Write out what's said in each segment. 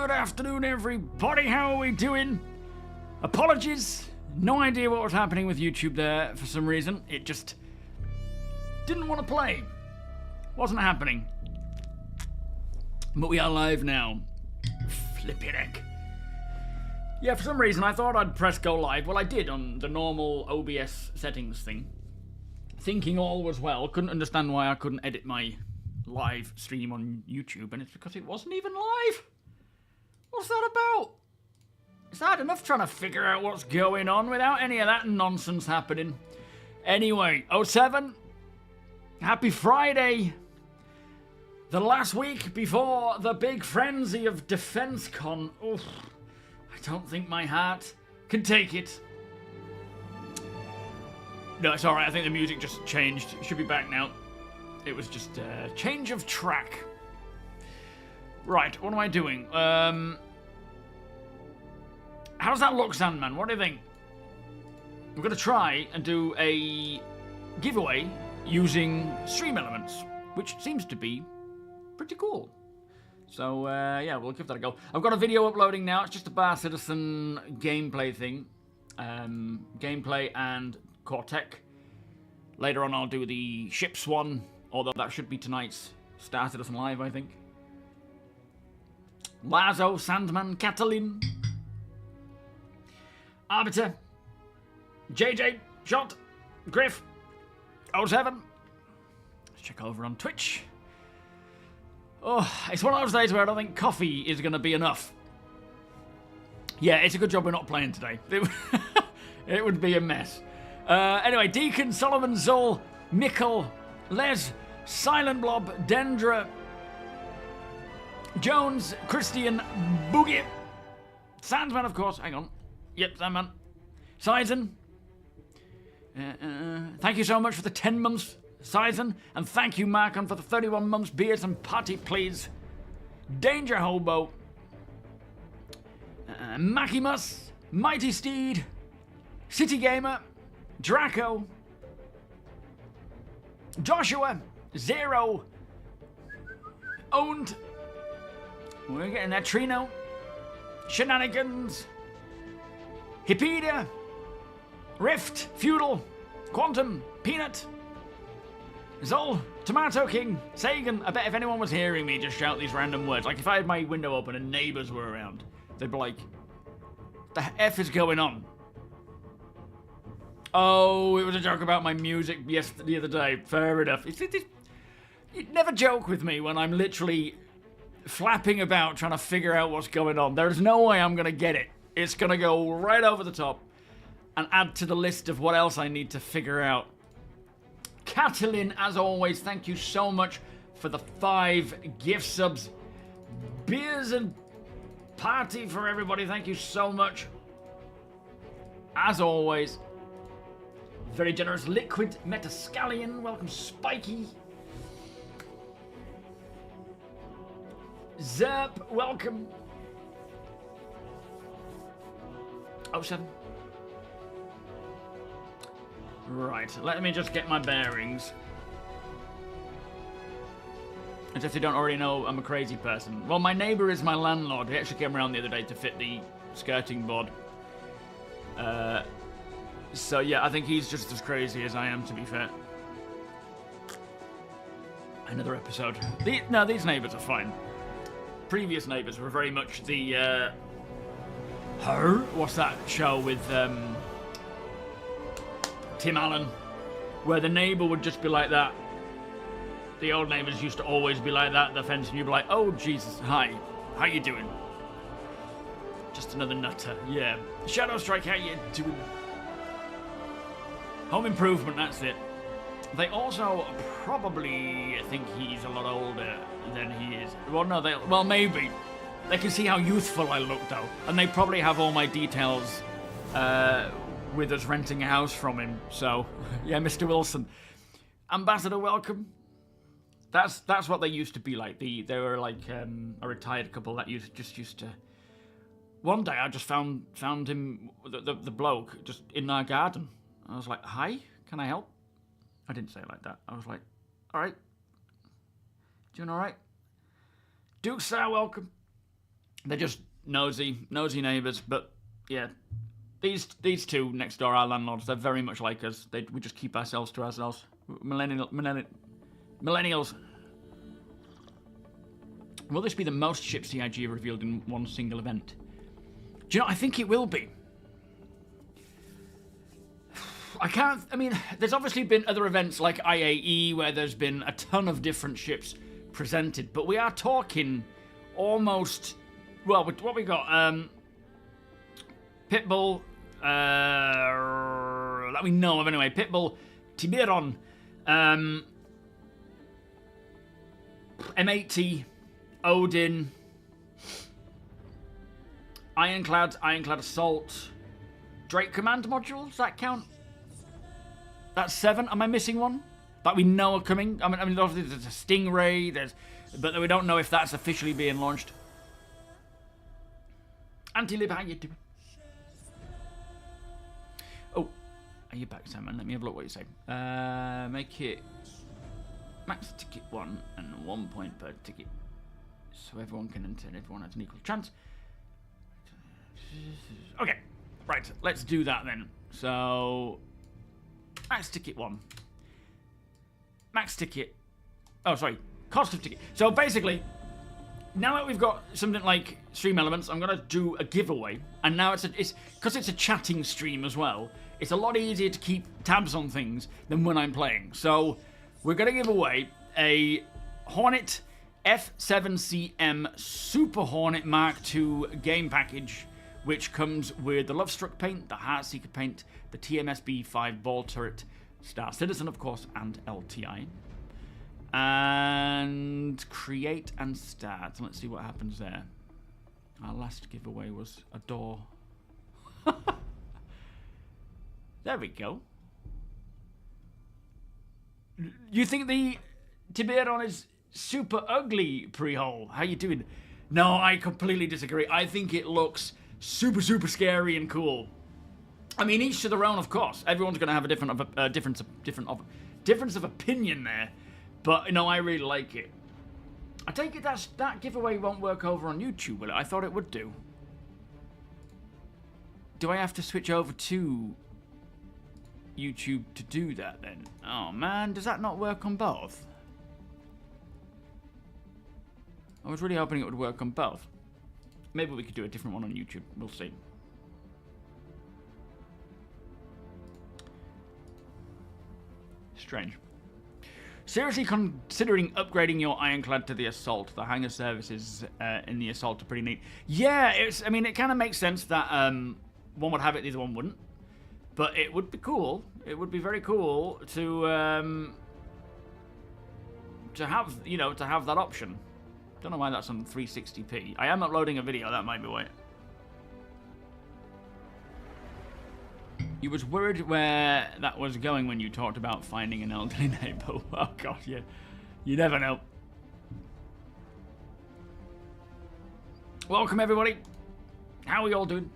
Good afternoon, everybody. How are we doing? Apologies. No idea what was happening with YouTube there for some reason. It just didn't want to play. Wasn't happening. But we are live now. Flippin' heck. Yeah, for some reason I thought I'd press go live. Well, I did on the normal OBS settings thing. Thinking all was well. Couldn't understand why I couldn't edit my live stream on YouTube, and it's because it wasn't even live. What's that about? It's hard enough trying to figure out what's going on without any of that nonsense happening. Anyway, 07, happy Friday. The last week before the big frenzy of DefenseCon. Oof, I don't think my heart can take it. No, it's alright, I think the music just changed. It should be back now. It was just a change of track. Right, what am I doing? How does that look, Sandman? What do you think? I'm going to try and do a giveaway using stream elements, which seems to be pretty cool. So, yeah, we'll give that a go. I've got a video uploading now. It's just a Bar Citizen gameplay thing. Gameplay and core tech. Later on, I'll do the ships one, although that should be tonight's Star Citizen Live, I think. Lazo, Sandman, Catalin, Arbiter, JJ, Shot, Griff, 07. Let's check over on Twitch. Oh, it's one of those days where I don't think coffee is going to be enough. Yeah, it's a good job we're not playing today. It would be a mess. Anyway, Deacon, Solomon, Zol, Mikkel, Les, Silent Blob, Dendra, Jones, Christian, Boogie, Sandman, of course. Hang on. Yep, Sandman. Sizen. Thank you so much for the 10 months, Sizen. And thank you, Markon, for the 31 months. Beers and party, please. Danger Hobo. Maximus, Mighty Steed, City Gamer, Draco, Joshua, Zero, Owned. We're getting that Trino, Shenanigans, Hippedia, Rift, Feudal, Quantum, Peanut, Zol, Tomato King, Sagan. I bet if anyone was hearing me just shout these random words, like if I had my window open and neighbours were around, they'd be like, the F is going on? Oh, it was a joke about my music the other day. Fair enough. You'd never joke with me when I'm literally flapping about trying to figure out what's going on. There's no way I'm going to get it. It's going to go right over the top and add to the list of what else I need to figure out. Catalin, as always, thank you so much for the 5 gift subs. Beers and party for everybody. Thank you so much. As always, very generous. Liquid Metascallion. Welcome, Spiky. Zerp, welcome. 07. Right, let me just get my bearings. As if you don't already know, I'm a crazy person. Well, my neighbour is my landlord. He actually came around the other day to fit the skirting board. So yeah, I think he's just as crazy as I am, to be fair. Another episode. No, these neighbours are fine. Previous neighbours were very much the, what's that show with, Tim Allen, where the neighbour would just be like that. The old neighbours used to always be like that at the fence, and you'd be like, oh, Jesus, hi, how you doing? Just another nutter, yeah. Shadow Strike, how you doing? Home Improvement, that's it. They also probably think he's a lot older than he is. Well, no, well, maybe. They can see how youthful I look, though. And they probably have all my details with us renting a house from him. So, yeah, Mr. Wilson. Ambassador, welcome. That's what they used to be like. They were like a retired couple that used to... One day I just found him, the bloke, just in our garden. I was like, hi, can I help? I didn't say it like that. I was like, all right. Doing all right? Duke Sir, welcome. They're just nosy neighbours. But yeah, these two next door, our landlords, they're very much like us. We just keep ourselves to ourselves. Millennials. Will this be the most ships CIG revealed in one single event? Do you know, I think it will be. I mean, there's obviously been other events like IAE where there's been a ton of different ships presented, but we are talking almost, well, what we got, Pitbull, that we know of anyway, Pitbull, Tiburon, M80, Odin, Ironclad Assault, Drake Command module, does that count? That's 7. Am I missing one that we know are coming? I mean, obviously there's a Stingray, but we don't know if that's officially being launched. Anti-Lib, how you doing? Oh, are you back, Simon? Let me have a look what you say. Make it max ticket 1 and 1 point per ticket, so everyone can enter and everyone has an equal chance. Okay, right. Let's do that then. So. Max ticket 1. Max ticket. Oh, sorry. Cost of ticket. So basically, now that we've got something like stream elements, I'm gonna do a giveaway. And now it's because it's a chatting stream as well. It's a lot easier to keep tabs on things than when I'm playing. So we're gonna give away a Hornet F7CM Super Hornet Mark II game package, which comes with the Lovestruck paint, the Heartseeker paint, the TMSB-5 ball turret, Star Citizen, of course, and LTI. And create and start. Let's see what happens there. Our last giveaway was a door. There we go. You think the Tiburon is super ugly, Pre-hole? How you doing? No, I completely disagree. I think it looks super scary and cool. I mean, each to their own, of course. Everyone's going to have a difference of opinion there, but you know, I really like it. I take it that giveaway won't work over on YouTube, will it? I thought it would do. Do I have to switch over to YouTube to do that then? Oh man, does that not work on both? I was really hoping it would work on both. Maybe we could do a different one on YouTube. We'll see. Strange. Seriously considering upgrading your Ironclad to the Assault. The hangar services in the Assault are pretty neat. Yeah, I mean, it kind of makes sense that one would have it, the other one wouldn't. But it would be cool. It would be very cool to have, you know, to have that option. Don't know why that's on 360p. I am uploading a video, that might be why. You was worried where that was going when you talked about finding an elderly neighbor. Oh god, yeah. You never know. Welcome everybody. How are we all doing?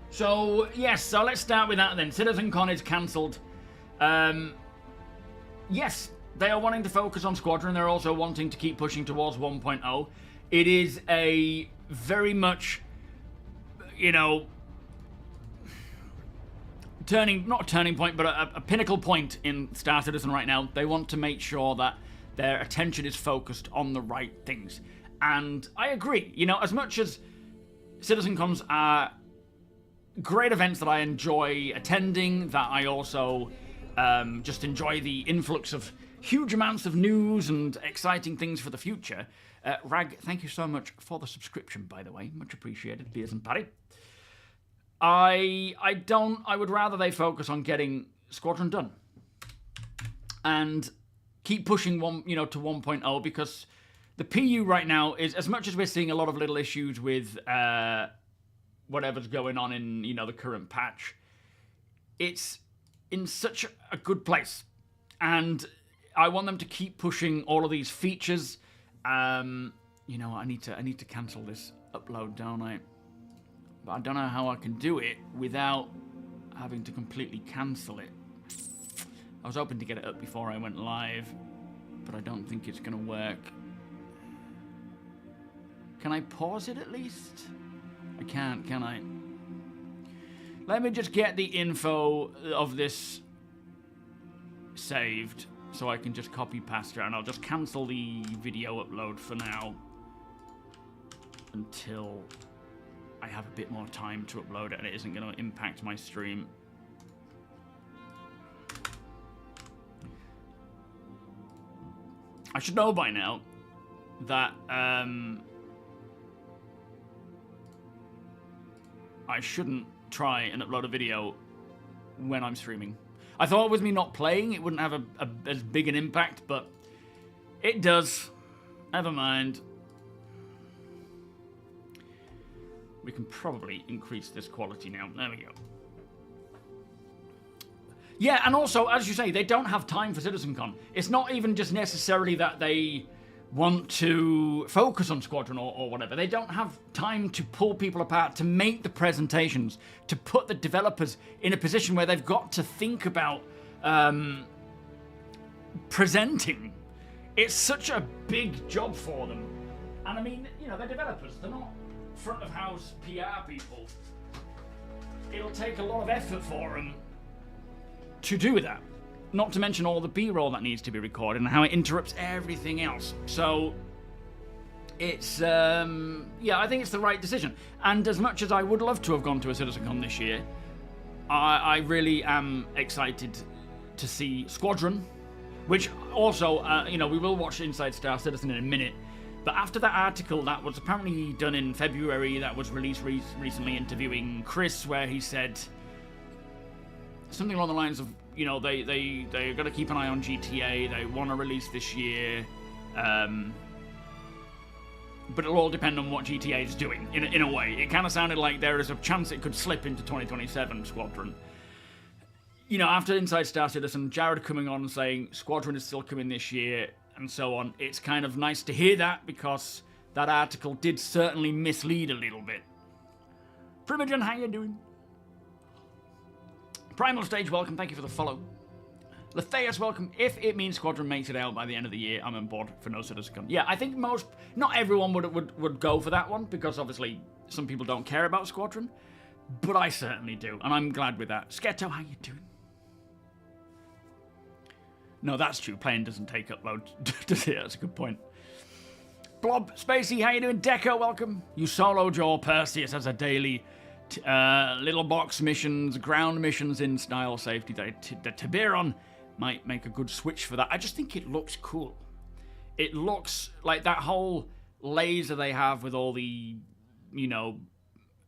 So, yes, so let's start with that then. CitizenCon is cancelled. Yes, they are wanting to focus on Squadron. They're also wanting to keep pushing towards 1.0. It is a very much, you know, not a turning point, but a pinnacle point in Star Citizen right now. They want to make sure that their attention is focused on the right things. And I agree. You know, as much as CitizenCons are great events that I enjoy attending, that I also just enjoy the influx of huge amounts of news and exciting things for the future. Rag, thank you so much for the subscription, by the way. Much appreciated, Beers and Paddy. I would rather they focus on getting Squadron done and keep pushing to 1.0, because the PU right now is, as much as we're seeing a lot of little issues with whatever's going on in, you know, the current patch, it's in such a good place, and I want them to keep pushing all of these features. You know, I need to cancel this upload, don't I? But I don't know how I can do it without having to completely cancel it. I was hoping to get it up before I went live, but I don't think it's gonna work. Can I pause it at least? I can't, can I? Let me just get the info of this saved so I can just copy past it, and I'll just cancel the video upload for now until I have a bit more time to upload it and it isn't going to impact my stream. I should know by now that I shouldn't try and upload a video when I'm streaming. I thought with me not playing it wouldn't have as big an impact, but it does. Never mind. We can probably increase this quality now. There we go. Yeah, and also, as you say, they don't have time for CitizenCon. It's not even just necessarily that they want to focus on Squadron or whatever. They don't have time to pull people apart, to make the presentations, to put the developers in a position where they've got to think about presenting. It's such a big job for them. And I mean, you know, they're developers. They're not front of house PR people. It'll take a lot of effort for them to do that. Not to mention all the B-roll that needs to be recorded and how it interrupts everything else. So it's yeah, I think it's the right decision. And as much as I would love to have gone to a CitizenCon this year, I really am excited to see Squadron, which also you know, we will watch Inside Star Citizen in a minute. But after that article that was apparently done in February, that was released recently, interviewing Chris, where he said something along the lines of, you know, they're going to keep an eye on GTA, they want to release this year, but it'll all depend on what GTA is doing, in a way. It kind of sounded like there is a chance it could slip into 2027, Squadron. You know, after Inside Star Citizen, Jared coming on and saying Squadron is still coming this year, and so on, it's kind of nice to hear that, because that article did certainly mislead a little bit. Primogen, how you doing? Primal Stage, welcome, thank you for the follow. Letheus, welcome. If it means Squadron makes it out by the end of the year, I'm on board for no CitizenCon. Yeah, I think not everyone would go for that one, because obviously some people don't care about Squadron, but I certainly do, and I'm glad with that. Sketo, how you doing? No, that's true. Playing doesn't take upload. That's a good point. Blob, Spacey, how you doing? Deco, welcome. You soloed your Perseus as a daily little box missions, ground missions in style safety. The Tiburon might make a good switch for that. I just think it looks cool. It looks like that whole laser they have with all the, you know,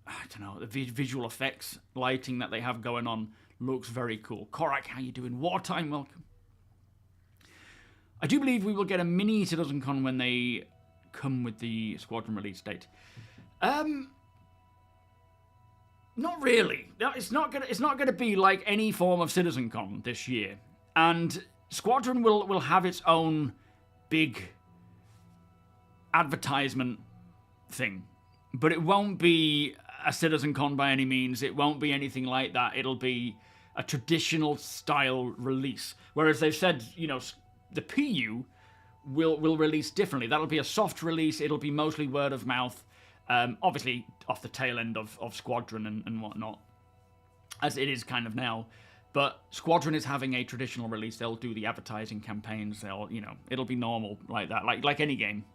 I don't know, the visual effects, lighting that they have going on looks very cool. Korak, how you doing? Wartime, welcome. I do believe we will get a mini CitizenCon when they come with the Squadron release date. Not really. It's not gonna be like any form of CitizenCon this year. And Squadron will have its own big advertisement thing. But it won't be a CitizenCon by any means. It won't be anything like that. It'll be a traditional style release. Whereas they've said, you know, the PU will release differently. That'll be a soft release. It'll be mostly word of mouth. Obviously off the tail end of Squadron and whatnot, as it is kind of now. But Squadron is having a traditional release. They'll do the advertising campaigns. They'll, you know, it'll be normal like that, like any game.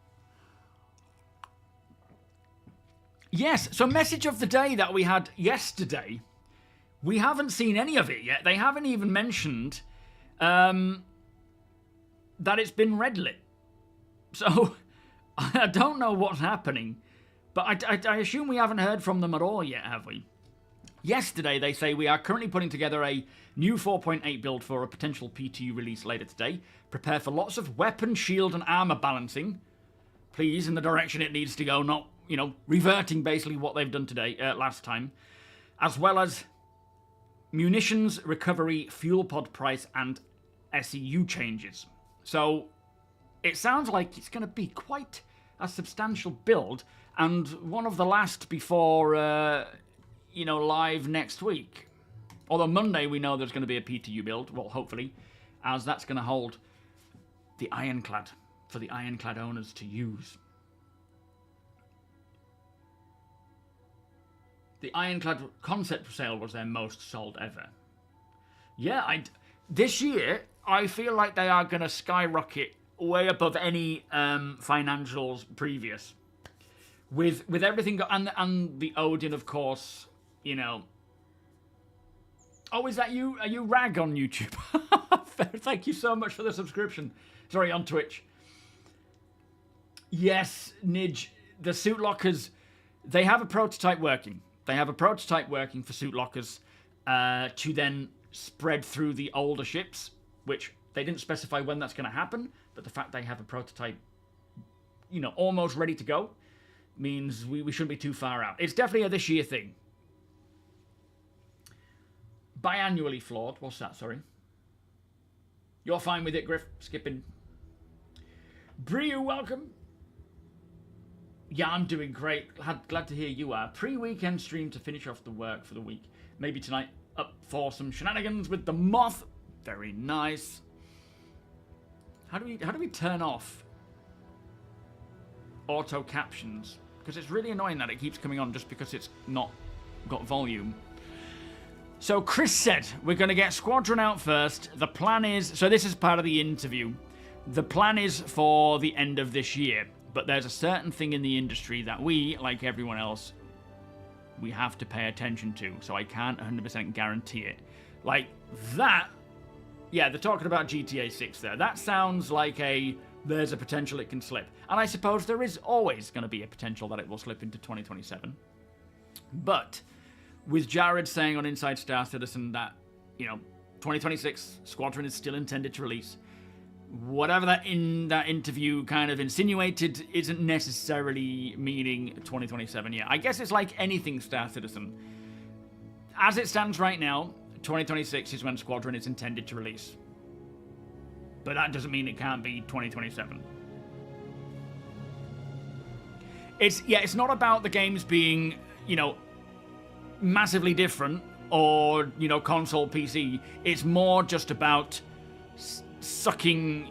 Yes, so message of the day that we had yesterday, we haven't seen any of it yet. They haven't even mentioned that it's been red lit. So I don't know what's happening, but I assume we haven't heard from them at all yet, have we? Yesterday, they say we are currently putting together a new 4.8 build for a potential PTU release later today. Prepare for lots of weapon, shield, and armor balancing. Please, in the direction it needs to go, not, you know, reverting basically what they've done today, last time. As well as munitions, recovery, fuel pod price, and SEU changes. So it sounds like it's going to be quite a substantial build, and one of the last before, you know, live next week. Although Monday we know there's going to be a PTU build, well, hopefully, as that's going to hold the Ironclad for the Ironclad owners to use. The Ironclad concept sale was their most sold ever. Yeah, this year, I feel like they are going to skyrocket way above any financials previous. With everything, and the Odin, of course, you know. Oh, is that you? Are you Rag on YouTube? Thank you so much for the subscription. Sorry, on Twitch. Yes, Nidge, the suit lockers, they have a prototype working. They have a prototype working for suit lockers to then spread through the older ships, which they didn't specify when that's going to happen, but the fact they have a prototype, you know, almost ready to go means we shouldn't be too far out. It's definitely a this year thing. Biannually flawed. What's that? Sorry. You're fine with it, Griff. Skipping. Brio, welcome. Yeah, I'm doing great. Glad to hear you are. Pre-weekend stream to finish off the work for the week. Maybe tonight up for some shenanigans with the moth. Very nice. How do we turn off auto captions? Because it's really annoying that it keeps coming on just because it's not got volume. So Chris said we're going to get Squadron out first. The plan is, so this is part of the interview. The plan is for the end of this year, but there's a certain thing in the industry that we, like everyone else, we have to pay attention to. So I can't 100% guarantee it. Like that, yeah, they're talking about GTA 6 there. That sounds like there's a potential it can slip. And I suppose there is always going to be a potential that it will slip into 2027. But with Jared saying on Inside Star Citizen that, you know, 2026 Squadron is still intended to release, whatever that in that interview kind of insinuated isn't necessarily meaning 2027 yet. I guess it's like anything Star Citizen. As it stands right now, 2026 is when Squadron is intended to release. But that doesn't mean it can't be 2027. It's not about the games being, you know, massively different or, you know, console PC. It's more just about sucking,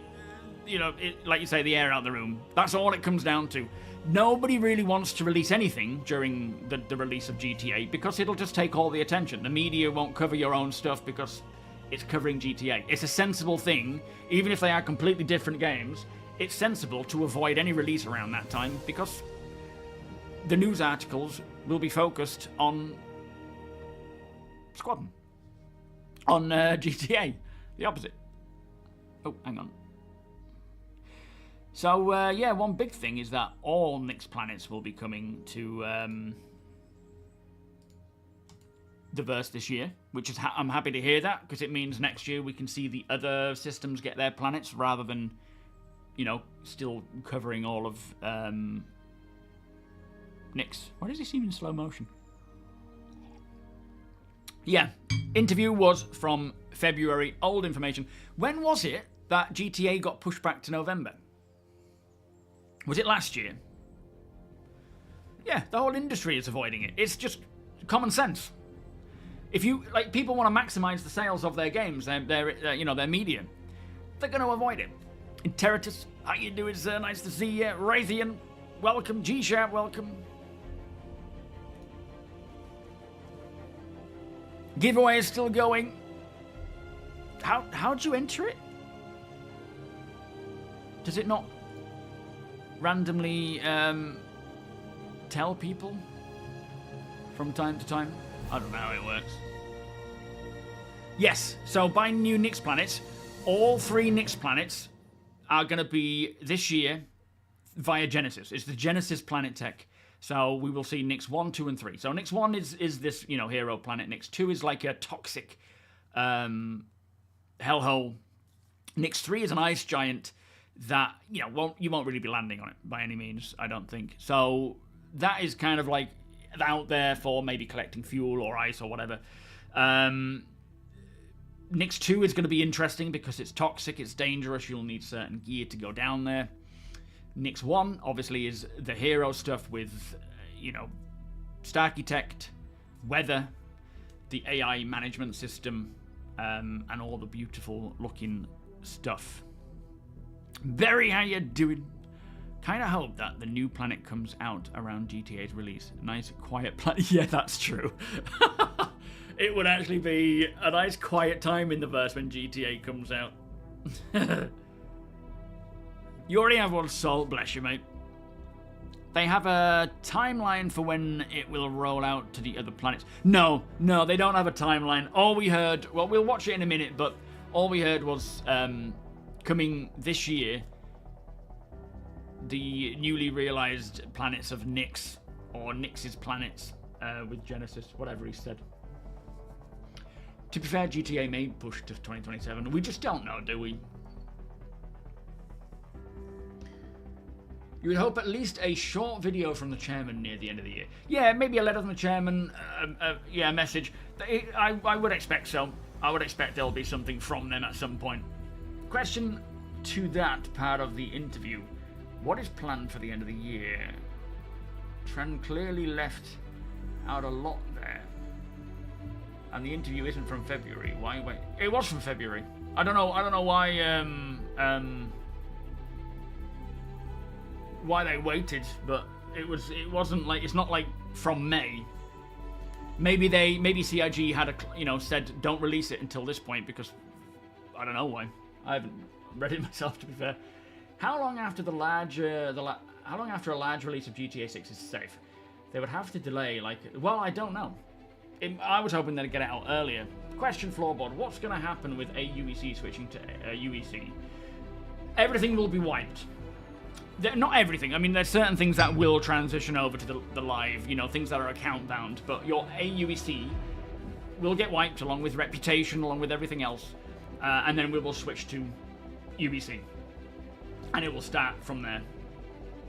you know, like you say, the air out of the room. That's all it comes down to. Nobody really wants to release anything during the release of GTA because it'll just take all the attention. The media won't cover your own stuff because it's covering GTA. It's a sensible thing, even if they are completely different games. It's sensible to avoid any release around that time because the news articles will be focused on Squadron, on GTA, the opposite. Oh, hang on. So, yeah, one big thing is that all Nyx planets will be coming to the verse this year, which is I'm happy to hear that, because it means next year we can see the other systems get their planets rather than, you know, still covering all of Nyx. Why does he seem in slow motion? Yeah, interview was from February, old information. When was it that GTA got pushed back to November? Was it last year? Yeah, the whole industry is avoiding it. It's just common sense. If you, like, people want to maximize the sales of their games, their you know, their media, they're going to avoid it. Interitus, how you doing, sir? Nice to see you. Raytheon, welcome. G-Sharp, welcome. Giveaway is still going. How'd you enter it? Does it not randomly tell people from time to time? I don't know how it works. Yes, so buying new Nyx planets, all 3 Nyx planets are going to be this year via Genesis. It's the Genesis planet tech. So we will see Nyx 1, 2, and 3. So Nyx 1 is this, you know, hero planet. Nyx 2 is like a toxic hellhole. Nyx 3 is an ice giant that, you know, you won't really be landing on it by any means, I don't think. So that is kind of like out there for maybe collecting fuel or ice or whatever. Nyx 2 is going to be interesting because it's toxic, it's dangerous, you'll need certain gear to go down there. Nyx 1 obviously is the hero stuff with, you know, Starcitect, weather, the AI management system, and all the beautiful looking stuff. Berry, how you doing? Kind of hope that the new planet comes out around GTA's release. A nice, quiet planet. Yeah, that's true. It would actually be a nice, quiet time in the verse when GTA comes out. You already have one sold, bless you, mate. They have a timeline for when it will roll out to the other planets. No, they don't have a timeline. All we heard, well, we'll watch it in a minute, but all we heard was coming this year, the newly realized planets of Nyx, or Nyx's planets, with Genesis, whatever he said. To be fair, GTA may push to 2027. We just don't know, do we? You would hope at least a short video from the chairman near the end of the year. Yeah, maybe a letter from the chairman, yeah, a message. I would expect so. I would expect there'll be something from them at some point. Question to that part of the interview. What is planned for the end of the year? Trend clearly left out a lot there. And the interview isn't from February. Why wait? It was from February. I don't know why they waited, but it wasn't like, it's not like from May. Maybe CIG had said don't release it until this point because I don't know why. I haven't read it myself, to be fair. How long after a large release of GTA 6 is safe? They would have to delay, well, I don't know. I was hoping they'd get it out earlier. Question, Floorboard. What's going to happen with AUEC switching to UEC? Everything will be wiped. Not everything. I mean, there's certain things that will transition over to the live, things that are account bound, but your AUEC will get wiped along with Reputation, along with everything else, and then we will switch to UEC. And it will start from there.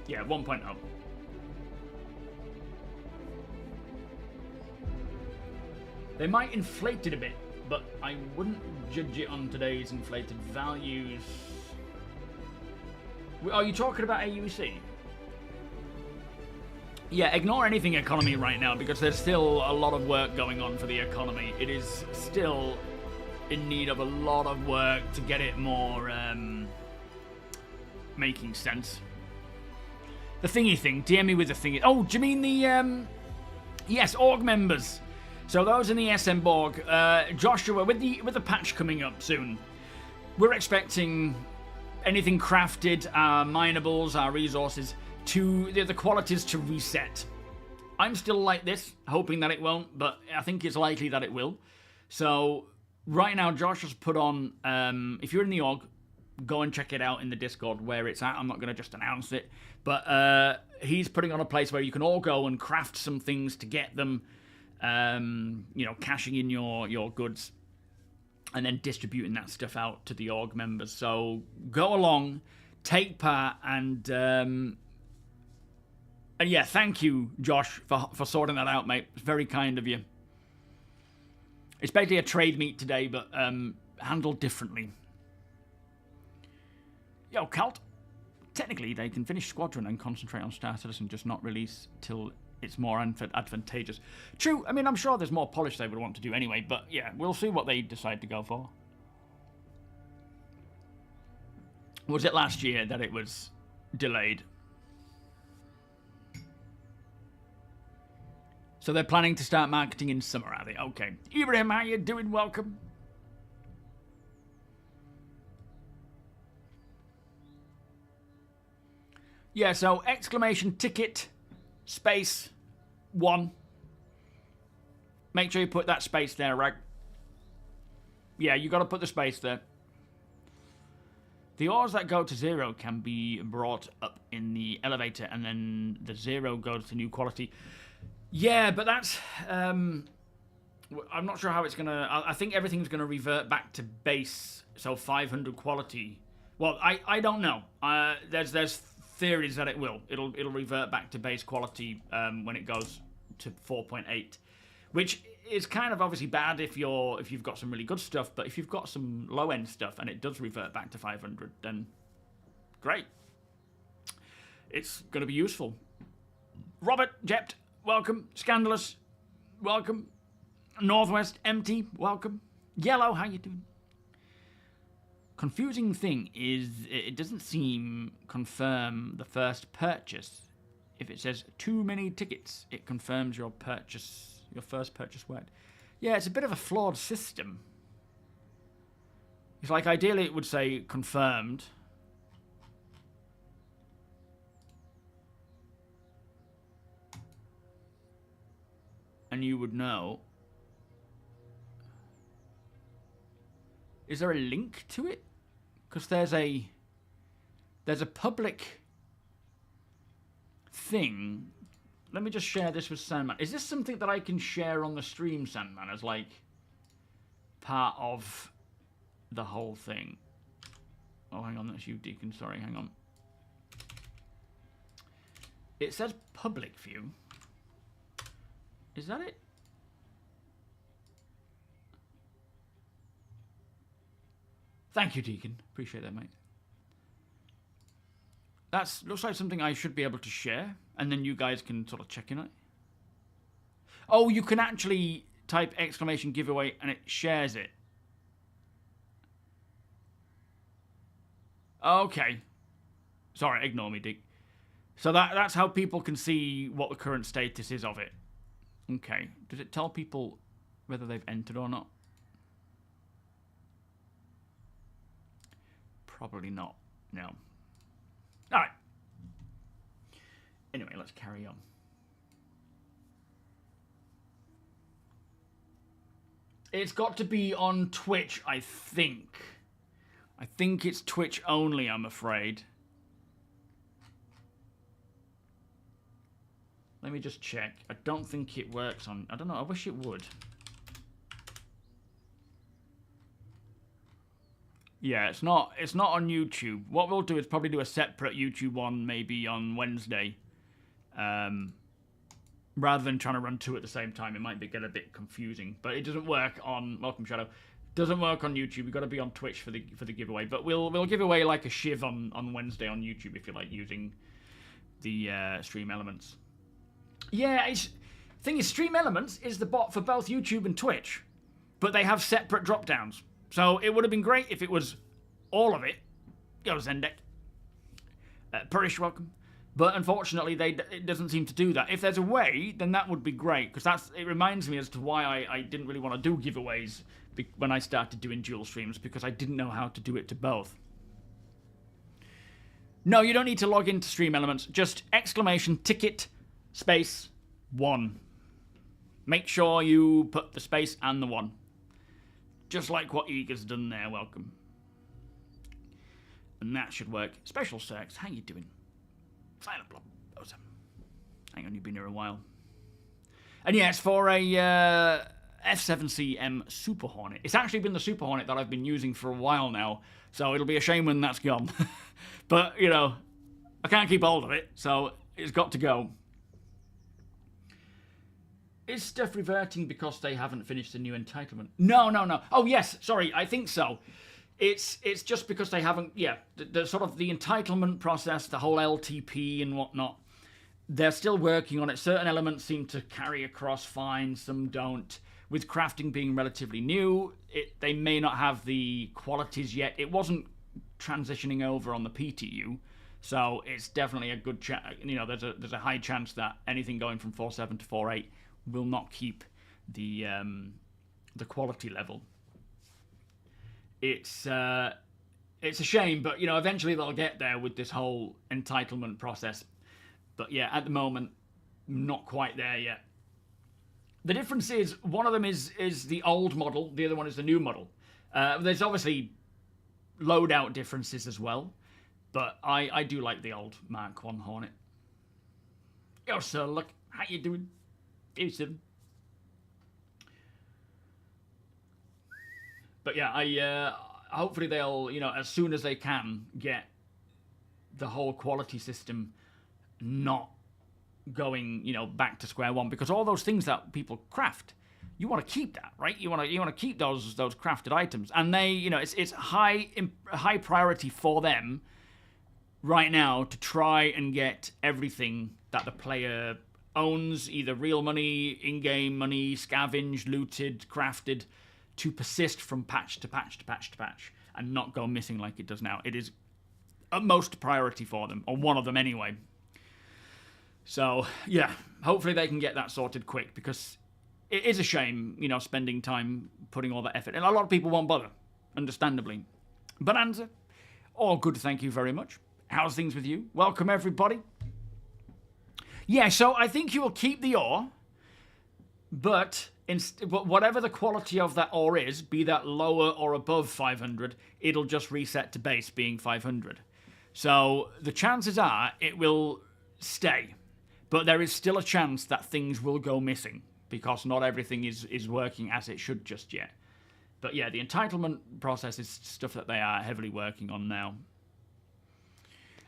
Yeah, 1.0. They might inflate it a bit, but I wouldn't judge it on today's inflated values. Are you talking about AUC? Yeah, ignore anything economy right now because there's still a lot of work going on for the economy. It is still in need of a lot of work to get it more making sense. The thingy thing, DM me with the thingy. Oh, do you mean the yes, org members? So those in the SM Borg, Joshua, with the patch coming up soon, we're expecting anything crafted, our minables, our resources, to the qualities to reset. I'm still like this, hoping that it won't, but I think it's likely that it will. So right now, Josh has put on, if you're in the org, go and check it out in the Discord where it's at. I'm not going to just announce it, but he's putting on a place where you can all go and craft some things to get them, cashing in your goods, and then distributing that stuff out to the org members. So go along, take part, and yeah, thank you, Josh, for sorting that out, mate. It's very kind of you. It's basically a trade meet today, but handled differently. Yo, Cult. Technically, they can finish Squadron and concentrate on starcitizen, just not release till it's more advantageous. True, I mean, I'm sure there's more polish they would want to do anyway, but yeah, we'll see what they decide to go for. Was it last year that it was delayed? So they're planning to start marketing in summer, are they? Okay. Ibrahim, how you doing? Welcome. Yeah, so exclamation ticket space 1. Make sure you put that space there, right? Yeah, you got to put the space there. The ores that go to 0 can be brought up in the elevator, and then the 0 goes to new quality. Yeah, but that's... I'm not sure how it's going to... I think everything's going to revert back to base, so 500 quality. Well, I don't know. There's theories that it will. It'll revert back to base quality when it goes to 4.8, which is kind of obviously bad if you've got some really good stuff, but if you've got some low end stuff and it does revert back to 500, then great. It's going to be useful. Robert Jept, welcome. Scandalous, welcome. Northwest Empty, welcome. Yellow, how you doing? confusing thing is it doesn't seem confirm the first purchase. If it says too many tickets, it confirms your purchase, your first purchase worked. Yeah, it's a bit of a flawed system. It's like ideally it would say confirmed. And you would know. Is there a link to it? Because there's a public thing. Let me just share this with Sandman. Is this something that I can share on the stream, Sandman, as like part of the whole thing? Oh, hang on, that's you, Deacon. Sorry, hang on. It says public view. Is that it? Thank you, Deacon. Appreciate that, mate. That looks like something I should be able to share, and then you guys can sort of check in on it. Oh, you can actually type exclamation giveaway and it shares it. Okay. Sorry, ignore me, Dick. So that's how people can see what the current status is of it. Okay. Does it tell people whether they've entered or not? Probably not. No. Alright. Anyway, let's carry on. It's got to be on Twitch, I think. I think it's Twitch only, I'm afraid. Let me just check. I don't think it works on... I don't know. I wish it would. Yeah, it's not on YouTube. What we'll do is probably do a separate YouTube one maybe on Wednesday. Rather than trying to run two at the same time. It might get a bit confusing. But it doesn't work on... Welcome, Shadow. Doesn't work on YouTube. You've got to be on Twitch for the giveaway. But we'll give away like a shiv on Wednesday on YouTube if you like using the Stream Elements. Yeah, thing is, Stream Elements is the bot for both YouTube and Twitch. But they have separate drop-downs. So it would have been great if it was all of it. Yo, Zendek. Purish, welcome. But unfortunately, it doesn't seem to do that. If there's a way, then that would be great. Because it reminds me as to why I didn't really want to do giveaways when I started doing dual streams. Because I didn't know how to do it to both. No, you don't need to log into Stream Elements. Just exclamation ticket space 1. Make sure you put the space and the 1. Just like what Eager's done there, welcome. And that should work. Special Circs, how you doing? Silent Blob, awesome. Hang on, you've been here a while. And yeah, it's for a F7CM Super Hornet. It's actually been the Super Hornet that I've been using for a while now, so it'll be a shame when that's gone. But, you know, I can't keep hold of it, so it's got to go. Is stuff reverting because they haven't finished the new entitlement? No. Oh, yes, sorry, I think so. It's just because they haven't, yeah, the sort of the entitlement process, the whole LTP and whatnot, they're still working on it. Certain elements seem to carry across fine, some don't. With crafting being relatively new, they may not have the qualities yet. It wasn't transitioning over on the PTU, so it's definitely a good chance. You know, there's a high chance that anything going from 4.7 to 4.8 will not keep the quality level. It's a shame, but you know, eventually they'll get there with this whole entitlement process. But yeah, at the moment, not quite there yet. The difference is one of them is the old model, the other one is the new model. There's obviously loadout differences as well, but I do like the old Mark 1 Hornet. Yo, sir, look, how you doing? Houston. But yeah, hopefully they'll, you know, as soon as they can, get the whole quality system not going, you know, back to square one, because all those things that people craft, you want to keep that, right? You want to keep those crafted items, and they, you know, it's high priority for them right now to try and get everything that the player owns, either real money, in-game money, scavenged, looted, crafted, to persist from patch to patch to patch to patch. and not go missing like it does now. It is utmost priority for them, or one of them anyway. So, yeah, hopefully they can get that sorted quick, because it is a shame, you know, spending time putting all that effort. And a lot of people won't bother, understandably. Bonanza, all good, thank you very much. How's things with you? Welcome, everybody. Yeah, so I think you will keep the ore, but whatever the quality of that ore is, be that lower or above 500, it'll just reset to base being 500. So the chances are it will stay, but there is still a chance that things will go missing, because not everything is working as it should just yet. But yeah, the entitlement process is stuff that they are heavily working on now.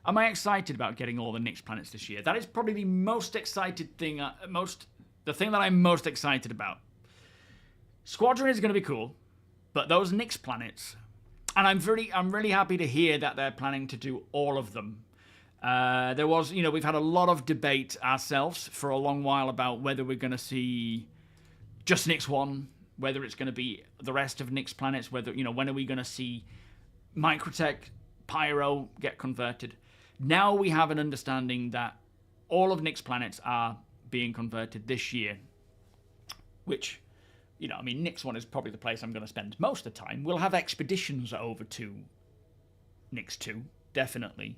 Am I excited about getting all the Nyx planets this year? That is probably the most excited thing, the thing that I'm most excited about. Squadron is going to be cool, but those Nyx planets, and I'm really happy to hear that they're planning to do all of them. There was, you know, we've had a lot of debate ourselves for a long while about whether we're going to see just Nyx 1, whether it's going to be the rest of Nyx planets, whether, you know, when are we going to see Microtech, Pyro get converted. Now we have an understanding that all of Nyx planets are being converted this year, which, you know, I mean, Nyx 1 is probably the place I'm going to spend most of the time. We'll have expeditions over to Nyx 2, definitely.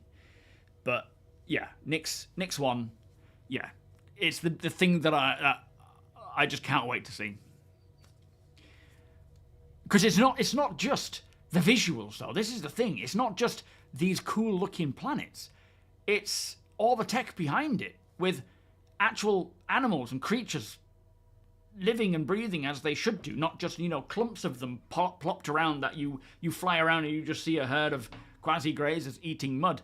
But, yeah, Nyx 1, yeah, it's the thing that I just can't wait to see. Because it's not just the visuals, though. This is the thing. It's not just these cool-looking planets. It's all the tech behind it, with actual animals and creatures living and breathing as they should do, not just, you know, clumps of them plopped around that you fly around and you just see a herd of quasi-grazers eating mud.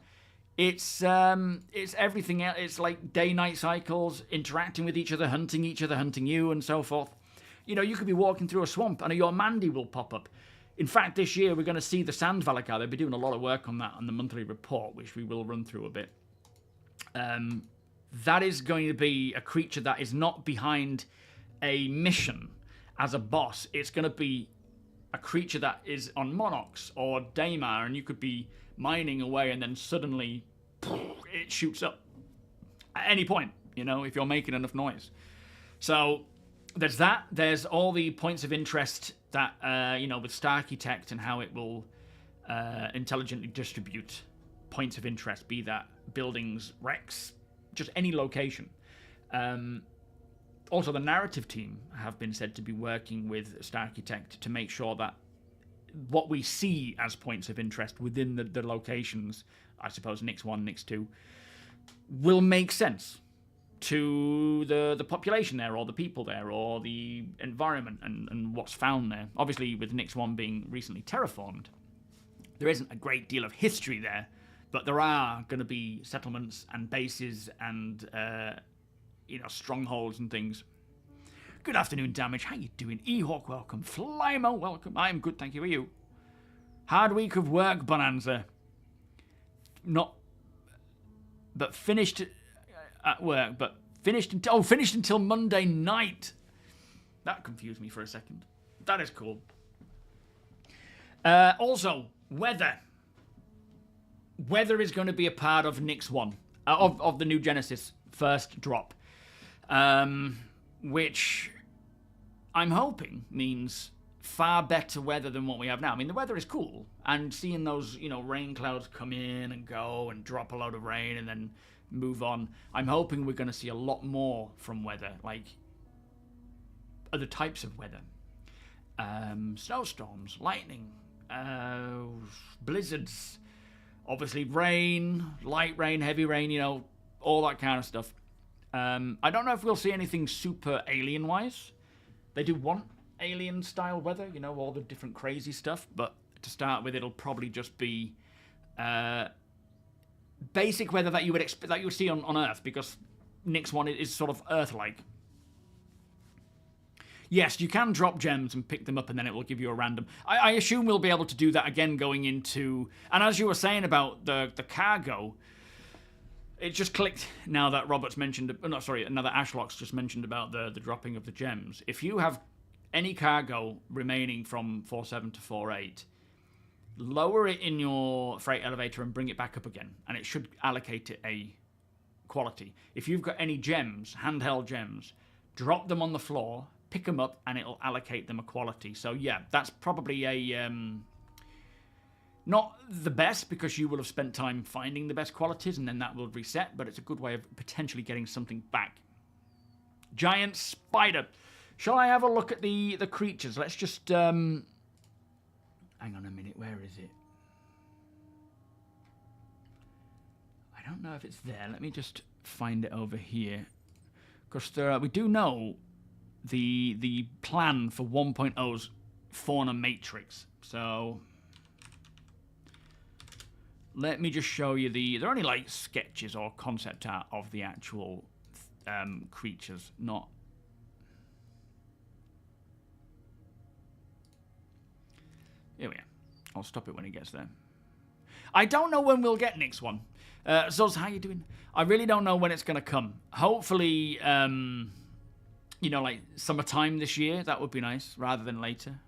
It's everything else. It's like day-night cycles, interacting with each other, hunting you, and so forth. You know, you could be walking through a swamp and your Mandy will pop up. In fact, this year we're going to see the Sand Valakar. They'll be doing a lot of work on that on the monthly report, which we will run through a bit. That is going to be a creature that is not behind a mission as a boss. It's going to be a creature that is on Monox or Daymar, and you could be mining away and then suddenly it shoots up at any point, you know, if you're making enough noise. So there's that. There's all the points of interest that, you know, with Starcitect and how it will intelligently distribute points of interest, be that buildings, wrecks, just any location. Also, the narrative team have been said to be working with Starcitect to make sure that what we see as points of interest within the locations, I suppose Nyx 1, Nyx 2, will make sense to the population there, or the people there, or the environment and what's found there. Obviously, with Nyx 1 being recently terraformed, there isn't a great deal of history there, but there are going to be settlements and bases and you know, strongholds and things. Good afternoon, Damage. How you doing? E-Hawk, welcome. Flymo, welcome. I'm good, thank you. Are you? Hard week of work, Bonanza. But finished at work, but finished until Monday night. That confused me for a second. That is cool. Also, weather. Weather is going to be a part of Nyx 1, of the new Genesis first drop, which I'm hoping means far better weather than what we have now. I mean, the weather is cool, and seeing those, you know, rain clouds come in and go and drop a load of rain and then move on. I'm hoping we're going to see a lot more from weather, like other types of weather. Snowstorms, lightning, blizzards, obviously rain, light rain, heavy rain, you know, all that kind of stuff. I don't know if we'll see anything super alien-wise. They do want alien-style weather, you know, all the different crazy stuff, but to start with, it'll probably just be basic weather that you would expect, that you would see on Earth, because Nyx 1 is sort of Earth-like. Yes, you can drop gems and pick them up, and then it will give you a random. I assume we'll be able to do that again going into... And as you were saying about the cargo, it just clicked now that Robert's mentioned... No, sorry, another Ashlock's just mentioned about the dropping of the gems. If you have any cargo remaining from 4.7 to 4.8, lower it in your freight elevator and bring it back up again, and it should allocate it a quality. If you've got any gems, handheld gems, drop them on the floor, pick them up, and it'll allocate them a quality. So yeah, that's probably a not the best, because you will have spent time finding the best qualities and then that will reset, but it's a good way of potentially getting something back. Giant spider. Shall I have a look at the creatures? Let's just hang on a minute, where is it? I don't know if it's there. Let me just find it over here, because we do know the plan for 1.0's fauna matrix. So let me just show you they're only like sketches or concept art of the actual creatures, not. Here we are. I'll stop it when it gets there. I don't know when we'll get next one. Zoz, how you doing? I really don't know when it's going to come. Hopefully, you know, like summertime this year. That would be nice, rather than later.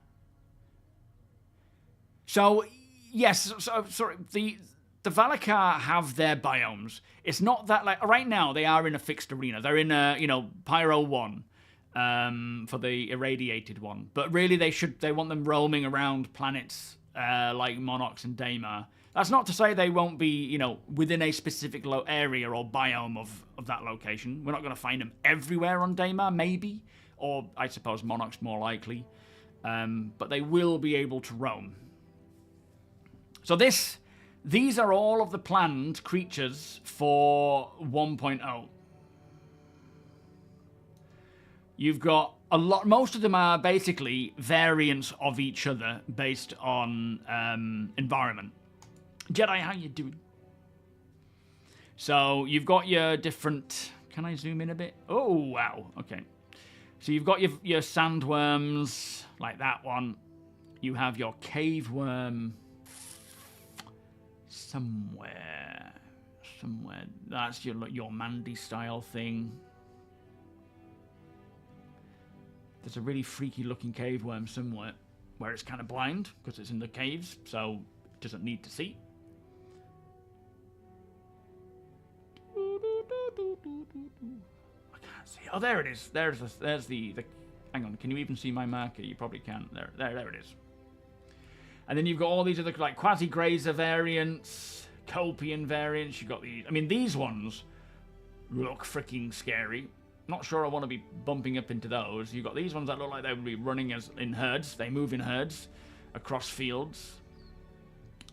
So, yes. So, sorry. The Valakar have their biomes. It's not that, like, right now they are in a fixed arena. They're in a, you know, Pyro 1 for the irradiated one. But really they want them roaming around planets like Monox and Daymar. That's not to say they won't be, you know, within a specific area or biome of that location. We're not going to find them everywhere on Daymar, maybe. Or, I suppose, Monox more likely. But they will be able to roam. So these are all of the planned creatures for 1.0. You've got a lot. Most of them are basically variants of each other based on environment. Jedi, how you doing? So you've got your different. Can I zoom in a bit? Oh wow. Okay. So you've got your sandworms like that one. You have your cave worm. Somewhere. That's your Mandy style thing. There's a really freaky looking cave worm somewhere where it's kind of blind because it's in the caves, so it doesn't need to see. I can't see. Oh, there it is. There's the. Hang on. Can you even see my marker? You probably can't. There it is. And then you've got all these other like quasi-grazer variants, Copian variants. You've got these. I mean, these ones look freaking scary. Not sure I want to be bumping up into those. You've got these ones that look like they would be running in herds. They move in herds across fields.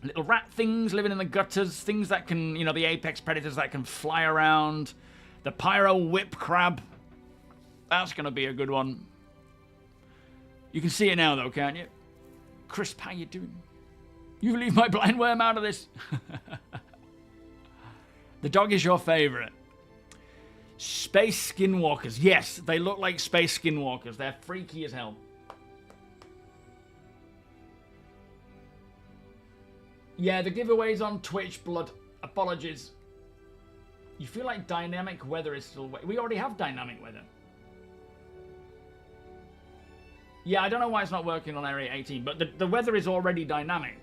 Little rat things living in the gutters. Things that can, you know, the apex predators that can fly around. The pyro whip crab. That's going to be a good one. You can see it now, though, can't you? Crisp, how you doing? You leave my blind worm out of this. The dog is your favorite. Space skinwalkers. Yes, they look like space skinwalkers. They're freaky as hell. Yeah, the giveaways on Twitch, blood. Apologies. You feel like dynamic weather is still... We already have dynamic weather. Yeah, I don't know why it's not working on Area 18, but the weather is already dynamic.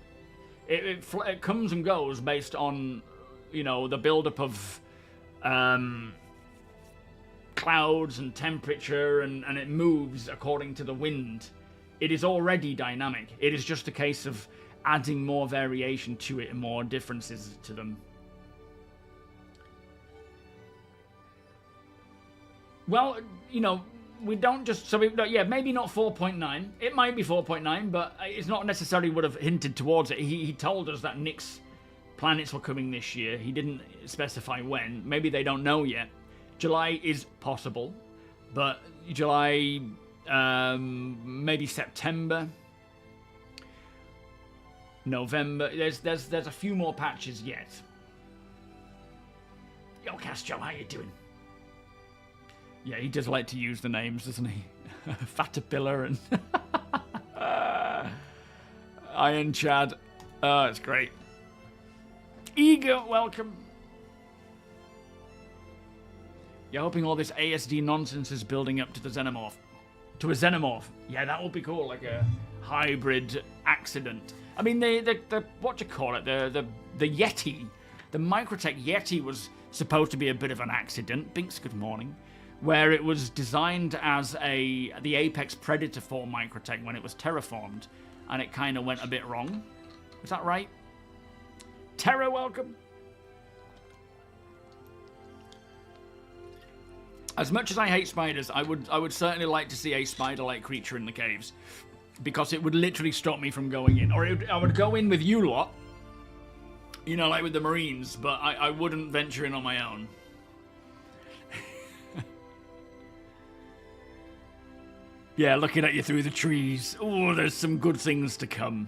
It comes and goes based on, you know, the build-up of clouds and temperature, and it moves according to the wind. It is already dynamic. It is just a case of adding more variation to it and more differences to them. Well, you know, we don't just... So, yeah, maybe not 4.9. It might be 4.9, but it's not necessarily would have hinted towards it. He told us that Nick's planets were coming this year. He didn't specify when. Maybe they don't know yet. July is possible, but July, maybe September, November. There's a few more patches yet. Yo, Castro, how you doing? Yeah, he does like to use the names, doesn't he? Fatapilla and Iron Chad. Oh, it's great. Eager, welcome. You're hoping all this ASD nonsense is building up to the Xenomorph. to a xenomorph. Yeah, that would be cool, like a hybrid accident. I mean, the what do you call it? The Yeti, the Microtech Yeti was supposed to be a bit of an accident. Binks, good morning. Where it was designed as the apex predator for Microtech when it was terraformed, and it kind of went a bit wrong. Is that right? Terra, welcome. As much as I hate spiders, I would certainly like to see a spider-like creature in the caves, because it would literally stop me from going in. Or I would go in with you lot, you know, like with the Marines, but I wouldn't venture in on my own. Yeah, looking at you through the trees. Oh, there's some good things to come.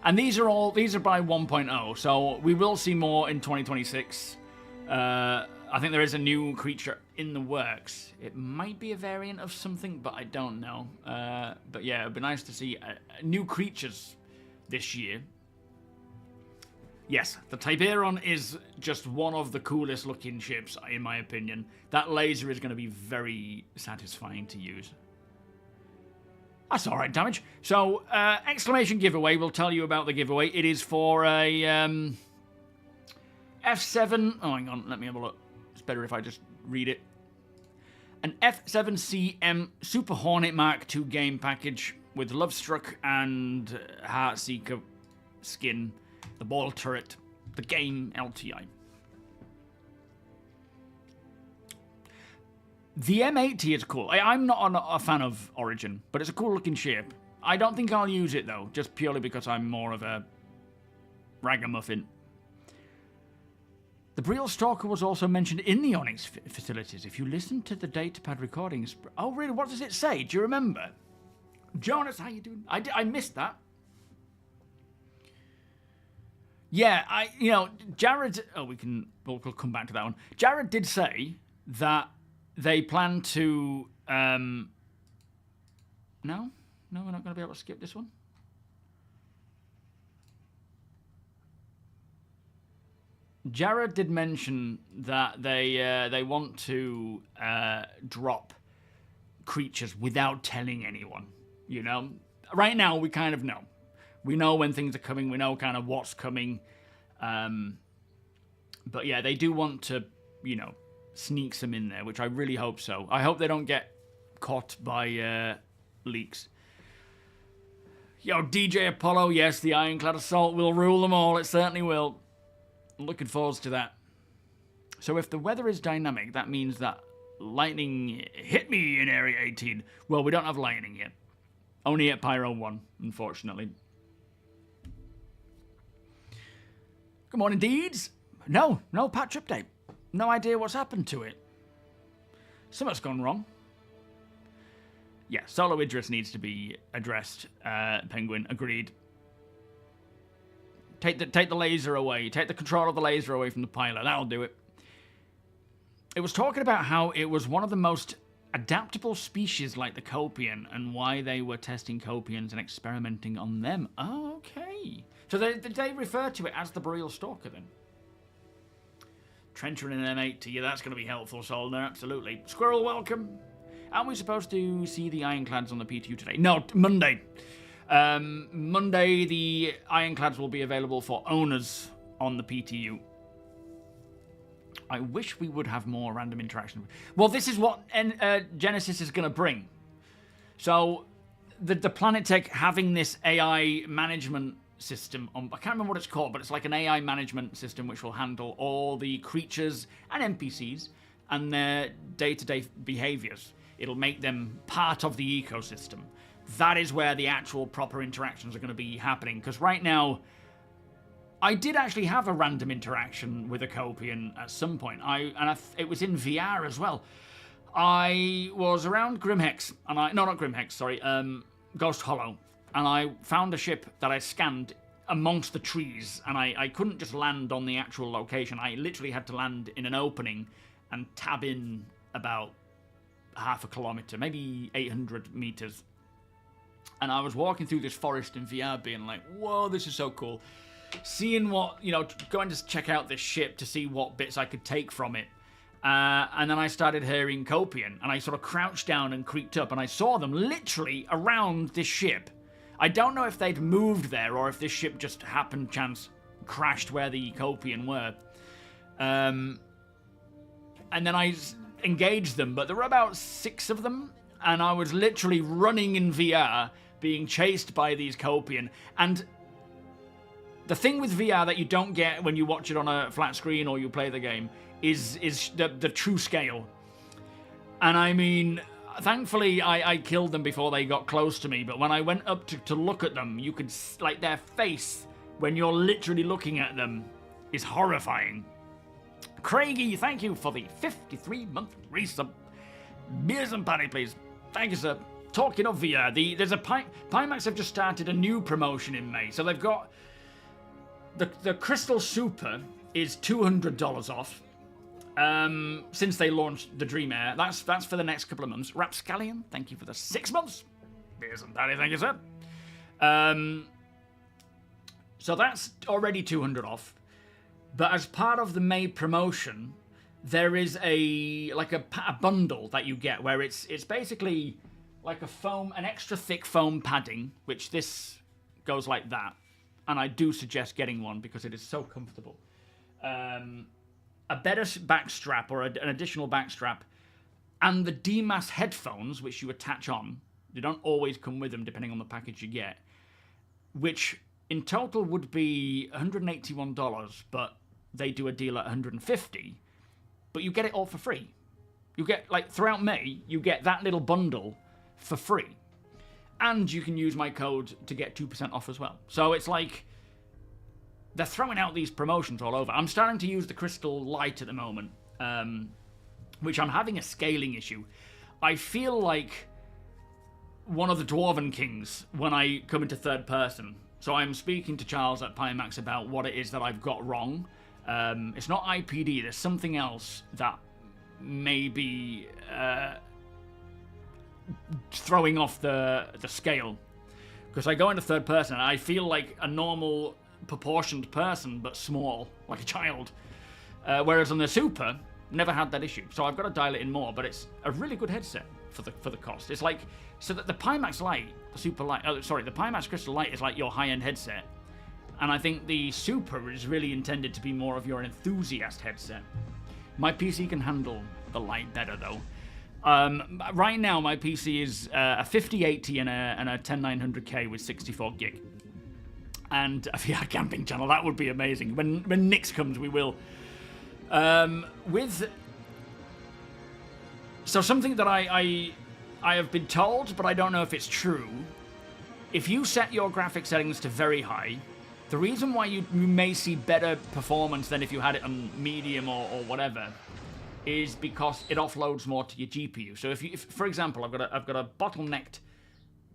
And these are by 1.0, so we will see more in 2026. I think there is a new creature in the works. It might be a variant of something, but I don't know. But yeah, it'd be nice to see new creatures this year. Yes, the Tiburon is just one of the coolest looking ships, in my opinion. That laser is going to be very satisfying to use. That's alright, damage. So, exclamation giveaway, we'll tell you about the giveaway. It is for a F7... Oh, hang on, let me have a look. It's better if I just read it. An F7CM Super Hornet Mark II game package with Lovestruck and Heartseeker skin, the ball turret, the game LTI. The M80 is cool. I'm not a fan of Origin, but it's a cool looking ship. I don't think I'll use it though, just purely because I'm more of a ragamuffin. The Breel Stalker was also mentioned in the Onyx facilities. If you listen to the datapad recordings... Oh really, what does it say? Do you remember? Jonas, how you doing? I missed that. Yeah, Jared... Oh, we'll come back to that one. Jared did say that they plan to... No, we're not going to be able to skip this one. Jared did mention that they want to drop creatures without telling anyone. You know, right now we kind of know. We know when things are coming. We know kind of what's coming. But yeah, they do want to, you know, sneak some in there, which I really hope so. I hope they don't get caught by leaks. Yo, DJ Apollo, yes, the Ironclad Assault will rule them all. It certainly will. Looking forward to that. So if the weather is dynamic, that means that lightning hit me in Area 18. Well, we don't have lightning yet. Only at Pyro 1, unfortunately. Good morning, Deeds. No patch update. No idea what's happened to it. Something's gone wrong. Yeah, Solo Idris needs to be addressed. Penguin, agreed. Take the laser away. Take the control of the laser away from the pilot. That'll do it. It was talking about how it was one of the most adaptable species like the Copian and why they were testing Copians and experimenting on them. Oh, okay. So they refer to it as the Boreal Stalker then? Trencher in an M80. Yeah, that's going to be helpful, Solner. Absolutely. Squirrel, welcome. Aren't we supposed to see the Ironclads on the PTU today? No, Monday. Monday, the Ironclads will be available for owners on the PTU. I wish we would have more random interaction. Well, this is what Genesis is going to bring. So, the Planetech having this AI management system on, I can't remember what it's called, but it's like an AI management system which will handle all the creatures and NPCs and their day-to-day behaviors. It'll make them part of the ecosystem. That is where the actual proper interactions are going to be happening. Because right now, I did actually have a random interaction with a Copian at some point. It was in VR as well. I was around Grimhex, and not Grimhex, sorry, Ghost Hollow, and I found a ship that I scanned amongst the trees, and I couldn't just land on the actual location. I literally had to land in an opening and tab in about half a kilometre, maybe 800 metres. And I was walking through this forest in VR being like, whoa, this is so cool. Seeing what, going to check out this ship to see what bits I could take from it. And then I started hearing Copian, and I sort of crouched down and creeped up, and I saw them literally around this ship. I don't know if they'd moved there, or if this ship just happened chance crashed where the Copian were. And then I engaged them, but there were about 6 of them, and I was literally running in VR, being chased by these Copian. And the thing with VR that you don't get when you watch it on a flat screen or you play the game is the true scale. And I mean, thankfully I killed them before they got close to me, but when I went up to look at them, you could, like, their face, when you're literally looking at them, is horrifying. Craigie, thank you for the 53-month resub. Beers and patty, please. Thank you, sir. Talking of VR, there's a PIMAX have just started a new promotion in May. So they've got the Crystal Super is $200 off since they launched the Dream Air. That's for the next couple of months. Rapscallion, thank you for the 6 months. Beers and patty, thank you, sir. So that's already $200 off. But as part of the May promotion, there is a bundle that you get where it's basically like an extra thick foam padding, which this goes like that. And I do suggest getting one because it is so comfortable. A better back strap, or an additional back strap, and the DMAS headphones, which you attach on. They don't always come with them, depending on the package you get, which in total would be $181, but they do a deal at $150, but you get it all for free. You get, like, throughout May, you get that little bundle for free. And you can use my code to get 2% off as well. So it's like, they're throwing out these promotions all over. I'm starting to use the Crystal Light at the moment, which I'm having a scaling issue. I feel like one of the Dwarven Kings when I come into third person. So I'm speaking to Charles at PIMAX about what it is that I've got wrong. It's not IPD, there's something else that may be throwing off the scale. Because I go into third person and I feel like a normal proportioned person, but small, like a child. Whereas on the Super, never had that issue. So I've got to dial it in more, but it's a really good headset for the cost. It's like, so that the PIMAX Lite, the Super Light, the PIMAX Crystal Light is like your high-end headset. And I think the Super is really intended to be more of your enthusiast headset. My PC can handle the Lite better, though. Right now, my PC is a 5080 and a 10900K with 64 gig. And a VR camping channel, that would be amazing. When Nix comes, we will. So something that I have been told, but I don't know if it's true. If you set your graphic settings to very high, the reason why you may see better performance than if you had it on medium or whatever is because it offloads more to your GPU. So if for example, I've got a bottlenecked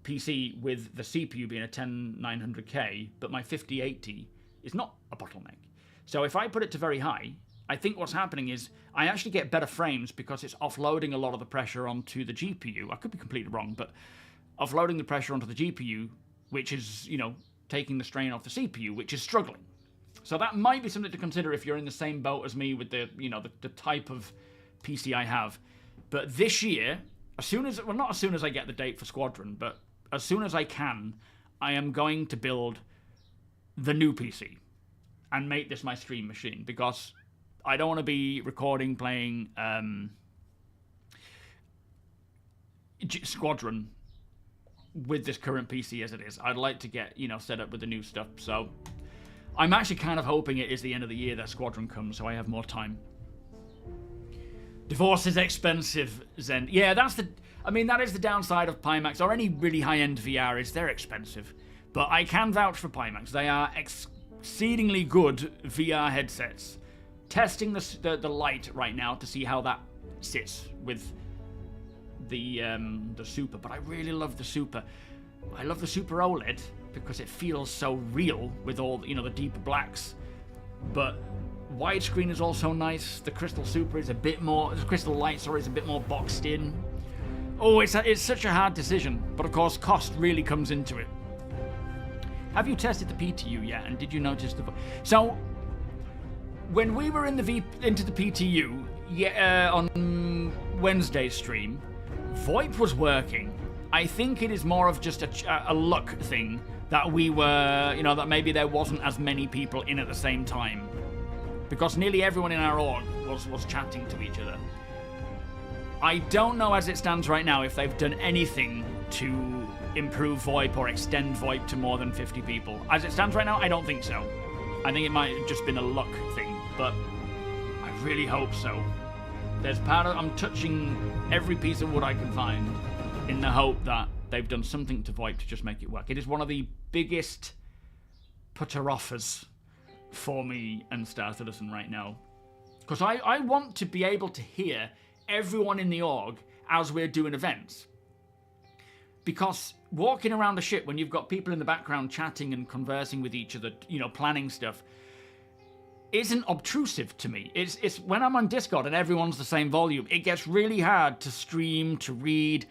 PC with the CPU being a 10900K, but my 5080 is not a bottleneck. So if I put it to very high, I think what's happening is I actually get better frames because it's offloading a lot of the pressure onto the GPU. I could be completely wrong, but offloading the pressure onto the GPU, which is, taking the strain off the CPU, which is struggling. So that might be something to consider if you're in the same boat as me with the type of PC I have. But this year, not as soon as I get the date for Squadron, but as soon as I can, I am going to build the new PC and make this my stream machine, because I don't want to be recording, playing Squadron with this current PC as it is. I'd like to get, set up with the new stuff. So I'm actually kind of hoping it is the end of the year that Squadron comes, so I have more time. Divorce is expensive, Zen. Yeah, that is the downside of PIMAX, or any really high-end VR, is they're expensive. But I can vouch for PIMAX. They are exceedingly good VR headsets. Testing the Lite right now to see how that sits with the Super, but I really love the Super. I love the Super OLED because it feels so real with all the deeper blacks. But widescreen is also nice. The Crystal Super is the Crystal Light, is a bit more boxed in. Oh, it's such a hard decision, but of course cost really comes into it. Have you tested the PTU yet? And did you notice so when we were into the PTU, on Wednesday's stream, VoIP was working. I think it is more of just a luck thing that we were, you know, that maybe there wasn't as many people in at the same time. Because nearly everyone in our org was chatting to each other. I don't know as it stands right now if they've done anything to improve VoIP or extend VoIP to more than 50 people. As it stands right now, I don't think so. I think it might have just been a luck thing, but I really hope so. There's part of, I'm touching every piece of wood I can find in the hope that they've done something to VoIP to just make it work. It is one of the biggest putter-offers for me and StarCitizen right now. Because I want to be able to hear everyone in the org as we're doing events. Because walking around the ship when you've got people in the background chatting and conversing with each other, you know, planning stuff, isn't obtrusive to me. It's when I'm on Discord and everyone's the same volume, it gets really hard to stream, to read,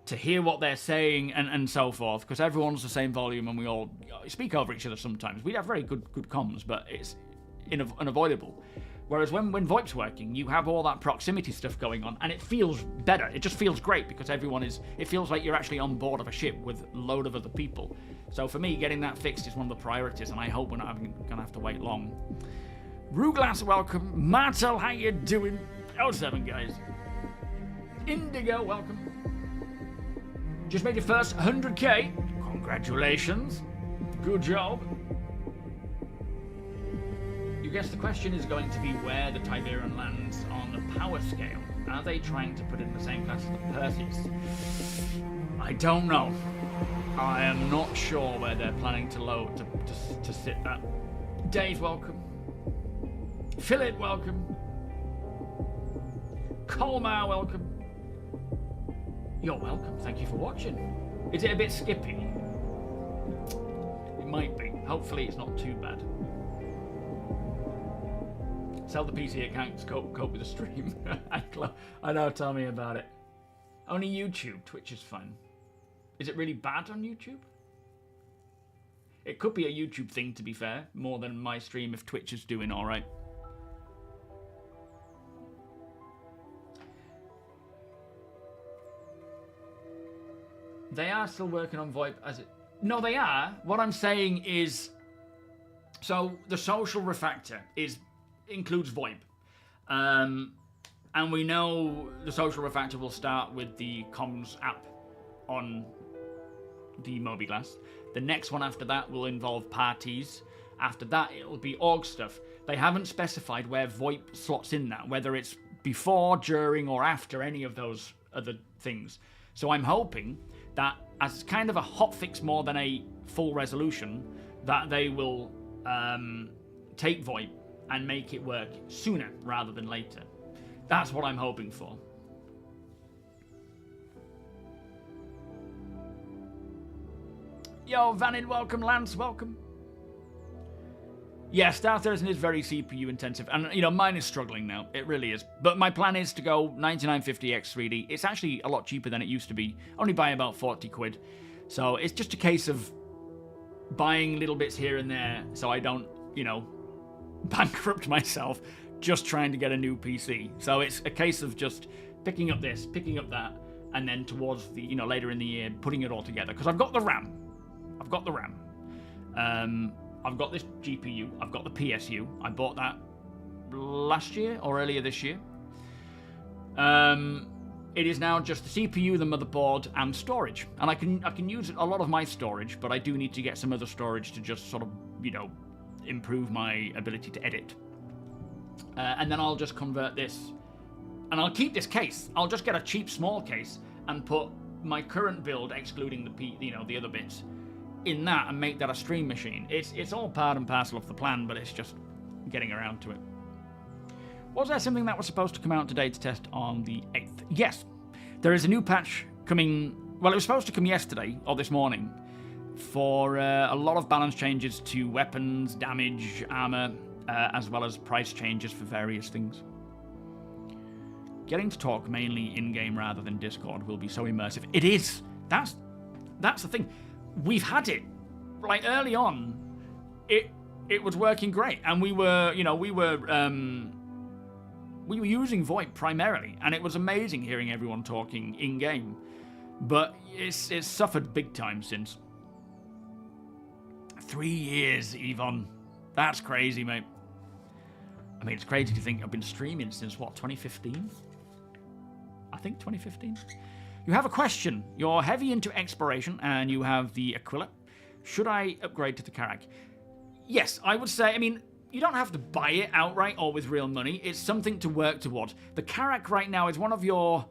to hear what they're saying, and so forth, because everyone's the same volume and we all speak over each other sometimes. We have very good comms, but it's unavoidable. Whereas when VoIP's working, you have all that proximity stuff going on, and it feels better. It just feels great because everyone is... It feels like you're actually on board of a ship with a load of other people. So for me, getting that fixed is one of the priorities, and I hope we're not going to have to wait long. Ruglass, welcome. Martel, how you doing? 07, guys. Indigo, welcome. Just made your first 100k. Congratulations. Good job. You guess the question is going to be where the Tiberian lands on the power scale. Are they trying to put it in the same class as the Perseus? I don't know. I am not sure where they're planning to load to sit that. Dave, welcome. Philip, welcome. Colmar, welcome. You're welcome. Thank you for watching. Is it a bit skippy? It might be. Hopefully it's not too bad. Sell the PC, it can't cope with the stream. I know, tell me about it. Only YouTube. Twitch is fun. Is it really bad on YouTube? It could be a YouTube thing, to be fair, more than my stream if Twitch is doing alright. They are still working on VoIP as it... No, they are. What I'm saying is... So, the social refactor includes VoIP. And we know the social refactor will start with the comms app on the MobiGlass. The next one after that will involve parties. After that, it'll be org stuff. They haven't specified where VoIP slots in that, whether it's before, during, or after any of those other things. So I'm hoping that as kind of a hotfix more than a full resolution, that they will take VoIP and make it work sooner rather than later. That's what I'm hoping for. Yo, Vanid, welcome. Lance, welcome. Yeah, StarCitizen is very CPU intensive, and you know, mine is struggling now. It really is. But my plan is to go 9950X 3D. It's actually a lot cheaper than it used to be, only by about 40 quid. So it's just a case of buying little bits here and there so I don't, you know, bankrupt myself just trying to get a new PC. So it's a case of just picking up this, picking up that, and then towards the, you know, later in the year, putting it all together. Because I've got the RAM. I've got the RAM. I've got this GPU. I've got the PSU. I bought that last year or earlier this year. It is now just the CPU, the motherboard, and storage. And I can use a lot of my storage, but I do need to get some other storage to just sort of, you know, improve my ability to edit. And then I'll just convert this, and I'll keep this case. I'll just get a cheap small case and put my current build, excluding the other bits, in that and make that a stream machine. It's all part and parcel of the plan, but it's just getting around to it. Was there something that was supposed to come out today to test on the 8th? Yes, there is a new patch coming. Well, it was supposed to come yesterday or this morning for a lot of balance changes to weapons, damage, armor, as well as price changes for various things. Getting to talk mainly in-game rather than Discord will be so immersive. It is. That's the thing. We've had it. Like early on, it was working great, and we were we were using VoIP primarily, and it was amazing hearing everyone talking in-game. But it's suffered big time since. 3 years, Yvonne. That's crazy, mate. I mean, it's crazy to think I've been streaming since, what, 2015? I think 2015. You have a question. You're heavy into exploration, and you have the Aquila. Should I upgrade to the Carrack? Yes, I would say, I mean, you don't have to buy it outright or with real money. It's something to work towards. The Carrack right now is one of your...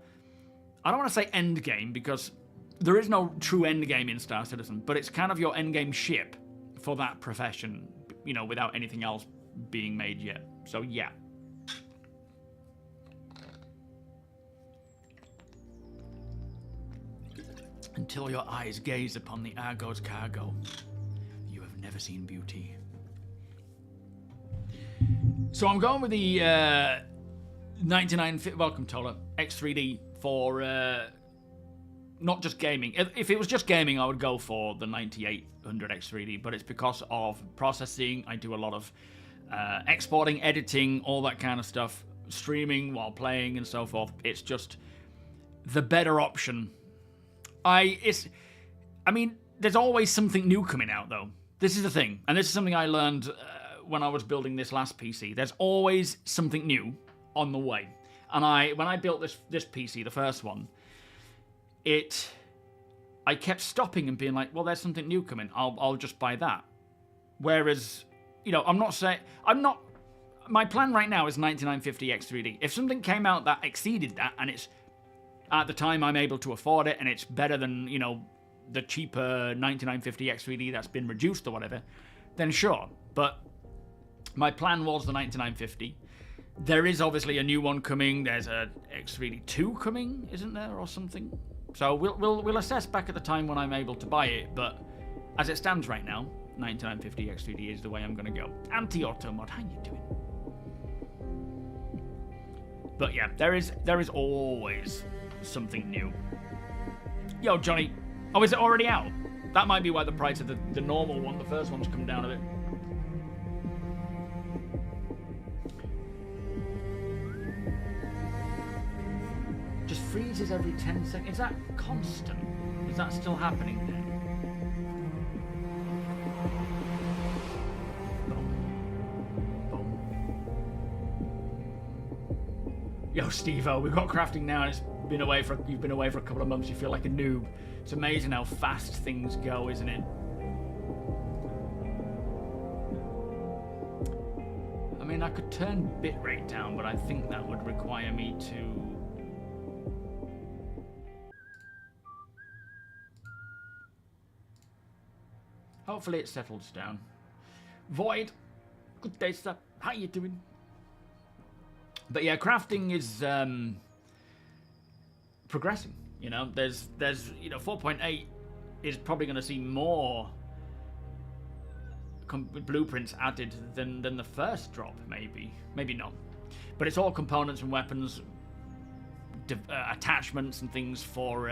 I don't want to say end game, because there is no true end game in Star Citizen, but it's kind of your end game ship for that profession, you know, without anything else being made yet. So, yeah. Until your eyes gaze upon the Argo's cargo, you have never seen beauty. So I'm going with the 99... Welcome, Tola. X3D for not just gaming. If it was just gaming, I would go for the 9800 X3D, but it's because of processing. I do a lot of exporting, editing, all that kind of stuff, streaming while playing and so forth. It's just the better option. I mean, there's always something new coming out, though. This is the thing, and this is something I learned when I was building this last PC. There's always something new on the way. And when I built this PC, the first one, I kept stopping and being like, well, there's something new coming. I'll just buy that. Whereas, you know, my plan right now is 9950 X3D. If something came out that exceeded that, and it's at the time I'm able to afford it, and it's better than, you know, the cheaper 9950 X3D that's been reduced or whatever, then sure. But my plan was the 9950. There is obviously a new one coming. There's a X3D 2 coming, isn't there, or something? So we'll assess back at the time when I'm able to buy it. But as it stands right now, 9950 X3D is the way I'm going to go. Anti-auto mod, how you doing? But yeah, there is always something new. Yo, Johnny. Oh, is it already out? That might be why the price of the normal one, the first one's come down a bit. Just freezes every 10 seconds. Is that constant? Is that still happening then? Boom. Boom. Yo, Steve-O, we've got crafting now, and you've been away for a couple of months. You feel like a noob. It's amazing how fast things go, isn't it? I mean, I could turn bitrate down, but I think that would require me to... Hopefully it settles down. Void, good day, sir. How you doing? But yeah, crafting is progressing. You know, there's 4.8 is probably going to see more blueprints added than the first drop, maybe not. But it's all components and weapons, attachments and things for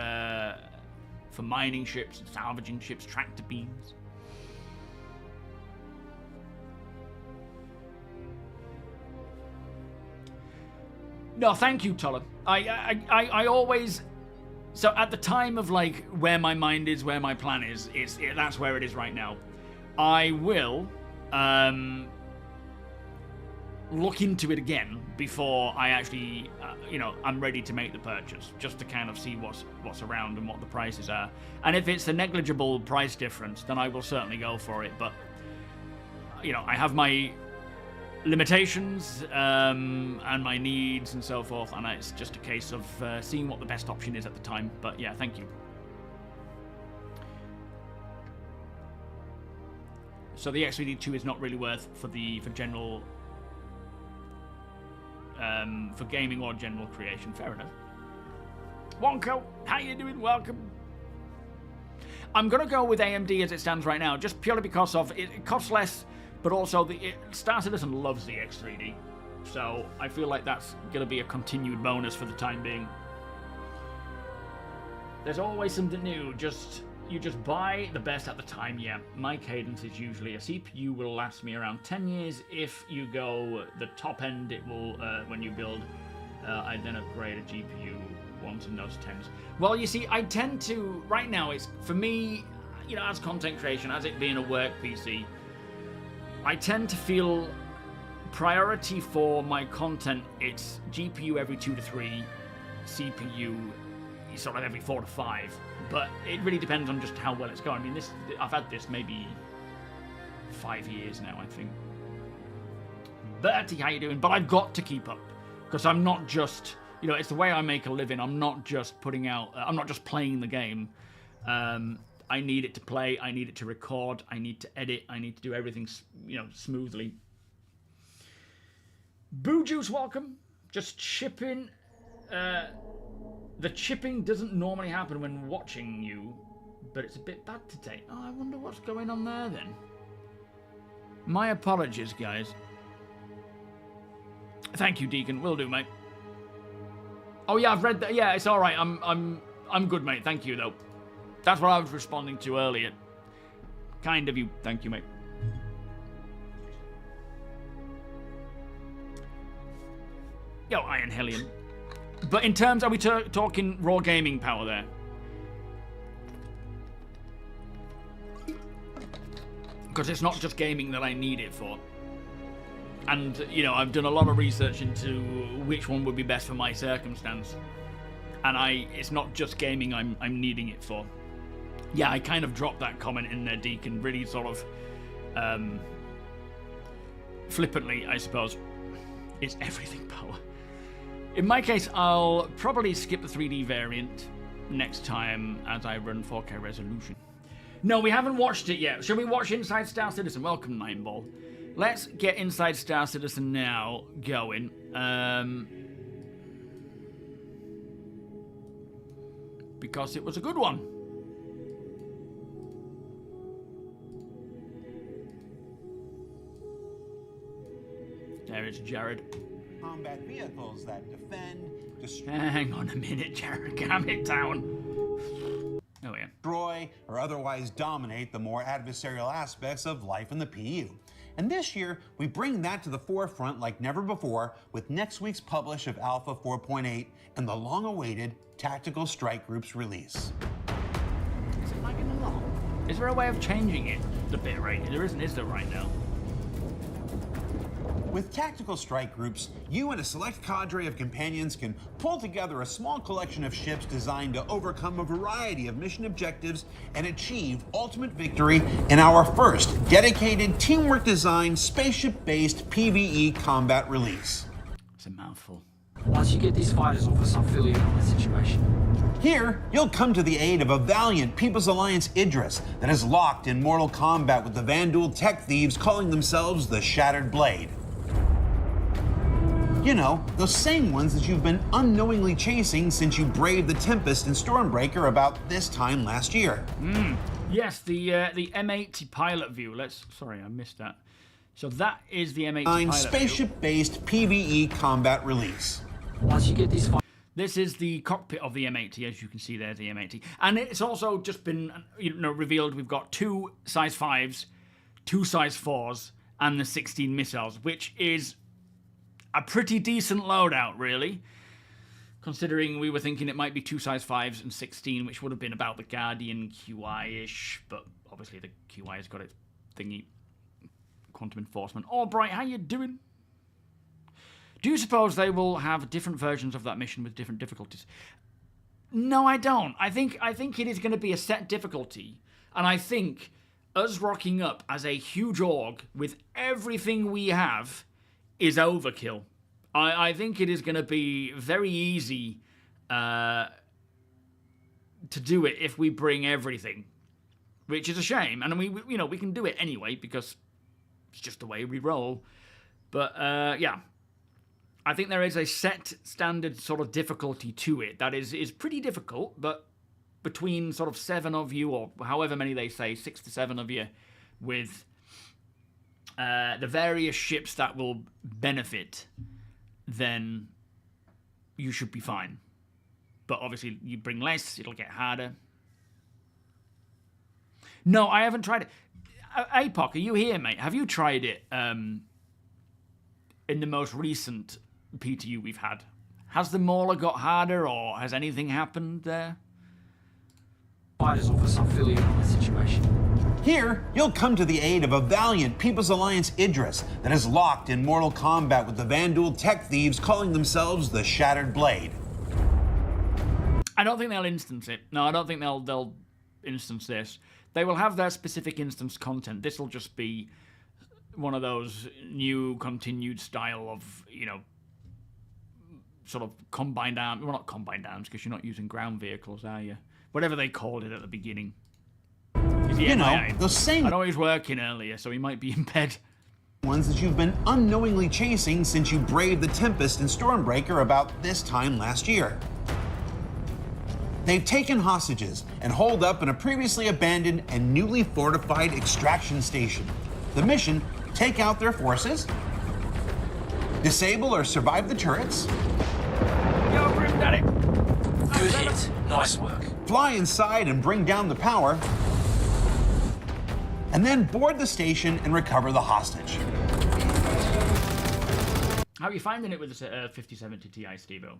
mining ships and salvaging ships, tractor beams. No, thank you, Tolla. I always... So at the time of, like, where my mind is, where my plan is, that's where it is right now. I will look into it again before I actually, I'm ready to make the purchase, just to kind of see what's around and what the prices are. And if it's a negligible price difference, then I will certainly go for it. But, I have my limitations and my needs and so forth, and it's just a case of seeing what the best option is at the time. But yeah, thank you. So the X3D2 is not really worth for general for gaming or general creation. Fair enough. Wonko, how you doing? Welcome. I'm gonna go with AMD as it stands right now, just purely because of it costs less. But also, Star Citizen loves the X3D, so I feel like that's going to be a continued bonus for the time being. There's always something new, just you just buy the best at the time. Yeah, my cadence is usually a CPU will last me around 10 years. If you go the top end, it will, when you build, I then upgrade a GPU once in those 10s. Well, you see, I tend to, right now, it's, for me, you know, as content creation, as it being a work PC, I tend to feel priority for my content, it's GPU every 2 to 3, CPU sort of every 4 to 5. But it really depends on just how well it's going. I mean, I've had this maybe 5 years now, I think. Bertie, how you doing? But I've got to keep up, because I'm not just, you know, it's the way I make a living. I'm not just putting out, I'm not just playing the game. I need it to play, I need it to record, I need to edit, I need to do everything, you know, smoothly. Boo Juice, welcome. Just chipping. The chipping doesn't normally happen when watching you, but it's a bit bad today. Oh, I wonder what's going on there then. My apologies, guys. Thank you, Deacon. Will do, mate. Oh yeah, I've read that. Yeah, it's all right. I'm good, mate. Thank you, though. That's what I was responding to earlier. Kind of you. Thank you, mate. Yo, Iron Hellion. But in terms, are we talking raw gaming power there? Because it's not just gaming that I need it for. And, you know, I've done a lot of research into which one would be best for my circumstance. And it's not just gaming I'm needing it for. Yeah, I kind of dropped that comment in there, Deacon, really sort of flippantly, I suppose. It's everything power. In my case, I'll probably skip the 3D variant next time as I run 4K resolution. No, we haven't watched it yet. Shall we watch Inside Star Citizen? Welcome, Nineball. Let's get Inside Star Citizen now going. Because it was a good one. There is Jared. Combat vehicles that defend, hang on a minute, Jared. Calm it down. Oh, yeah. destroy, or otherwise dominate the more adversarial aspects of life in the PU. And this year, we bring that to the forefront like never before with next week's publish of Alpha 4.8 and the long-awaited Tactical Strike Group's release. Is it lagging along? Is there a way of changing it, the bitrate? There isn't, is there, right now? With Tactical Strike Groups, you and a select cadre of companions can pull together a small collection of ships designed to overcome a variety of mission objectives and achieve ultimate victory in our first dedicated, teamwork-designed, spaceship-based PvE combat release. It's a mouthful. Once you get these fighters off us, I'll fill you in on the situation. Here, you'll come to the aid of a valiant People's Alliance Idris that is locked in mortal combat with the Vanduul tech thieves calling themselves the Shattered Blade. You know, those same ones that you've been unknowingly chasing since you braved the Tempest and Stormbreaker about this time last year. Yes, the M80 pilot view. Sorry, I missed that. So that is the M80 pilot spaceship-based PvE combat release. Once you get these This is the cockpit of the M80, as you can see there, the M80. And it's also just been, you know, revealed we've got 2 size 5s, 2 size 4s, and the 16 missiles, which is a pretty decent loadout, really. Considering we were thinking it might be 2 size 5s and 16, which would have been about the Guardian QI-ish, but obviously the QI has got its thingy. Quantum Enforcement. Albright, how you doing? Do you suppose they will have different versions of that mission with different difficulties? No, I don't. I think it is going to be a set difficulty, and I think us rocking up as a huge org with everything we have is overkill. I think it is going to be very easy to do it if we bring everything, which is a shame. And we can do it anyway because it's just the way we roll. But yeah, I think there is a set standard sort of difficulty to it that is pretty difficult, but between sort of 7 of you, or however many they say, 6 to 7 of you, with the various ships that will benefit, then you should be fine. But obviously, you bring less, it'll get harder. No, I haven't tried it. APOC, are you here, mate? Have you tried it in the most recent PTU we've had? Has the Mauler got harder, or has anything happened there? Fighters offer some affiliate in the situation. Here, you'll come to the aid of a valiant People's Alliance Idris that is locked in mortal combat with the Vanduul tech thieves calling themselves the Shattered Blade. I don't think they'll instance it. No, I don't think they'll instance this. They will have their specific instance content. This will just be one of those new continued style of, you know, sort of combined arms. Well, not combined arms, because you're not using ground vehicles, are you? Whatever they called it at the beginning. You know, those same I know he's working earlier, so he might be in bed. Ones that you've been unknowingly chasing since you braved the Tempest and Stormbreaker about this time last year. They've taken hostages and holed up in a previously abandoned and newly fortified extraction station. The mission, take out their forces, disable or survive the turrets, Yo, Grim Daddy. Good hit. Nice work. fly inside and bring down the power, and then board the station and recover the hostage. How are you finding it with the 5070 Ti, Steve-O?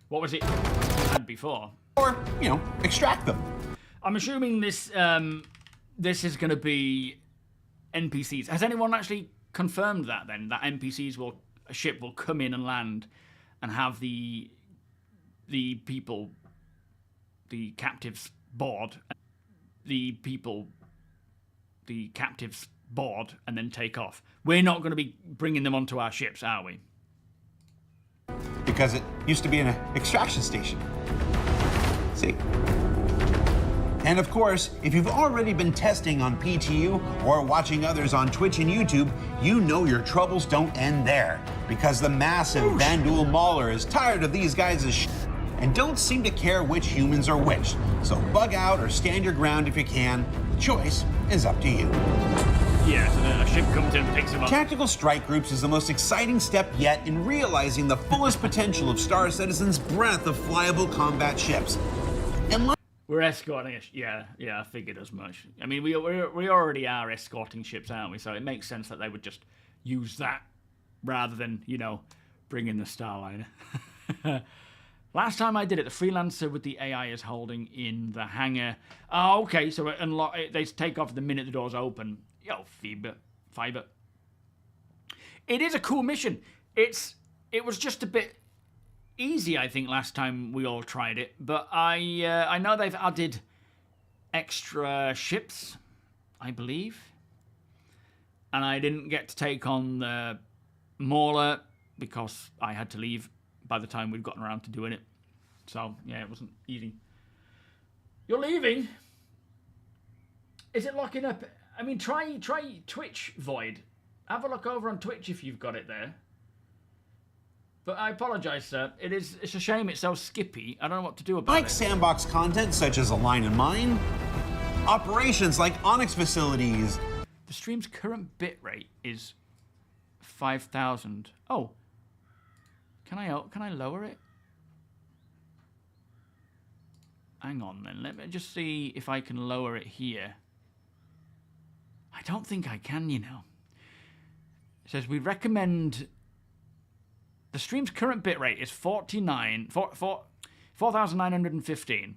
What was it you had before? Or, you know, extract them. I'm assuming this this is going to be NPCs. Has anyone actually confirmed that then? That NPCs will, a ship will come in and land and have the people, the captives board, the captives board and then take off. We're not going to be bringing them onto our ships, are we? Because it used to be an extraction station. See? And of course, if you've already been testing on PTU or watching others on Twitch and YouTube, you know your troubles don't end there. Because the massive Vanduul Mauler is tired of these guys' shit and don't seem to care which humans are which. So bug out or stand your ground if you can. The choice is up to you. Yeah, so then a ship comes in and picks them up. Tactical strike groups is the most exciting step yet in realizing the fullest potential of Star Citizen's breadth of flyable combat ships. And We're escorting a yeah, I figured as much. I mean, we already are escorting ships, aren't we? So it makes sense that they would just use that rather than, you know, bring in the Starliner. Last time I did it, the Freelancer with the AI is holding in the hangar. Oh, okay, so it they take off the minute the doors open. Yo, fiber. It is a cool mission. It was just a bit easy, I think, last time we all tried it. But I know they've added extra ships, I believe. And I didn't get to take on the Mauler because I had to leave by the time we'd gotten around to doing it. So, yeah, it wasn't easy. You're leaving? Is it locking up? I mean, try Twitch, Void. Have a look over on Twitch if you've got it there. But I apologise, sir. It's a shame it's so skippy. I don't know what to do about like it. sandbox content such as Align and Mine, operations like Onyx facilities. The stream's current bitrate is 5,000. Oh, can I lower it? Hang on then. Let me just see if I can lower it here. I don't think I can, you know. It says we recommend. The stream's current bitrate is 4,915.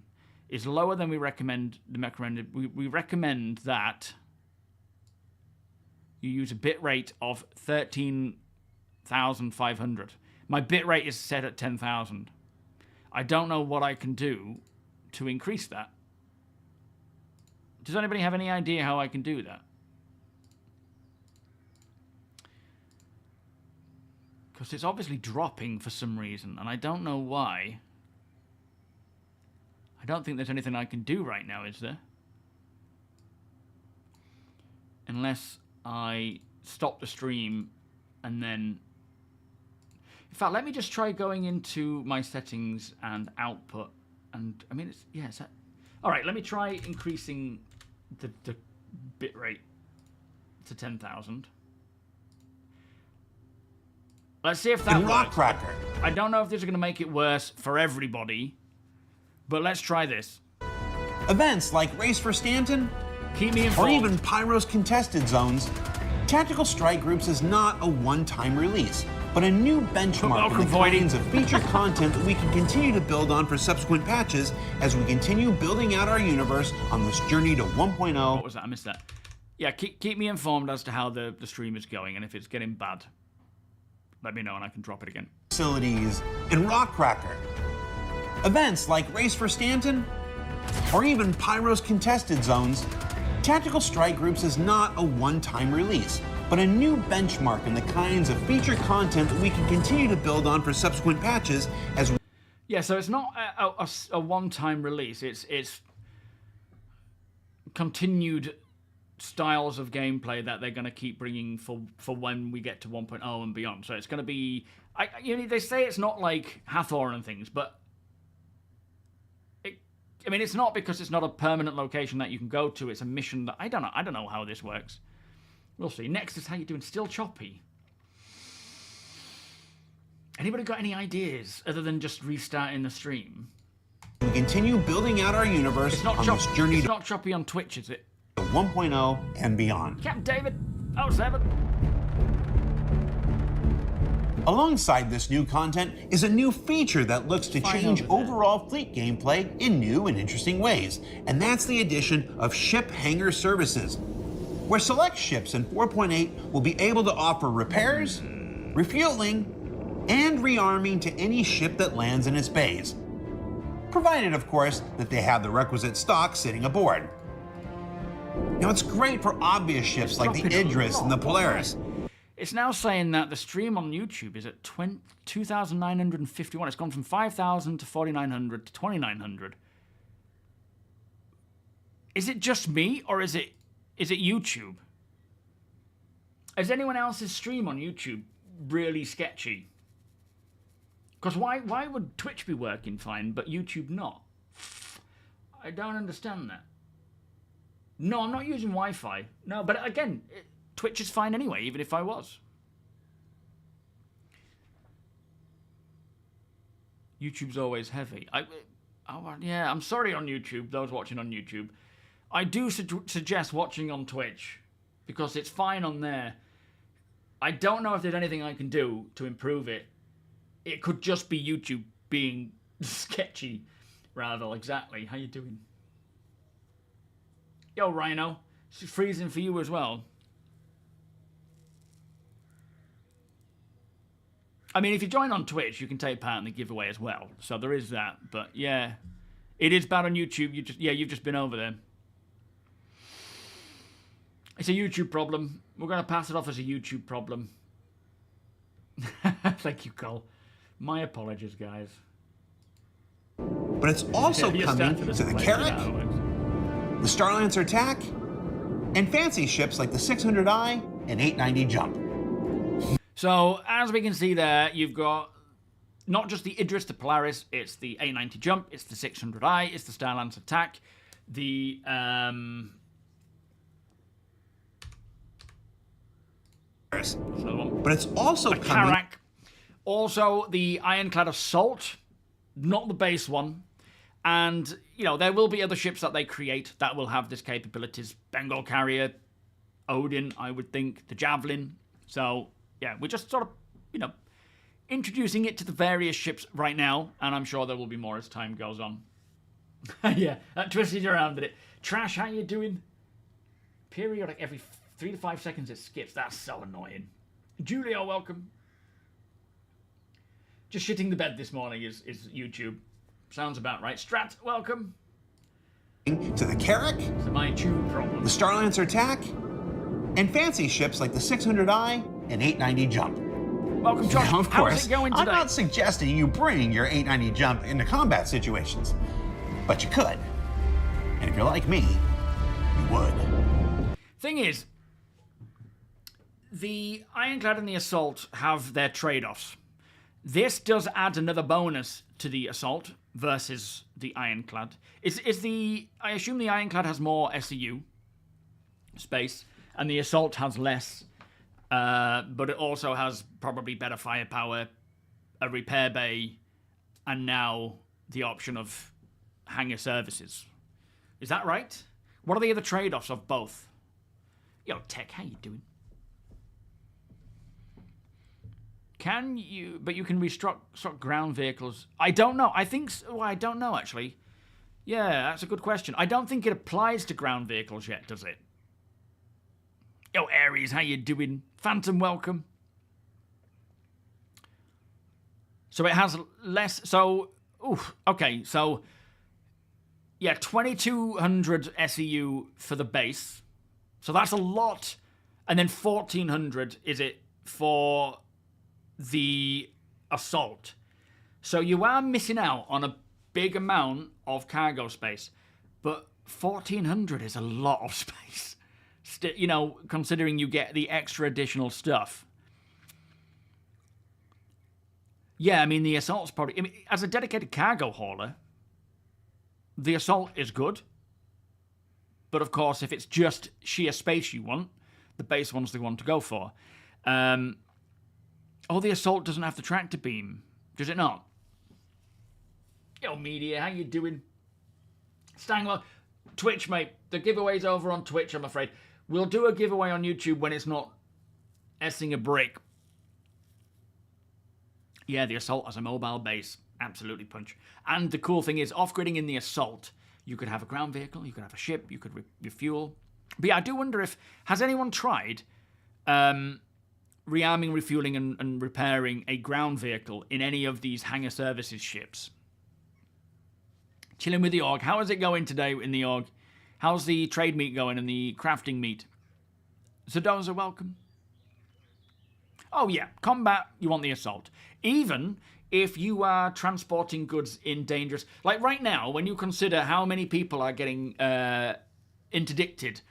Is lower than we recommend. We recommend that you use a bitrate of 13,500. My bitrate is set at 10,000. I don't know what I can do to increase that. Does anybody have any idea how I can do that? Because it's obviously dropping for some reason, and I don't know why. I don't think there's anything I can do right now, is there? Unless I stop the stream and then... In fact, let me just try going into my settings and output. And, I mean, it's that... All right, let me try increasing the bitrate to 10,000. Let's see if that works. Rockcracker. I don't know if this is going to make it worse for everybody, but let's try this. Events like Race for Stanton, Keep me or informed. even Pyro's contested zones, Tactical Strike Groups is not a one-time release, but a new benchmark in the kinds of feature content that we can continue to build on for subsequent patches as we continue building out our universe on this journey to 1.0. What was that? I missed that. Yeah, keep me informed as to how the stream is going, and if it's getting bad, let me know and I can drop it again. Facilities and Rockcracker. Events like Race for Stanton, or even Pyro's contested zones, Tactical Strike Groups is not a one-time release, but a new benchmark in the kinds of feature content that we can continue to build on for subsequent patches as we... Yeah, so it's not a one-time release. It's continued styles of gameplay that they're going to keep bringing for when we get to 1.0 and beyond. So it's going to be... they say it's not like Hathor and things, but... it's not because it's not a permanent location that you can go to. It's a mission that... I don't know how this works. We'll see. Next is how you doing. Still choppy. Anybody got any ideas other than just restarting the stream? We continue building out our universe on this journey It's not choppy on Twitch, is it? 1.0 and beyond. Captain David, 07. Alongside this new content is a new feature that looks to change overall fleet gameplay in new and interesting ways, and that's the addition of ship hangar services, where select ships in 4.8 will be able to offer repairs, refueling, and rearming to any ship that lands in its bays, provided, of course, that they have the requisite stock sitting aboard. Now, it's great for obvious ships like the Idris and the Polaris. It's now saying that the stream on YouTube is at 2,951. It's gone from 5,000 to 4,900 to 2,900. Is it just me, or is it YouTube? Is anyone else's stream on YouTube really sketchy? Because why would Twitch be working fine, but YouTube not? I don't understand that. No, I'm not using Wi-Fi. No, but again, Twitch is fine anyway, even if I was. YouTube's always heavy. Yeah, I'm sorry on YouTube, those watching on YouTube. I do suggest watching on Twitch, because it's fine on there. I don't know if there's anything I can do to improve it. It could just be YouTube being sketchy. Rather, exactly. How you doing? Yo, Rhino. It's freezing for you as well. I mean, if you join on Twitch, you can take part in the giveaway as well. So there is that. But yeah, it is bad on YouTube. You've just been over there. It's a YouTube problem. We're going to pass it off as a YouTube problem. Thank you, Cole. My apologies, guys. But it's also coming to the Carrack, the Starlancer TAC, and fancy ships like the 600i and 890 Jump. So, as we can see there, you've got not just the Idris, the Polaris, it's the 890 Jump, it's the 600i, it's the Starlancer TAC, the... But it's also coming... Carrack. Also, the Ironclad Assault, not the base one. And, you know, there will be other ships that they create that will have this capabilities. Bengal Carrier, Odin, I would think, the Javelin. So, yeah, we're just sort of, you know, introducing it to the various ships right now. And I'm sure there will be more as time goes on. Yeah, that twisted around at it. Trash, how you doing? Periodic, every 3 to 5 seconds it skips. That's so annoying. Julio, welcome. Just shitting the bed this morning is YouTube. Sounds about right. Strat, welcome. To the Carrack, it's my tube problem. The Starlancer TAC, and fancy ships like the 600i and 890 Jump. Welcome, Josh. Now, of course, how's it going today? I'm not suggesting you bring your 890 Jump into combat situations, but you could. And if you're like me, you would. Thing is, the Ironclad and the Assault have their trade-offs. This does add another bonus to the Assault versus the Ironclad. I assume the Ironclad has more SEU space, and the Assault has less, but it also has probably better firepower, a repair bay, and now the option of hangar services. Is that right? What are the other trade-offs of both? Yo, Tech, how you doing? Can you... But you can restock ground vehicles. I don't know. I think... Well, I don't know, actually. Yeah, that's a good question. I don't think it applies to ground vehicles yet, does it? Yo, Aries, how you doing? Phantom, welcome. So it has less... So... Oof, okay, so... Yeah, 2,200 SEU for the base. So that's a lot. And then 1,400 is it for the assault. So you are missing out on a big amount of cargo space. But 1,400 is a lot of space. You know, considering you get the extra additional stuff. Yeah, I mean, the assault's probably... I mean, as a dedicated cargo hauler... The assault is good. But of course, if it's just sheer space you want, the base one's the one to go for. The assault doesn't have the tractor beam. Does it not? Yo, Media, how you doing? Stangler, Twitch, mate. The giveaway's over on Twitch, I'm afraid. We'll do a giveaway on YouTube when it's not essing a break. Yeah, the assault has a mobile base. Absolutely punch. And the cool thing is, off-gridding in the assault, you could have a ground vehicle, you could have a ship, you could refuel. But yeah, I do wonder if... Has anyone tried rearming, refueling, and repairing a ground vehicle in any of these hangar services ships? Chilling with the org. How is it going today in the org? How's the trade meet going and the crafting meet? Zadoza, welcome. Oh yeah, combat, you want the assault. Even... if you are transporting goods in dangerous... Like right now, when you consider how many people are getting interdicted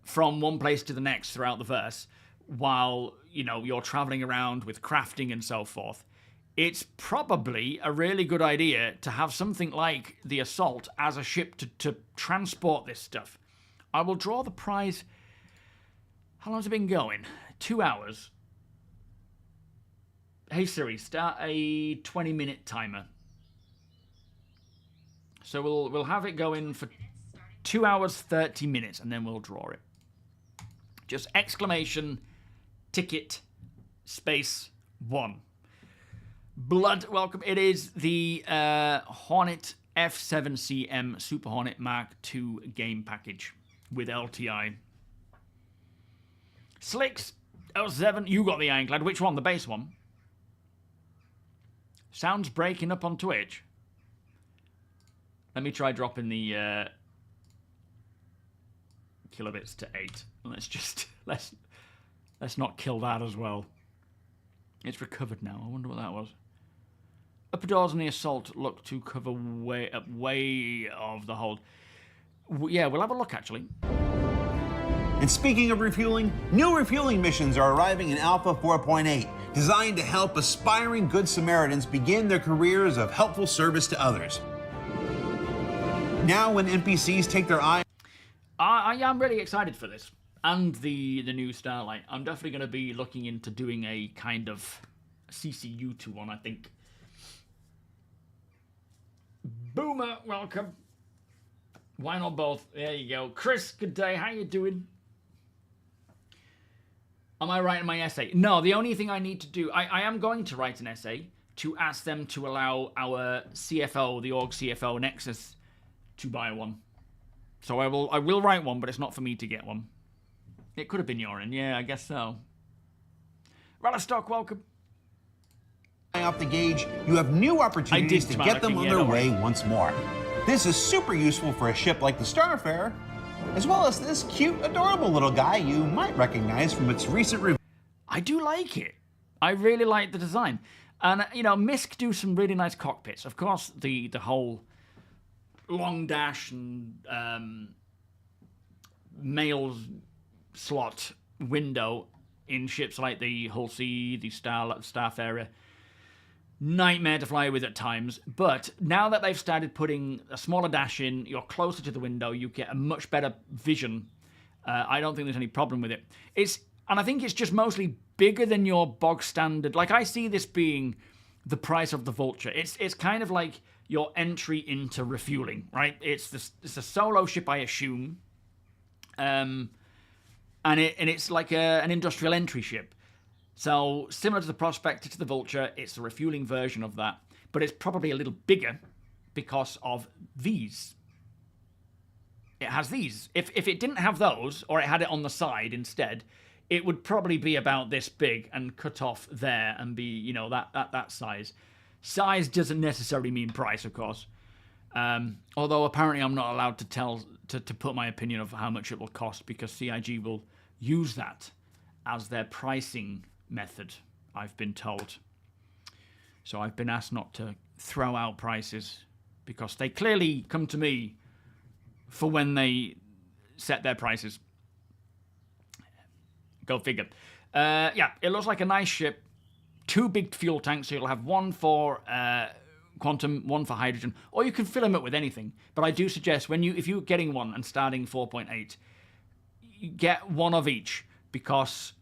from one place to the next throughout the verse, while, you know, you're traveling around with crafting and so forth, it's probably a really good idea to have something like the Assault as a ship to transport this stuff. I will draw the prize... How long has it been going? 2 hours. Hey Siri, start a 20-minute timer. So we'll have it going for 2 hours 30 minutes, and then we'll draw it. Just exclamation, ticket, space, 1. Blood, welcome. It is the Hornet F7CM Super Hornet Mark II game package with LTI. Slicks, L7, you got the Ironclad. Which one? The base one? Sounds breaking up on Twitch. Let me try dropping the kilobits to 8. Let's not kill that as well. It's recovered now. I wonder what that was. Upper doors on the assault look to cover way of the hold. Yeah, we'll have a look actually. And speaking of refueling, new refueling missions are arriving in Alpha 4.8, designed to help aspiring Good Samaritans begin their careers of helpful service to others. Now when NPCs take their eye... I'm really excited for this. And the new Starlight. I'm definitely going to be looking into doing a kind of CCU to one, I think. Boomer, welcome. Why not both? There you go. Chris, good day. How you doing? Am I writing my essay? No, the only thing I need to do... I am going to write an essay to ask them to allow our CFO, the org CFO, Nexus, to buy one. So I will write one, but it's not for me to get one. It could have been Yorin. Yeah, I guess so. Rallistock, welcome. Off the gauge, you have new opportunities to get them on their way once more. This is super useful for a ship like the Starfarer, as well as this cute, adorable little guy you might recognize from its recent review. I do like it. I really like the design. And, you know, MISC do some really nice cockpits. Of course, the whole long dash and mail slot window in ships like the Hull C, the Starfarer, nightmare to fly with at times. But now that they've started putting a smaller dash in, you're closer to the window, you get a much better vision. I don't think there's any problem with it. And I think it's just mostly bigger than your bog standard. Like, I see this being the price of the Vulture. It's kind of like your entry into refueling, right? It's a solo ship, I assume. and it's like an industrial entry ship. So similar to the Prospector, to the Vulture, it's a refueling version of that, but it's probably a little bigger because of these. It has these. If it didn't have those, or it had it on the side instead, it would probably be about this big and cut off there and be, you know, that size. Size doesn't necessarily mean price, of course. Although apparently I'm not allowed to put my opinion of how much it will cost, because CIG will use that as their pricing method, I've been told. So I've been asked not to throw out prices, because they clearly come to me for when they set their prices. Go figure. Yeah, it looks like a nice ship. 2 big fuel tanks, so you'll have one for quantum, one for hydrogen, or you can fill them up with anything. But I do suggest if you're getting one and starting 4.8, you get one of each, because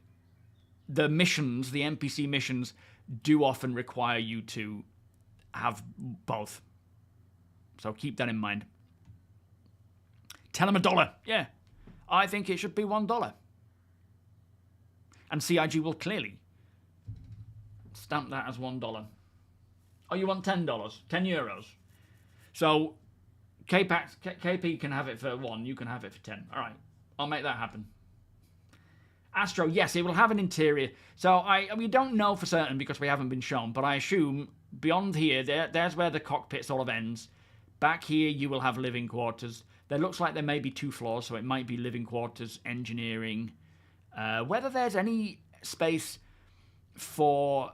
the missions, the NPC missions, do often require you to have both. So keep that in mind. Tell them $1. Yeah, I think it should be $1. And CIG will clearly stamp that as $1. Oh, you want $10? 10 euros. So KP can have it for 1, you can have it for 10. All right, I'll make that happen. Astro, yes, it will have an interior. So we don't know for certain because we haven't been shown, but I assume beyond here, there's where the cockpit sort of ends. Back here, you will have living quarters. There looks like there may be 2 floors, so it might be living quarters, engineering. Whether there's any space for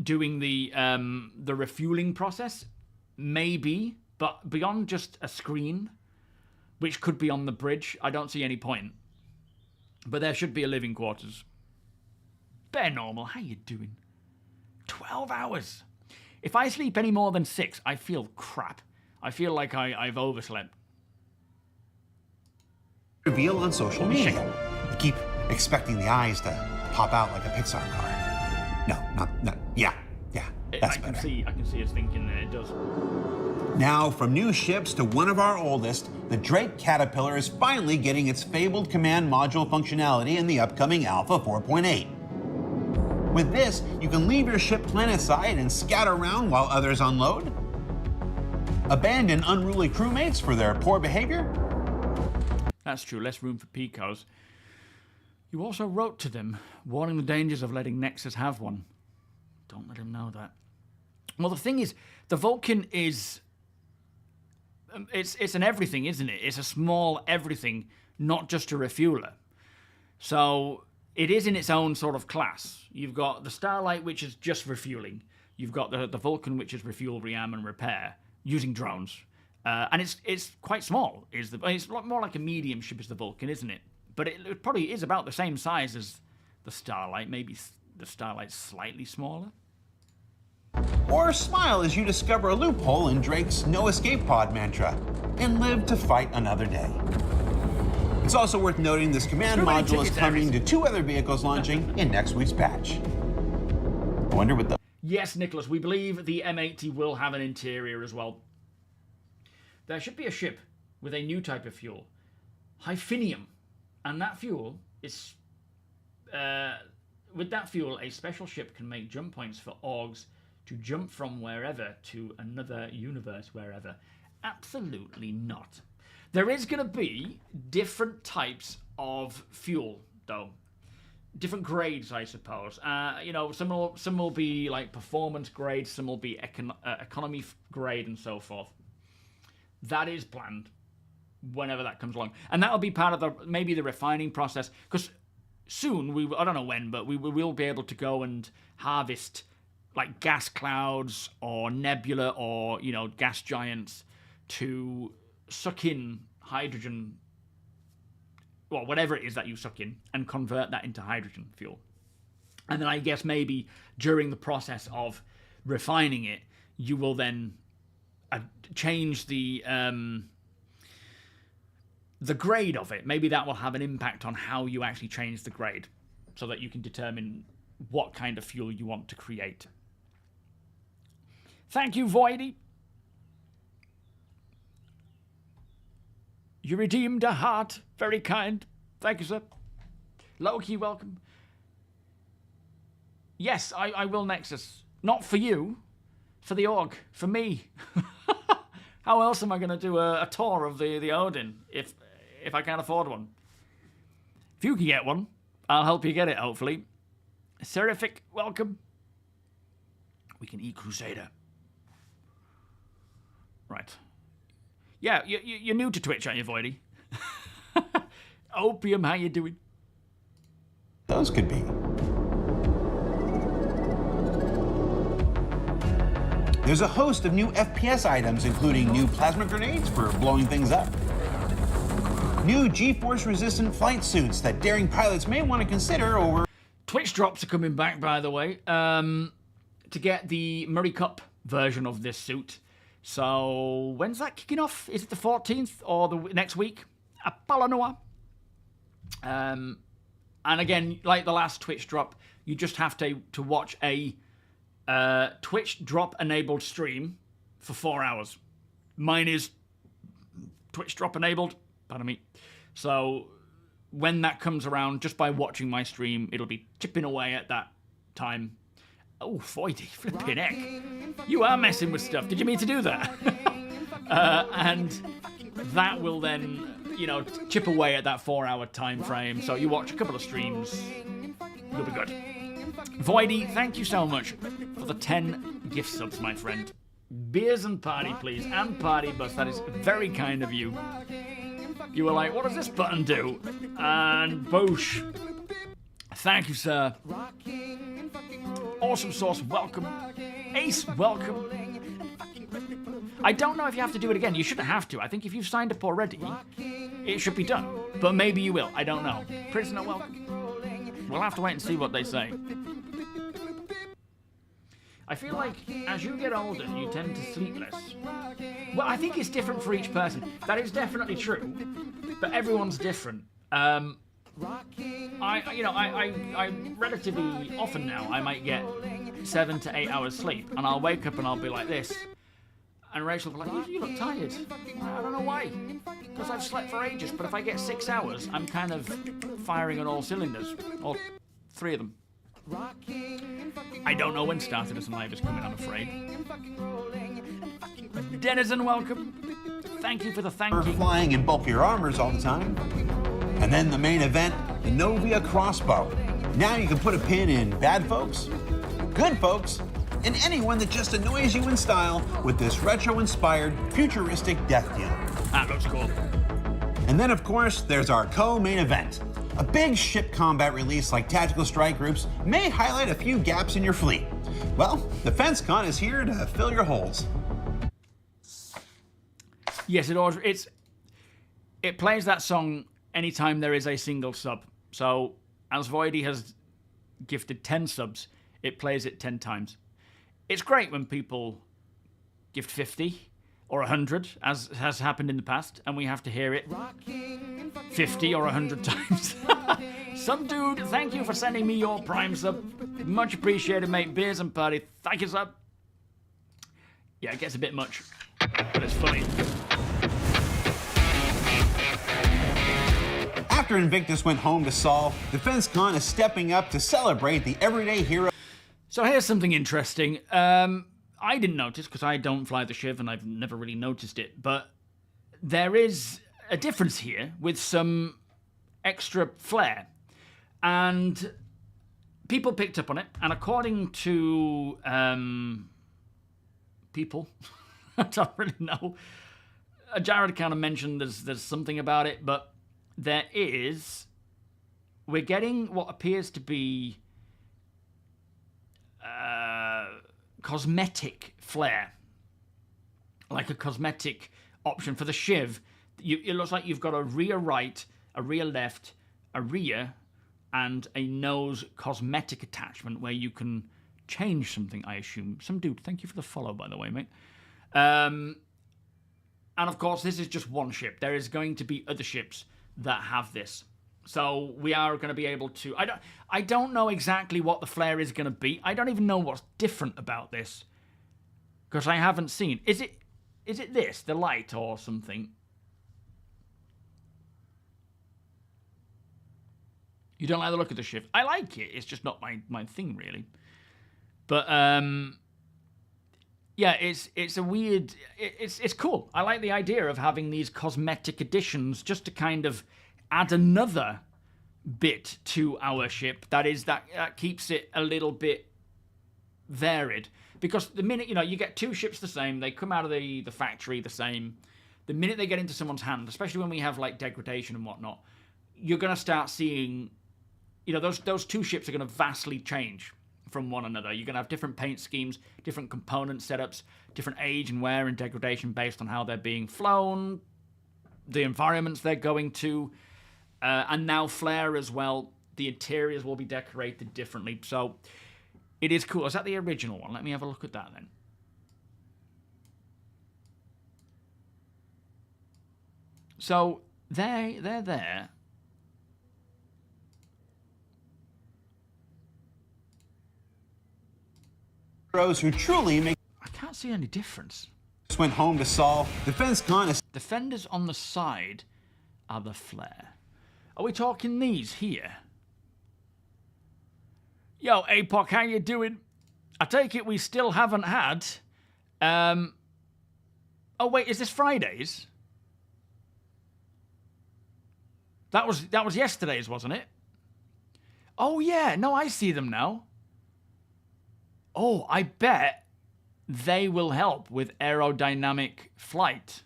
doing the refueling process, maybe, but beyond just a screen, which could be on the bridge, I don't see any point. But there should be a living quarters. Bear Normal, how you doing? 12 hours. If I sleep any more than 6, I feel crap. I feel like I've overslept. Reveal on social media. You keep expecting the eyes to pop out like a Pixar car. No, not. Yeah, that's better. I can see us thinking that it does. Now, from new ships to one of our oldest, the Drake Caterpillar is finally getting its fabled command module functionality in the upcoming Alpha 4.8. With this, you can leave your ship planetside and scatter around while others unload, abandon unruly crewmates for their poor behavior. That's true, less room for Picos. You also wrote to them, warning the dangers of letting Nexus have one. Don't let him know that. Well, the thing is, the Vulcan is... It's an everything, isn't it? It's a small everything, not just a refueler. So it is in its own sort of class. You've got the Starlight, which is just refueling. You've got the Vulcan, which is refuel, rearm, and repair, using drones. And it's quite small. It's a lot more like a medium ship as the Vulcan, isn't it? But it probably is about the same size as the Starlight. Maybe the Starlight's slightly smaller. Or smile as you discover a loophole in Drake's no escape pod mantra and live to fight another day. It's also worth noting this command module is coming to 2 other vehicles launching in next week's patch. I wonder what the... Yes, Nicholas, we believe the M80 will have an interior as well. There should be a ship with a new type of fuel, Hyphinium, and that fuel is... with that fuel, a special ship can make jump points for Augs to jump from wherever to another universe wherever. Absolutely not. There is going to be different types of fuel, though. Different grades, I suppose. You know, some will be like performance grade, some will be economy grade, and so forth. That is planned whenever that comes along, and that will be part of maybe the refining process, because soon I don't know when, but we will be able to go and harvest like gas clouds or nebula or, you know, gas giants to suck in hydrogen, well, whatever it is that you suck in, and convert that into hydrogen fuel. And then I guess maybe during the process of refining it, you will then change the grade of it. Maybe that will have an impact on how you actually change the grade, so that you can determine what kind of fuel you want to create. Thank you, Voidy. You redeemed a heart. Very kind. Thank you, sir. Loki, welcome. Yes, I will Nexus. Not for you. For the org. For me. How else am I going to do a tour of the Odin if I can't afford one? If you can get one, I'll help you get it, hopefully. Seraphic, welcome. We can eat Crusader. Right. Yeah, you're new to Twitch, aren't you, Voidy? Opium, how you doing? Those could be. There's a host of new FPS items, including new plasma grenades for blowing things up, new G-force resistant flight suits that daring pilots may want to consider over... Twitch drops are coming back, by the way, to get the Murray Cup version of this suit. So, when's that kicking off? Is it the 14th or the next week? Apollonoa. And again, like the last Twitch drop, you just have to watch a Twitch drop-enabled stream for 4 hours. Mine is Twitch drop-enabled, pardon me. So, when that comes around, just by watching my stream, it'll be chipping away at that time. Oh, Voidy, flipping heck. You are messing with stuff. Did you mean to do that? And that will then, you know, chip away at that 4 hour time frame. So you watch a couple of streams, you'll be good. Voidy, thank you so much for the 10 gift subs, my friend. Beers and party, please. And party bus. That is very kind of you. You were like, what does this button do? And boosh. Thank you, sir. Awesome Sauce, welcome. Ace, welcome. I don't know if you have to do it again. You shouldn't have to. I think if you've signed up already, it should be done. But maybe you will. I don't know. Prisoner, welcome. We'll have to wait and see what they say. I feel like as you get older, you tend to sleep less. Well, I think it's different for each person. That is definitely true. But everyone's different. I relatively often now, I might get 7 to 8 hours sleep, and I'll wake up and I'll be like this. And Rachel will be like, you look tired. I don't know why. Because I've slept for ages, but if I get 6 hours, I'm kind of firing on all cylinders. Or 3 of them. I don't know when StarCitizen Live is coming, I'm afraid. Denizen, welcome. Thank you for the thank you. Flying in bulkier armors all the time. And then the main event, the Novia Crossbow. Now you can put a pin in bad folks, good folks, and anyone that just annoys you in style with this retro-inspired, futuristic death dealer. That looks cool. And then, of course, there's our co-main event. A big ship combat release like Tactical Strike Groups may highlight a few gaps in your fleet. Well, DefenseCon is here to fill your holes. Yes, it plays that song anytime there is a single sub. So, as Voidy has gifted 10 subs, it plays it 10 times. It's great when people gift 50 or 100, as has happened in the past, and we have to hear it 50 or 100 times. Some dude, thank you for sending me your Prime sub. Much appreciated, mate. Beers and party. Thank you, sub. Yeah, it gets a bit much, but it's funny. After Invictus went home to Sol, DefenseCon is stepping up to celebrate the everyday hero. So here's something interesting. I didn't notice because I don't fly the Shiv and I've never really noticed it, but there is a difference here with some extra flair. And people picked up on it, and according to people, I don't really know. Jared kind of mentioned there's something about it, but we're getting what appears to be cosmetic flair, like a cosmetic option for the Shiv. It looks like you've got a rear right, a rear left, a rear, and a nose cosmetic attachment where you can change something, I assume. Some dude, thank you for the follow, by the way, mate. And of course, this is just one ship. There is going to be other ships that have this. So we are going to be able to... I don't know exactly what the flare is going to be. I don't even know what's different about this, because I haven't seen. Is it this, the light or something? You don't like the look of the ship. I like it. It's just not my thing, really. But, yeah, it's a weird... It's cool. I like the idea of having these cosmetic additions just to kind of add another bit to our ship. That keeps it a little bit varied. Because the minute, you get two ships the same, they come out of the factory the same. The minute they get into someone's hand, especially when we have, like, degradation and whatnot, you're going to start seeing... those two ships are going to vastly change from one another. You're going to have different paint schemes, different component setups, different age and wear and degradation based on how they're being flown, the environments they're going to, and now flare as well. The interiors will be decorated differently. So it is cool. Is that the original one? Let me have a look at that then. So they're there. Heroes who truly make... I can't see any difference. Went home to solve. DefenseCon is... Defenders on the side are the flare. Are we talking these here? Yo, APOC, how you doing? I take it we still haven't had... Oh, wait, is this Friday's? That was yesterday's, wasn't it? Oh, yeah. No, I see them now. Oh, I bet they will help with aerodynamic flight.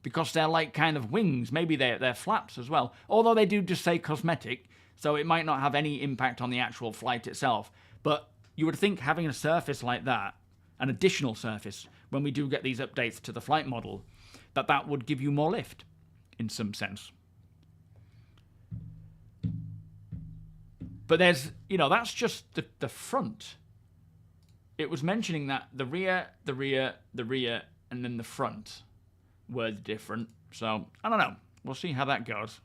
Because they're like kind of wings. Maybe they're flaps as well. Although they do just say cosmetic, so it might not have any impact on the actual flight itself. But you would think having a surface like that, an additional surface, when we do get these updates to the flight model, that would give you more lift, in some sense. But there's, that's just the front. It was mentioning that the rear, and then the front were different. So, I don't know. We'll see how that goes.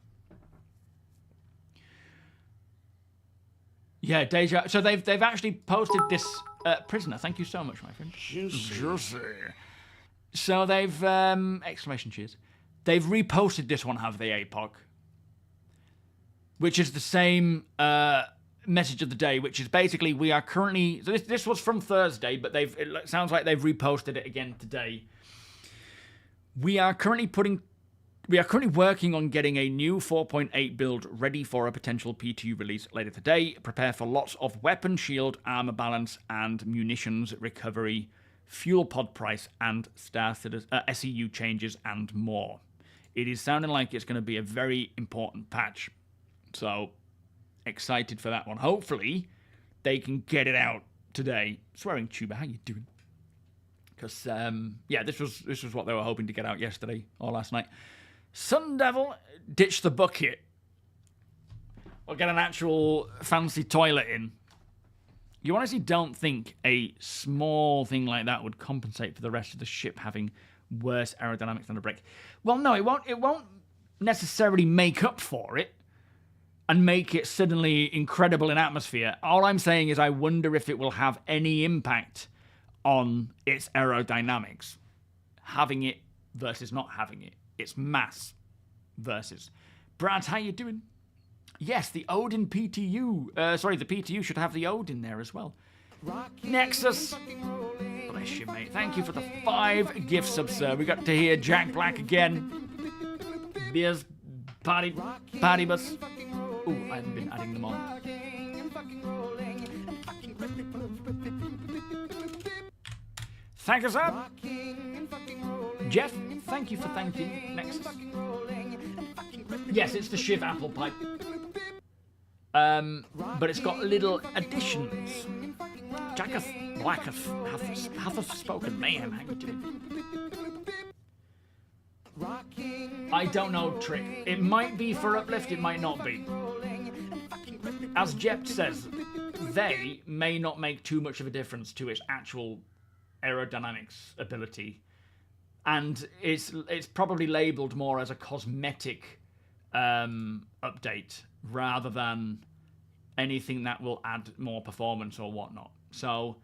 Yeah, Deja. So they've actually posted this prisoner. Thank you so much, my friend. Juicy. So they've exclamation cheers. They've reposted this one, have they, APOC? Which is the same message of the day, which is basically we are currently... So this was from Thursday, but it sounds like they've reposted it again today. We are currently working on getting a new 4.8 build ready for a potential P2 release later today. Prepare for lots of weapon, shield, armor balance, and munitions recovery, fuel pod price, and SEU changes, and more. It is sounding like it's going to be a very important patch. So, excited for that one. Hopefully, they can get it out today. Swearing Tuba, how you doing? Because, yeah, this was what they were hoping to get out yesterday or last night. Sun Devil, ditch the bucket. Or get an actual fancy toilet in. You honestly don't think a small thing like that would compensate for the rest of the ship having worse aerodynamics than a brick? Well, no, it won't necessarily make up for it and make it suddenly incredible in atmosphere. All I'm saying is I wonder if it will have any impact on its aerodynamics. Having it versus not having it. It's mass versus. Brad, how you doing? Yes, the Odin PTU. Sorry, the PTU should have the Odin there as well. Nexus. Bless you, mate. Thank you for the 5 gift subs, sir. We got to hear Jack Black again. Beers, party bus. Ooh, I haven't been adding them on. Thank us up. Jeff, thank you for thanking Nexus. Yes, it's the Shiv apple pipe. But it's got little additions. Jacketh Blacketh hath spoken. Man, how you doing? I don't know, Trick. It might be for uplift, it might not be. As Jept says, they may not make too much of a difference to its actual aerodynamics ability. And it's probably labelled more as a cosmetic update rather than anything that will add more performance or whatnot. So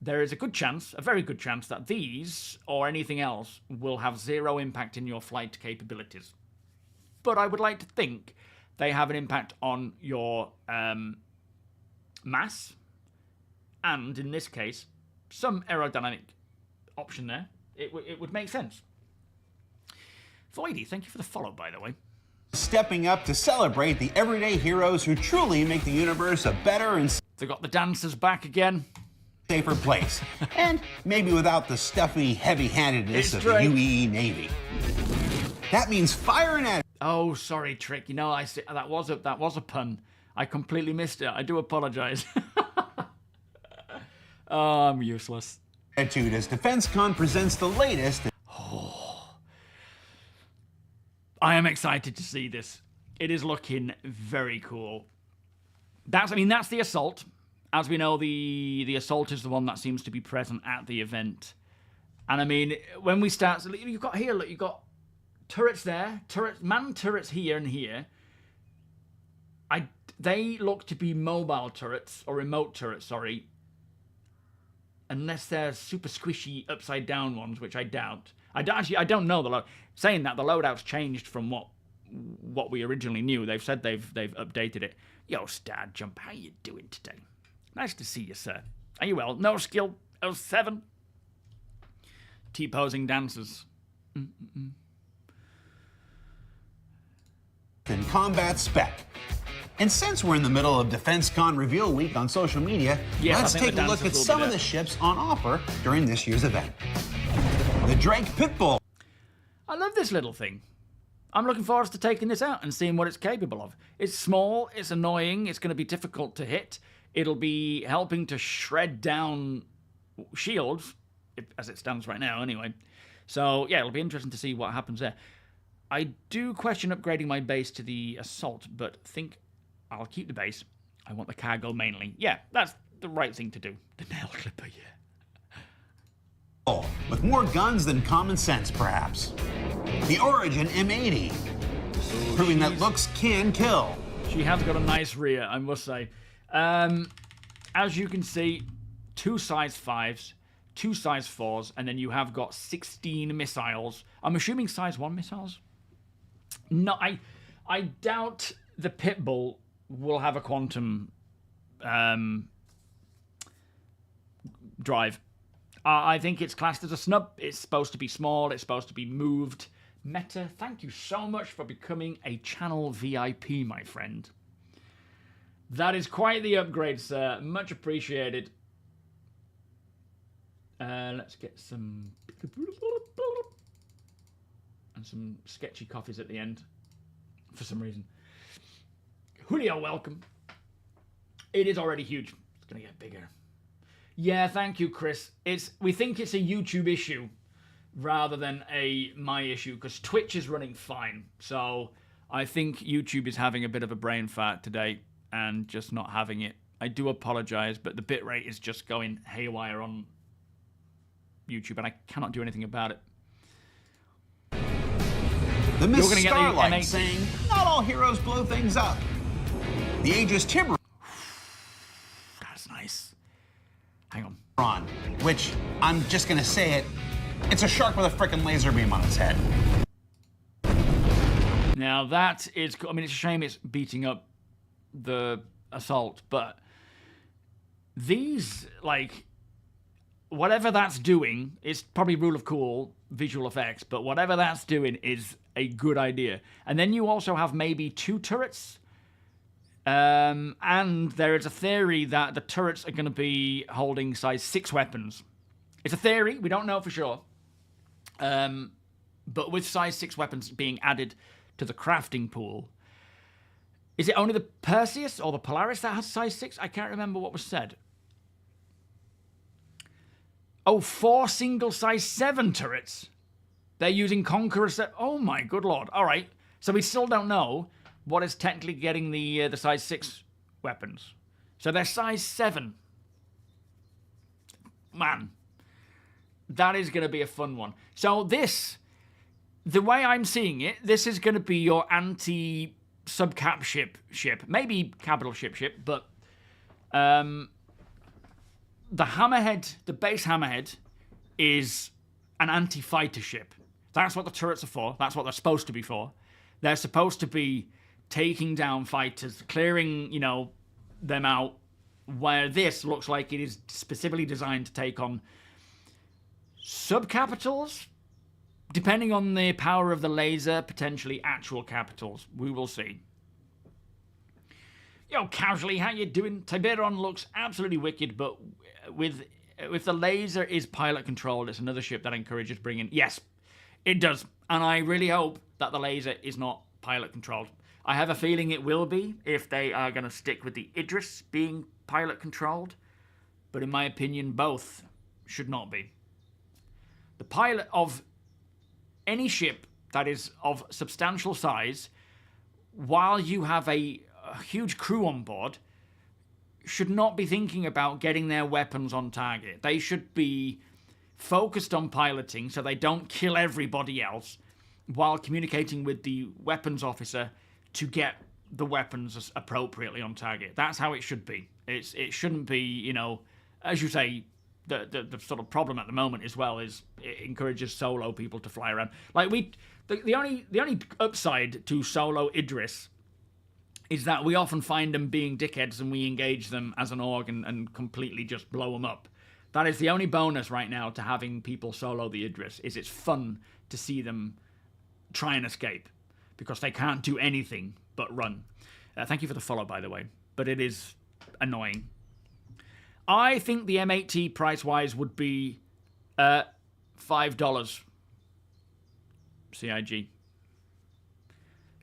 there is a good chance, a very good chance, that these or anything else will have zero impact in your flight capabilities. But I would like to think they have an impact on your mass, and in this case, some aerodynamic option there. It would make sense. Voidy, thank you for the follow, by the way. Stepping up to celebrate the everyday heroes who truly make the universe a better and They got the dancers back again. safer place. And maybe without the stuffy heavy-handedness of the Drake. UEE Navy. That means firing at Oh, sorry, Trick. You know, that was a pun. I completely missed it. I do apologize. Oh, I'm useless. attitude as DefenseCon presents the latest. I am excited to see this. It is looking very cool. That's the assault. As we know, the assault is the one that seems to be present at the event. And I mean, when we start, you've got here, look, you've got turrets there, man turrets here and here. They look to be mobile turrets, or remote turrets, sorry. Unless they're super squishy upside down ones, which I doubt. I don't know the load. Saying that, the loadout's changed from what we originally knew. They've said they've updated it. Yo, Star Jump, how you doing today? Nice to see you, sir. Are you well? No skill 07. T-posing dancers. And combat spec. And since we're in the middle of DefenseCon Reveal Week on social media, Yes, let's I think take the a look dancers at will be some of there. the ships on offer during this year's event. The Drake Pitbull. I love this little thing. I'm looking forward to taking this out and seeing what it's capable of. It's small, it's annoying, it's going to be difficult to hit. It'll be helping to shred down shields, as it stands right now anyway. So, yeah, it'll be interesting to see what happens there. I do question upgrading my base to the assault, but think I'll keep the base. I want the cargo mainly. Yeah, that's the right thing to do. The nail clipper, yeah. With more guns than common sense, perhaps. The Origin M80, proving that looks can kill. She has got a nice rear, I must say. As you can see, 2 size 5s, 2 size 4s, and then you have got 16 missiles. I'm assuming size 1 missiles? No, I doubt the Pitbull will have a quantum drive. I think it's classed as a snub. It's supposed to be small. It's supposed to be moved. Meta, thank you so much for becoming a channel VIP, my friend. That is quite the upgrade, sir. Much appreciated. Let's get some... and some sketchy coffees at the end, for some reason. Julio, welcome. It is already huge. It's going to get bigger. Yeah, thank you, Chris. We think it's a YouTube issue rather than my issue, because Twitch is running fine. So I think YouTube is having a bit of a brain fart today and just not having it. I do apologize, but the bitrate is just going haywire on YouTube, and I cannot do anything about it. The Miss You're gonna get the Starlight M80. saying, not all heroes blow things up. The Aegis Tiburon, That's nice. Hang on. which, I'm just gonna say it, it's a shark with a frickin' laser beam on its head. Now that is, I mean, it's a shame it's beating up the assault, but these, like, whatever that's doing, it's probably rule of cool, visual effects, but whatever that's doing is a good idea. And then you also have maybe 2 turrets, and there is a theory that the turrets are going to be holding size 6 weapons. It's a theory, we don't know for sure. But with size 6 weapons being added to the crafting pool, is it only the Perseus or the Polaris that has size 6? I can't remember what was said. Oh, 4 single size 7 turrets. They're using Conqueror set. Oh my good lord. All right. So we still don't know what is technically getting the size 6 weapons. So they're size 7. Man. That is going to be a fun one. So this, the way I'm seeing it, this is going to be your anti-subcap ship. Maybe capital ship, but the Hammerhead, the base Hammerhead, is an anti-fighter ship. That's what the turrets are for. That's what they're supposed to be for. They're supposed to be taking down fighters, clearing, you know, them out, where this looks like it is specifically designed to take on sub-capitals, depending on the power of the laser, potentially actual capitals. We will see. Yo, casually, how you doing? Tiberon looks absolutely wicked, but if the laser is pilot controlled, it's another ship that encourages bringing. Yes, it does, and I really hope that the laser is not pilot controlled. I have a feeling it will be if they are going to stick with the Idris being pilot controlled, but in my opinion, both should not be. The pilot of any ship that is of substantial size, while you have a huge crew on board, should not be thinking about getting their weapons on target. They should be focused on piloting so they don't kill everybody else while communicating with the weapons officer to get the weapons appropriately on target. That's how it should be. It shouldn't be, you know, as you say, the sort of problem at the moment as well is it encourages solo people to fly around. Like the only upside to solo Idris is that we often find them being dickheads and we engage them as an org and completely just blow them up. That is the only bonus right now to having people solo the Idris, is it's fun to see them try and escape because they can't do anything but run. Thank you for the follow, by the way, but it is annoying. I think the M8T price-wise would be $5 CIG.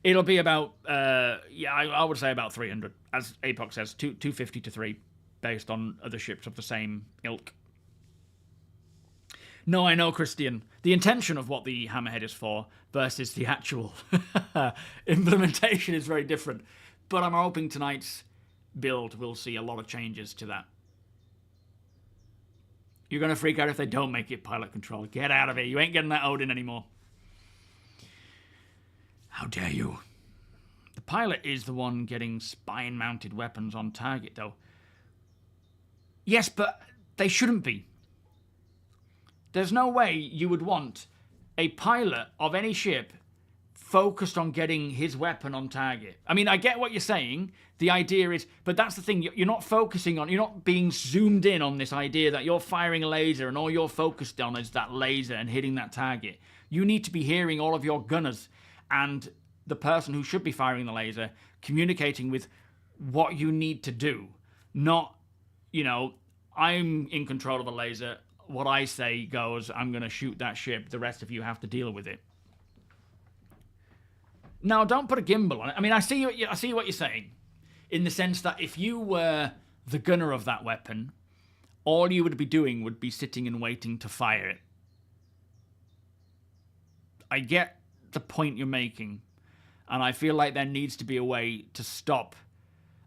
It'll be about, I would say about 300, as Apox says, 250 to 3, based on other ships of the same ilk. No, I know, Christian. The intention of what the Hammerhead is for versus the actual implementation is very different. But I'm hoping tonight's build will see a lot of changes to that. You're going to freak out if they don't make it pilot control. Get out of here. You ain't getting that Odin anymore. How dare you? The pilot is the one getting spine-mounted weapons on target, though. Yes, but they shouldn't be. There's no way you would want a pilot of any ship focused on getting his weapon on target. I mean, I get what you're saying. The idea is, but that's the thing, you're not focusing on, you're not being zoomed in on this idea that you're firing a laser and all you're focused on is that laser and hitting that target. You need to be hearing all of your gunners and the person who should be firing the laser communicating with what you need to do. Not, you know, I'm in control of a laser. What I say goes, I'm going to shoot that ship. The rest of you have to deal with it. Now, don't put a gimbal on it. I mean, I see what you're saying, in the sense that if you were the gunner of that weapon, all you would be doing would be sitting and waiting to fire it. I get the point you're making, and I feel like there needs to be a way to stop.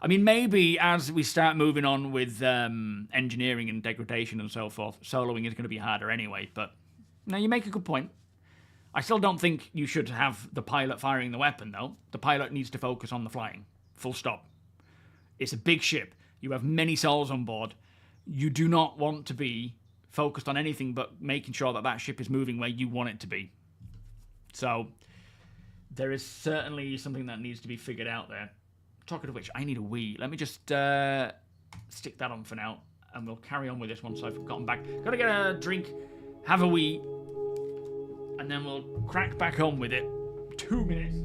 I mean, maybe as we start moving on with engineering and degradation and so forth, soloing is going to be harder anyway, but no, you make a good point. I still don't think you should have the pilot firing the weapon, though. The pilot needs to focus on the flying. Full stop. It's a big ship. You have many souls on board. You do not want to be focused on anything but making sure that that ship is moving where you want it to be. So, there is certainly something that needs to be figured out there. Talking of which, I need a wee. Let me just stick that on for now, and we'll carry on with this once I've gotten back. Gotta get a drink, have a wee, and then we'll crack back on with it. 2 minutes.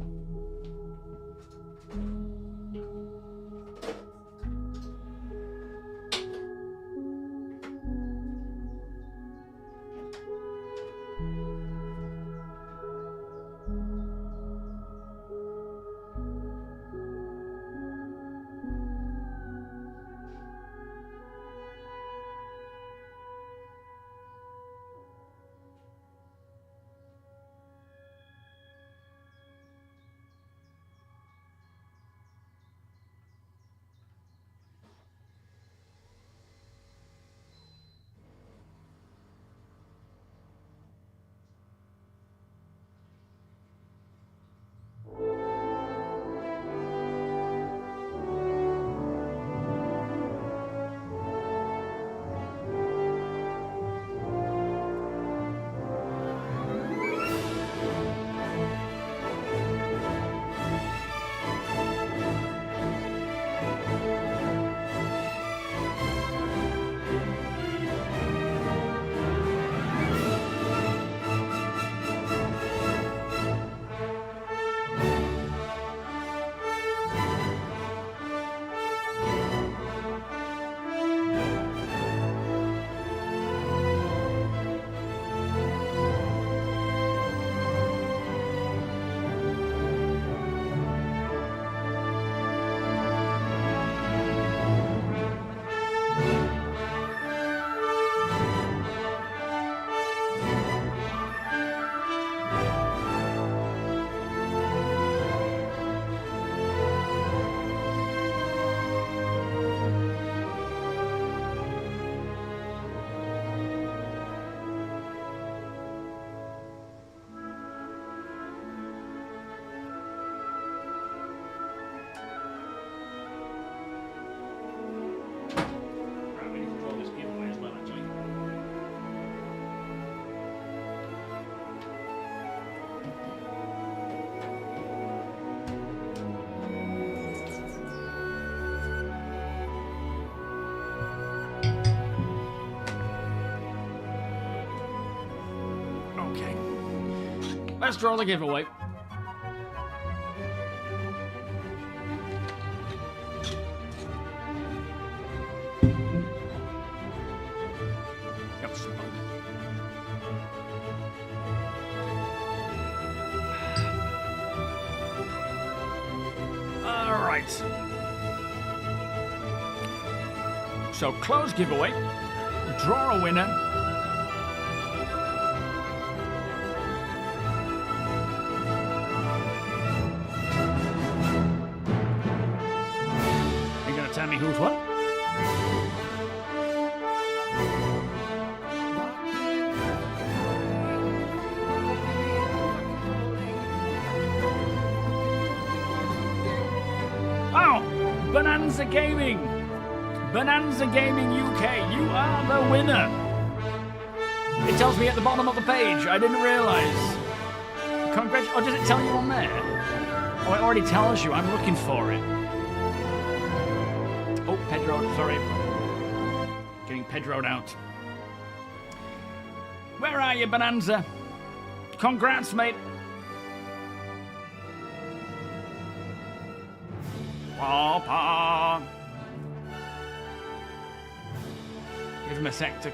Let's draw the giveaway. Yep. All right. So close giveaway. Draw a winner. Are you gonna tell me who's what? Oh, Bonanza Gaming. Bonanza Gaming UK, you are the winner. It tells me at the bottom of the page. I didn't realise. Congratulations. Or does it tell you on there? Oh, it already tells you. I'm looking for it. Oh, Pedro, sorry. Getting Pedro'd out. Where are you, Bonanza? Congrats, mate. Papa. Give him a sec to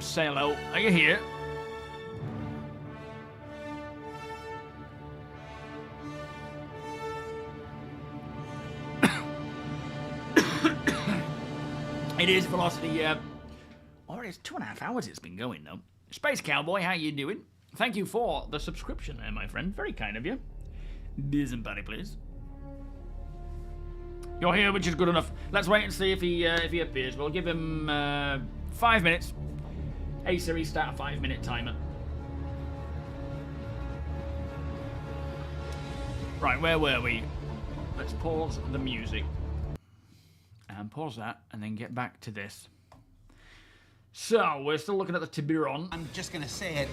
say hello. Are you here? It is Velocity, yeah. Or it's 2.5 hours it's been going, though. Space Cowboy, how you doing? Thank you for the subscription there, my friend. Very kind of you. Be somebody, please. You're here, which is good enough. Let's wait and see if he appears. We'll give him 5 minutes. Hey Siri, start a 5-minute timer. Right, where were we? Let's pause the music. And pause that, and then get back to this. So, we're still looking at the Tiburon. I'm just gonna say it.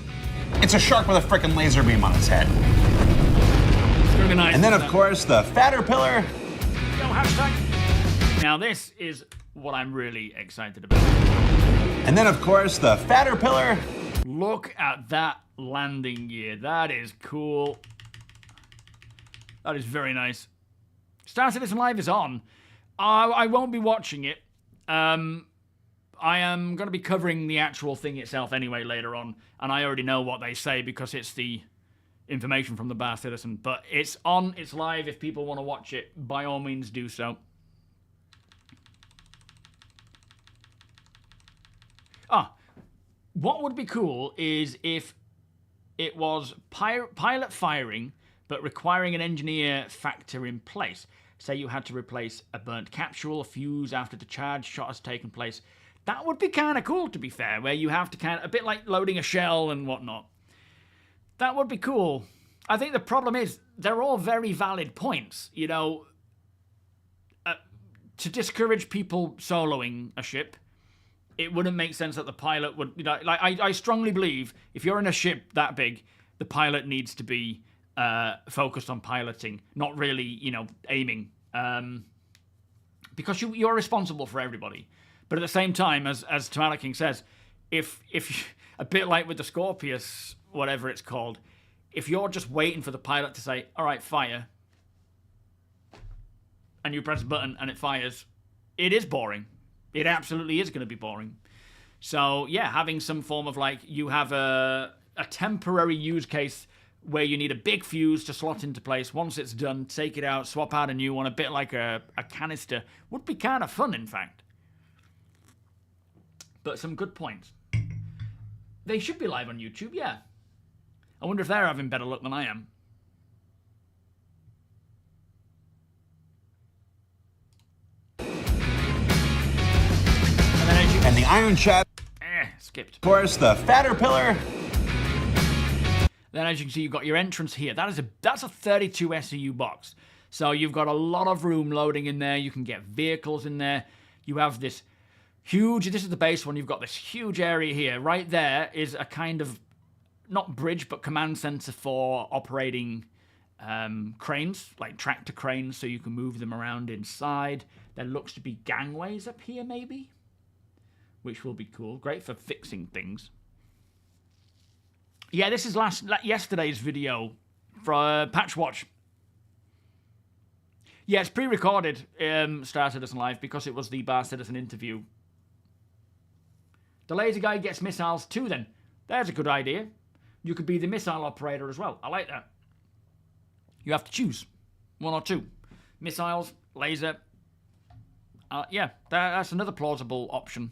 It's a shark with a frickin' laser beam on its head. It's gonna be nice. And then, of course, the Fatter-Pillar. Yo, hashtag. Now, this is what I'm really excited about. And then, of course, the Fatter-Pillar. Look at that landing gear. That is cool. That is very nice. StarCitizen Live is on. I won't be watching it. I am going to be covering the actual thing itself anyway later on, and I already know what they say because it's the information from the Bar Citizen. But it's on, it's live. If people want to watch it, by all means do so. What would be cool is if it was pilot firing, but requiring an engineer factor in place. Say you had to replace a burnt capsule, a fuse after the charge shot has taken place. That would be kind of cool, to be fair, where you have to kind of, a bit like loading a shell and whatnot. That would be cool. I think the problem is, they're all very valid points, you know. To discourage people soloing a ship, it wouldn't make sense that the pilot would, you know, like, I strongly believe if you're in a ship that big, the pilot needs to be focused on piloting, not really, you know, aiming, because you're responsible for everybody. But at the same time, as Tomato King says, if a bit like with the Scorpius, whatever it's called, if you're just waiting for the pilot to say, all right, fire, and you press a button and it fires, it is boring. It absolutely is going to be boring. So yeah, having some form of, like, you have a temporary use case where you need a big fuse to slot into place. Once it's done, take it out, swap out a new one, a bit like a canister. Would be kind of fun, in fact. But some good points. They should be live on YouTube, yeah. I wonder if they're having better luck than I am. And the Iron Shadow. Skipped. Of course, the Fatter-Pillar. Then, as you can see, you've got your entrance here. That's a 32 SEU box. So you've got a lot of room loading in there. You can get vehicles in there. You have this huge, this is the base one, you've got this huge area here. Right there is a kind of, not bridge, but command center for operating cranes, like tractor cranes, so you can move them around inside. There looks to be gangways up here, maybe, which will be cool. Great for fixing things. Yeah, this is yesterday's video for Patch Watch. Yeah, it's pre-recorded, Star Citizen Live, because it was the Bar Citizen interview. The laser guy gets missiles too, then. There's a good idea. You could be the missile operator as well. I like that. You have to choose. One or two. Missiles, laser. Yeah, that's another plausible option.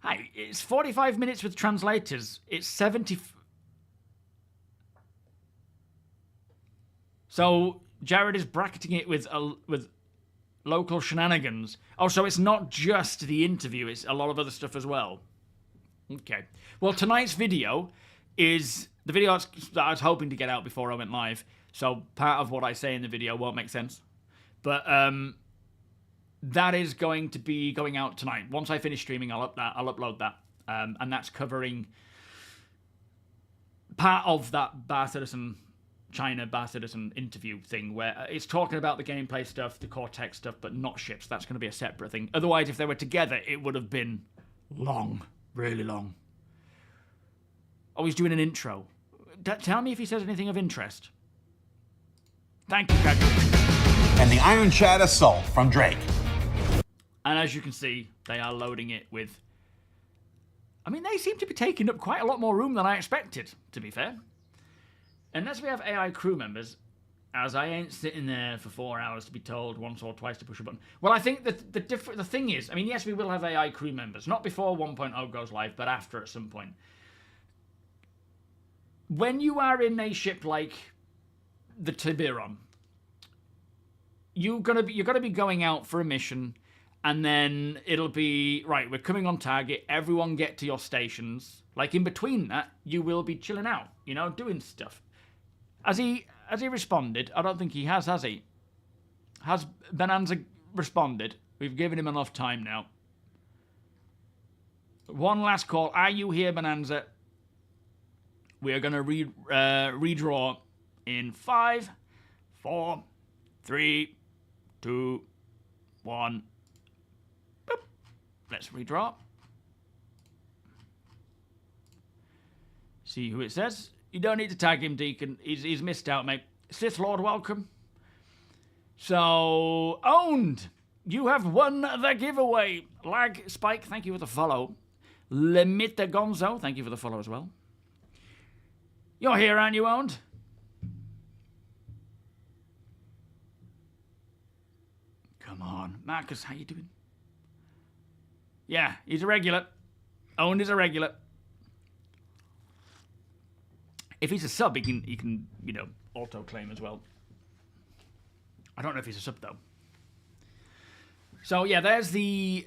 Hi, it's 45 minutes with translators. It's 70... So, Jared is bracketing it with local shenanigans. Oh, so it's not just the interview, it's a lot of other stuff as well. Okay. Well, tonight's video is the video that I was hoping to get out before I went live. So, part of what I say in the video won't make sense. But, that is going to be going out tonight. Once I finish streaming, I'll upload that. And that's covering part of that China Bar Citizen interview thing, where it's talking about the gameplay stuff, the core tech stuff, but not ships. That's going to be a separate thing. Otherwise, if they were together, it would have been long. Really long. Oh, he's doing an intro. Tell me if he says anything of interest. Thank you, Patrick. And the Iron Chat Assault from Drake. And as you can see, they are loading it with... I mean, they seem to be taking up quite a lot more room than I expected, to be fair. Unless we have AI crew members, as I ain't sitting there for 4 hours to be told once or twice to push a button. Well, I think that the thing is, I mean, yes, we will have AI crew members. Not before 1.0 goes live, but after at some point. When you are in a ship like the TOBII, you're gonna be going out for a mission, and then it'll be, right, we're coming on target, everyone get to your stations. Like, in between that, you will be chilling out, you know, doing stuff. Has he responded? I don't think he has he? Has Bonanza responded? We've given him enough time now. One last call. Are you here, Bonanza? We are going to redraw in 5, 4, 3, 2, 1. Boop. Let's redraw. See who it says. You don't need to tag him, Deacon. He's missed out, mate. Sith Lord, welcome. So, Owned. You have won the giveaway. Lag Spike, thank you for the follow. Limita Gonzo, thank you for the follow as well. You're here, aren't you, Owned? Come on. Marcus, how you doing? Yeah, he's a regular. Owned is a regular. If he's a sub, he can, you know, auto-claim as well. I don't know if he's a sub, though. So, yeah, there's the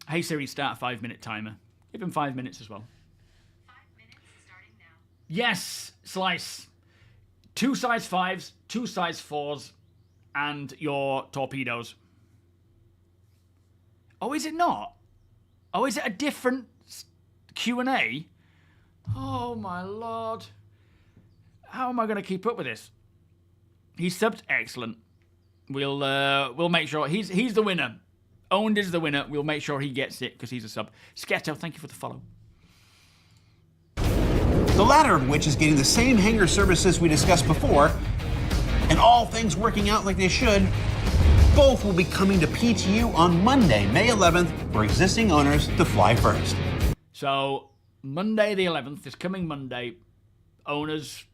Hey Siri start 5-minute timer. Give him 5 minutes as well. 5 minutes starting now. Yes, Slice. 2 size 5s, 2 size 4s, and your torpedoes. Oh, is it not? Oh, is it a different Q&A? Oh, my lord. How am I going to keep up with this? He's subbed. Excellent. We'll make sure. He's the winner. Owned is the winner. We'll make sure he gets it because he's a sub. Sketto, thank you for the follow. The latter of which is getting the same hangar services we discussed before, and all things working out like they should. Both will be coming to PTU on Monday, May 11th, for existing owners to fly first. So, Monday the 11th is coming Monday. Owners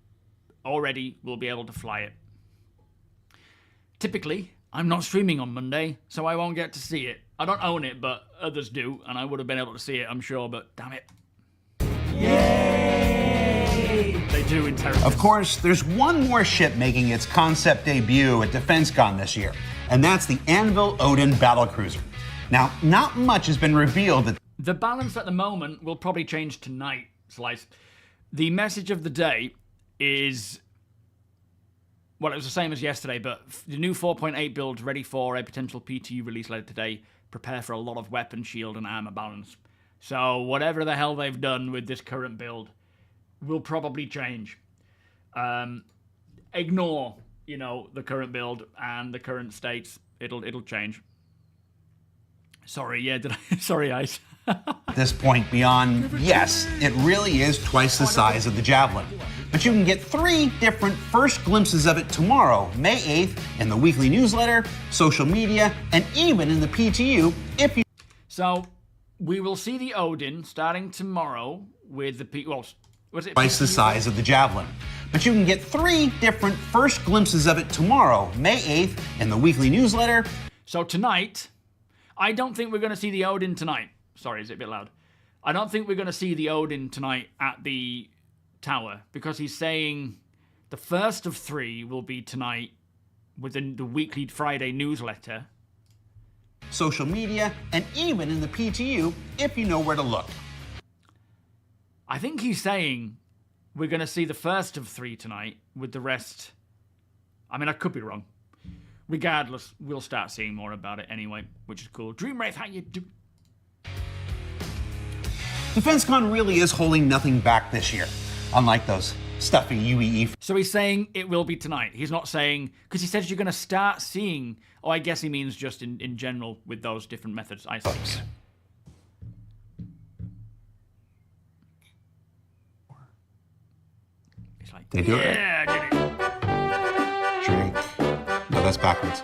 already will be able to fly it. Typically, I'm not streaming on Monday, so I won't get to see it. I don't own it, but others do, and I would have been able to see it, I'm sure, but damn it. Yay! They do in Terror. Of course, there's one more ship making its concept debut at DefenseCon this year, and that's the Anvil Odin battlecruiser. Now, not much has been revealed. The balance at the moment will probably change tonight, Slice. The message of the day is... Well, it was the same as yesterday, but the new 4.8 build ready for a potential PTU release later today. Prepare for a lot of weapon, shield, and armor balance. So whatever the hell they've done with this current build will probably change. Ignore, you know, the current build and the current states. It'll change. Sorry, yeah, did I? Sorry, Ice. At this point beyond, yes, it really is twice the size of the Javelin. But you can get 3 different first glimpses of it tomorrow, May 8th, in the weekly newsletter, social media, and even in the PTU if you... So, we will see the Odin starting tomorrow with the was it twice the size of the Javelin. But you can get 3 different first glimpses of it tomorrow, May 8th, in the weekly newsletter. So tonight, I don't think we're going to see the Odin tonight. Sorry, is it a bit loud? I don't think we're going to see the Odin tonight at the tower, because he's saying the first of 3 will be tonight within the weekly Friday newsletter. Social media, and even in the PTU if you know where to look. I think he's saying we're going to see the first of 3 tonight, with the rest... I mean, I could be wrong. Regardless, we'll start seeing more about it anyway, which is cool. Dreamwraith, how you do? DefenseCon really is holding nothing back this year, unlike those stuffy UEE. So he's saying it will be tonight. He's not saying... Because he says you're going to start seeing... Oh, I guess he means just in general with those different methods, I suppose. It's like... They do it. Yeah, I did it. Drake. No, that's backwards.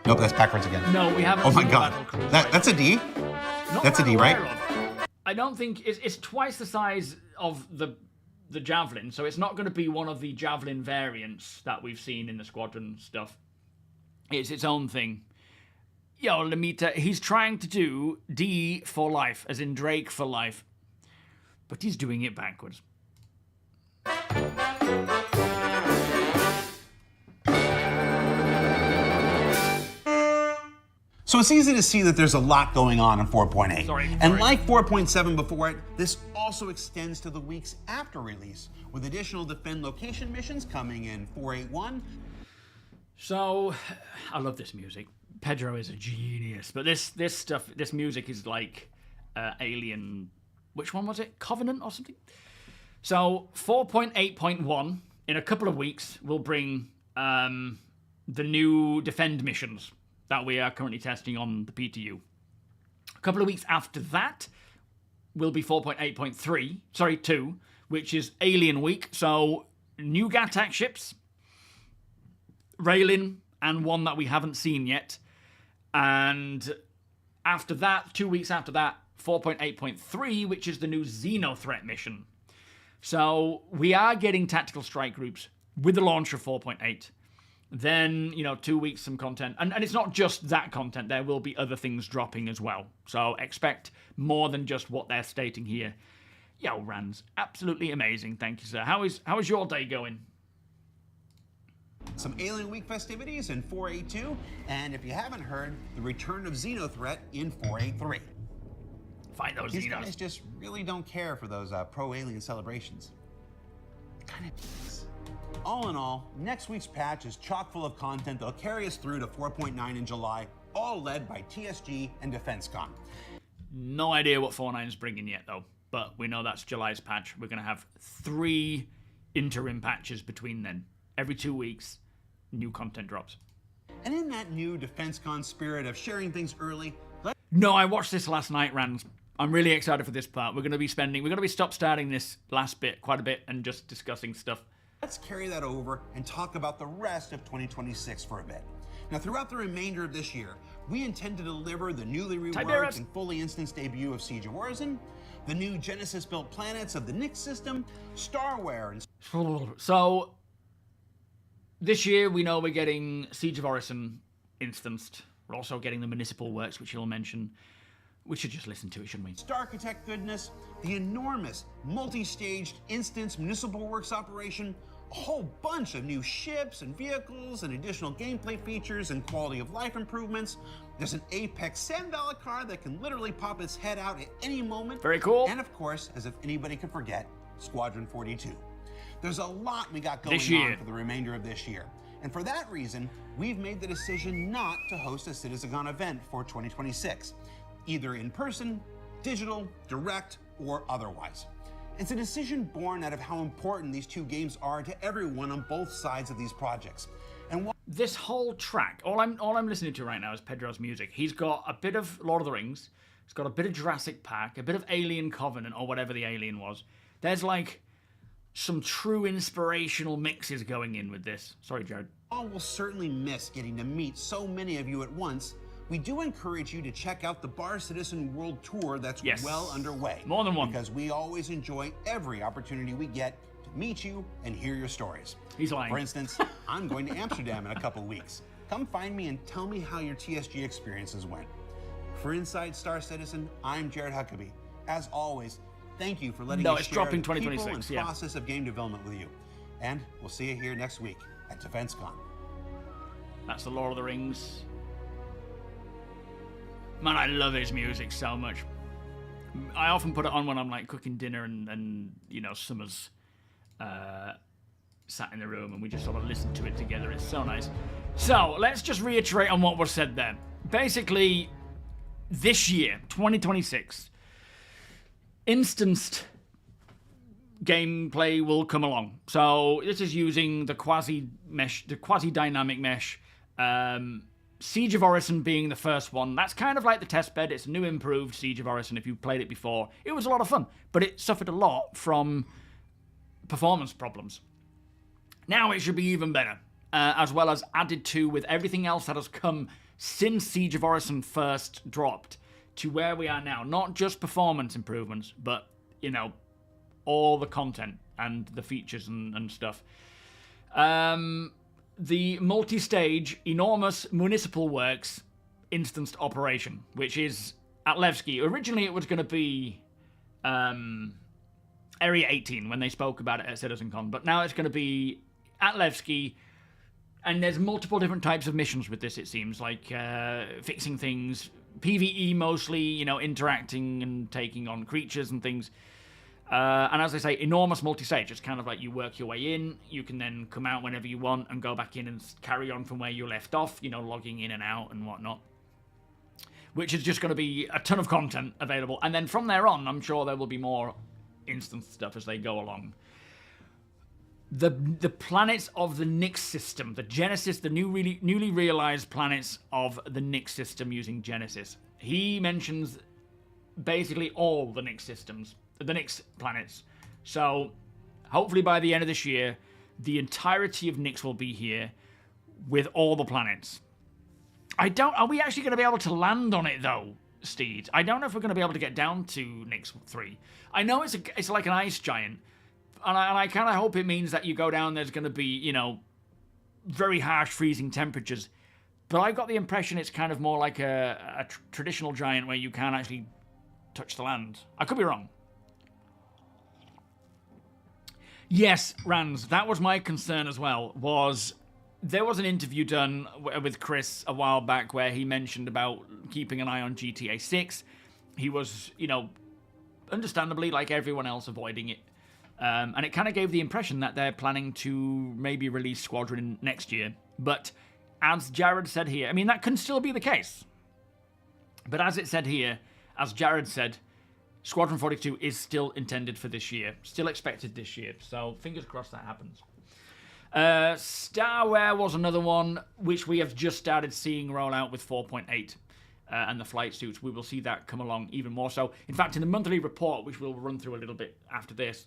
Nope, that's backwards again. No, we haven't Oh my seen god. Battle Cruise. That's a D? Not That's a that D, I'm right? aware of. I don't think... It's twice the size of the Javelin, so it's not going to be one of the Javelin variants that we've seen in the Squadron stuff. It's its own thing. Yo, Lamita, he's trying to do D for life, as in Drake for life. But he's doing it backwards. So it's easy to see that there's a lot going on in 4.8. Sorry. And like 4.7 before it, this also extends to the weeks after release, with additional defend location missions coming in 4.8.1. So, I love this music. Pedro is a genius, but this stuff, this music is like Alien. Which one was it? Covenant or something? So 4.8.1 in a couple of weeks will bring the new defend missions that we are currently testing on the PTU. A couple of weeks after that will be 4.8.3, sorry, 2, which is Alien Week. So new GATAC ships, Raylin, and one that we haven't seen yet. And after that, 2 weeks after that, 4.8.3, which is the new Xenothreat mission. So we are getting tactical strike groups with the launch of 4.8. Then, 2 weeks, some content. And it's not just that content. There will be other things dropping as well. So expect more than just what they're stating here. Yo, Rans, absolutely amazing. Thank you, sir. How is your day going? Some Alien Week festivities in 4.8.2, and if you haven't heard, the return of Xenothreat in 4.8.3. Find those These Xenos. guys just really don't care for those pro-alien celebrations. Kind of. All in all, next week's patch is chock full of content that'll carry us through to 4.9 in July, all led by TSG and DefenseCon. No idea what 4.9 is bringing yet, though. But we know that's July's patch. We're going to have 3 interim patches between then. Every 2 weeks, new content drops. And in that new DefenseCon spirit of sharing things early, No, I watched this last night, Rand. I'm really excited for this part. We're going to be stop-starting this last bit quite a bit and just discussing stuff. let's carry that over and talk about the rest of 2026 for a bit. Now, throughout the remainder of this year, we intend to deliver the newly reworked and fully instanced debut of Siege of Orison, the new Genesis-built planets of the Nyx system, Starware, and... So, this year we know we're getting Siege of Orison instanced. We're also getting the Municipal Works, which you'll mention. We should just listen to it, shouldn't we? Starcitect goodness, the enormous multi-staged instance Municipal Works operation, a whole bunch of new ships and vehicles and additional gameplay features and quality of life improvements. There's an Apex $7 car that can literally pop its head out at any moment. Very cool. And of course, as if anybody could forget, Squadron 42. There's a lot we got going on for the remainder of this year. And for that reason, we've made the decision not to host a CitizenCon event for 2026, either in person, digital, direct, or otherwise. It's a decision born out of how important these two games are to everyone on both sides of these projects. And this whole track, all I'm listening to right now is Pedro's music. He's got a bit of Lord of the Rings, It's got a bit of Jurassic Park, a bit of Alien Covenant, or whatever the alien was. There's like some true inspirational mixes going in with this. Sorry, Jared. While we'll certainly miss getting to meet so many of you at once, we do encourage you to check out the Bar Citizen World Tour that's well underway. More than one. Because we always enjoy every opportunity we get to meet you and hear your stories. He's lying. For instance, I'm going to Amsterdam in a couple weeks. Come find me and tell me how your TSG experiences went. For Inside Star Citizen, I'm Jared Huckabee. As always, thank you for letting us share dropping the people 2026, and process of game development with you. And we'll see you here next week at DefenseCon. That's the Lord of the Rings. Man, I love his music so much. I often put it on when I'm like cooking dinner and you know, Summer's sat in the room and we just sort of listen to it together. It's so nice. So, let's just reiterate on what was said there. Basically, this year, 2026, instanced gameplay will come along. So this is using the quasi-mesh, the quasi-dynamic mesh. Siege of Orison being the first one. That's kind of like the test bed. It's a new improved Siege of Orison if you played it before. It was a lot of fun, but it suffered a lot from performance problems. Now it should be even better, as well as added to with everything else that has come since Siege of Orison first dropped to where we are now. Not just performance improvements, but, you know, all the content and the features and stuff. The multi-stage, enormous municipal works instanced operation, which is at Levski. Originally it was going to be Area 18 when they spoke about it at CitizenCon, but now it's going to be at Levski. And there's multiple different types of missions with this, it seems, like fixing things, PvE mostly, you know, interacting and taking on creatures and things. And as I say, enormous multi-stage. It's kind of like you work your way in, you can then come out whenever you want and go back in and carry on from where you left off, you know, logging in and out and whatnot. Which is just going to be a ton of content available. And then from there on, I'm sure there will be more instance stuff as they go along. The planets of the Nyx system, the Genesis, the newly realized planets of the Nyx system using Genesis. He mentions basically all the Nyx systems, the Nyx planets. So hopefully by the end of this year, the entirety of Nyx will be here with all the planets. Are we actually going to be able to land on it though, Steed? I don't know if we're going to be able to get down to Nyx 3. I know it's like an ice giant. And I kind of hope it means that you go down, there's going to be, you know, very harsh freezing temperatures. But I've got the impression it's kind of more like a traditional giant where you can't actually touch the land. I could be wrong. Yes, Rands, that was my concern as well, there was an interview done with Chris a while back where he mentioned about keeping an eye on GTA 6. He was, you know, understandably, like everyone else, avoiding it. And it kind of gave the impression that they're planning to maybe release Squadron next year. But as Jared said here, I mean, that can still be the case. But as it said here, as Jared said, Squadron 42 is still intended for this year. Still expected this year. So fingers crossed that happens. Starware was another one which we have just started seeing roll out with 4.8. And the flight suits. We will see that come along even more so. In fact, in the monthly report, which we'll run through a little bit after this,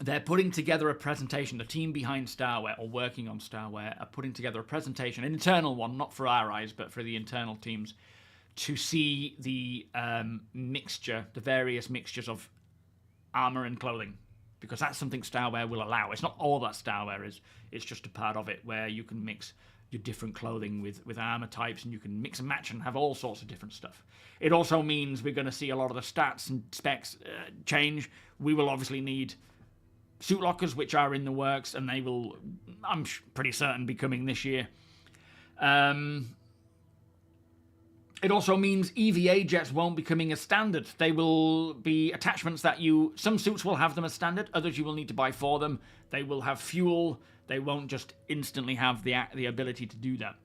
they're putting together a presentation. The team behind Starware, or working on Starware, are putting together a presentation, an internal one, not for our eyes, but for the internal teams, to see the mixture, the various mixtures of armor and clothing, because that's something Starware will allow. It's not all that Starware is. It's just a part of it where you can mix your different clothing with armor types, and you can mix and match and have all sorts of different stuff. It also means we're going to see a lot of the stats and specs change. We will obviously need suit lockers, which are in the works, and they will, I'm pretty certain, be coming this year. It also means EVA jets won't be coming as standard. They will be attachments that some suits will have them as standard, others you will need to buy for them. They will have fuel. They won't just instantly have the ability to do that.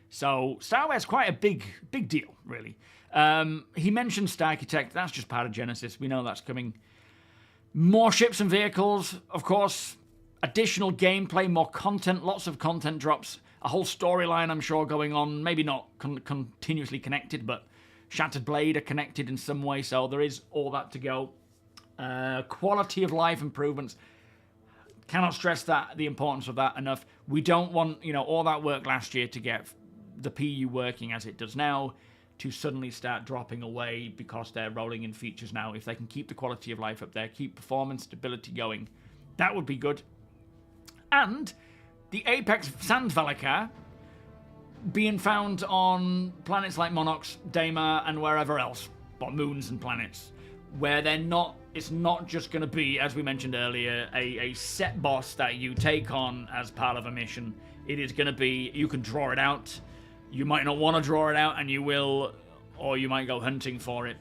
So Starware's quite a big deal, really. He mentioned Starcitect. That's just part of Genesis. We know that's coming. More ships and vehicles, of course. Additional gameplay, more content, lots of content drops. A whole storyline, I'm sure, going on. Maybe not continuously connected, but Shattered Blade are connected in some way, so there is all that to go. Quality of life improvements. Cannot stress that, the importance of that enough. We don't want, you know, all that work last year to get the PU working as it does now to suddenly start dropping away because they're rolling in features now. If they can keep the quality of life up there, keep performance, stability going, that would be good. And the Apex Sand Valakar being found on planets like Monox, Daymar, and wherever else, or moons and planets, where they're not, it's not just going to be, as we mentioned earlier, a set boss that you take on as part of a mission. It is going to be, you can draw it out. You might not want to draw it out, and you will, or you might go hunting for it.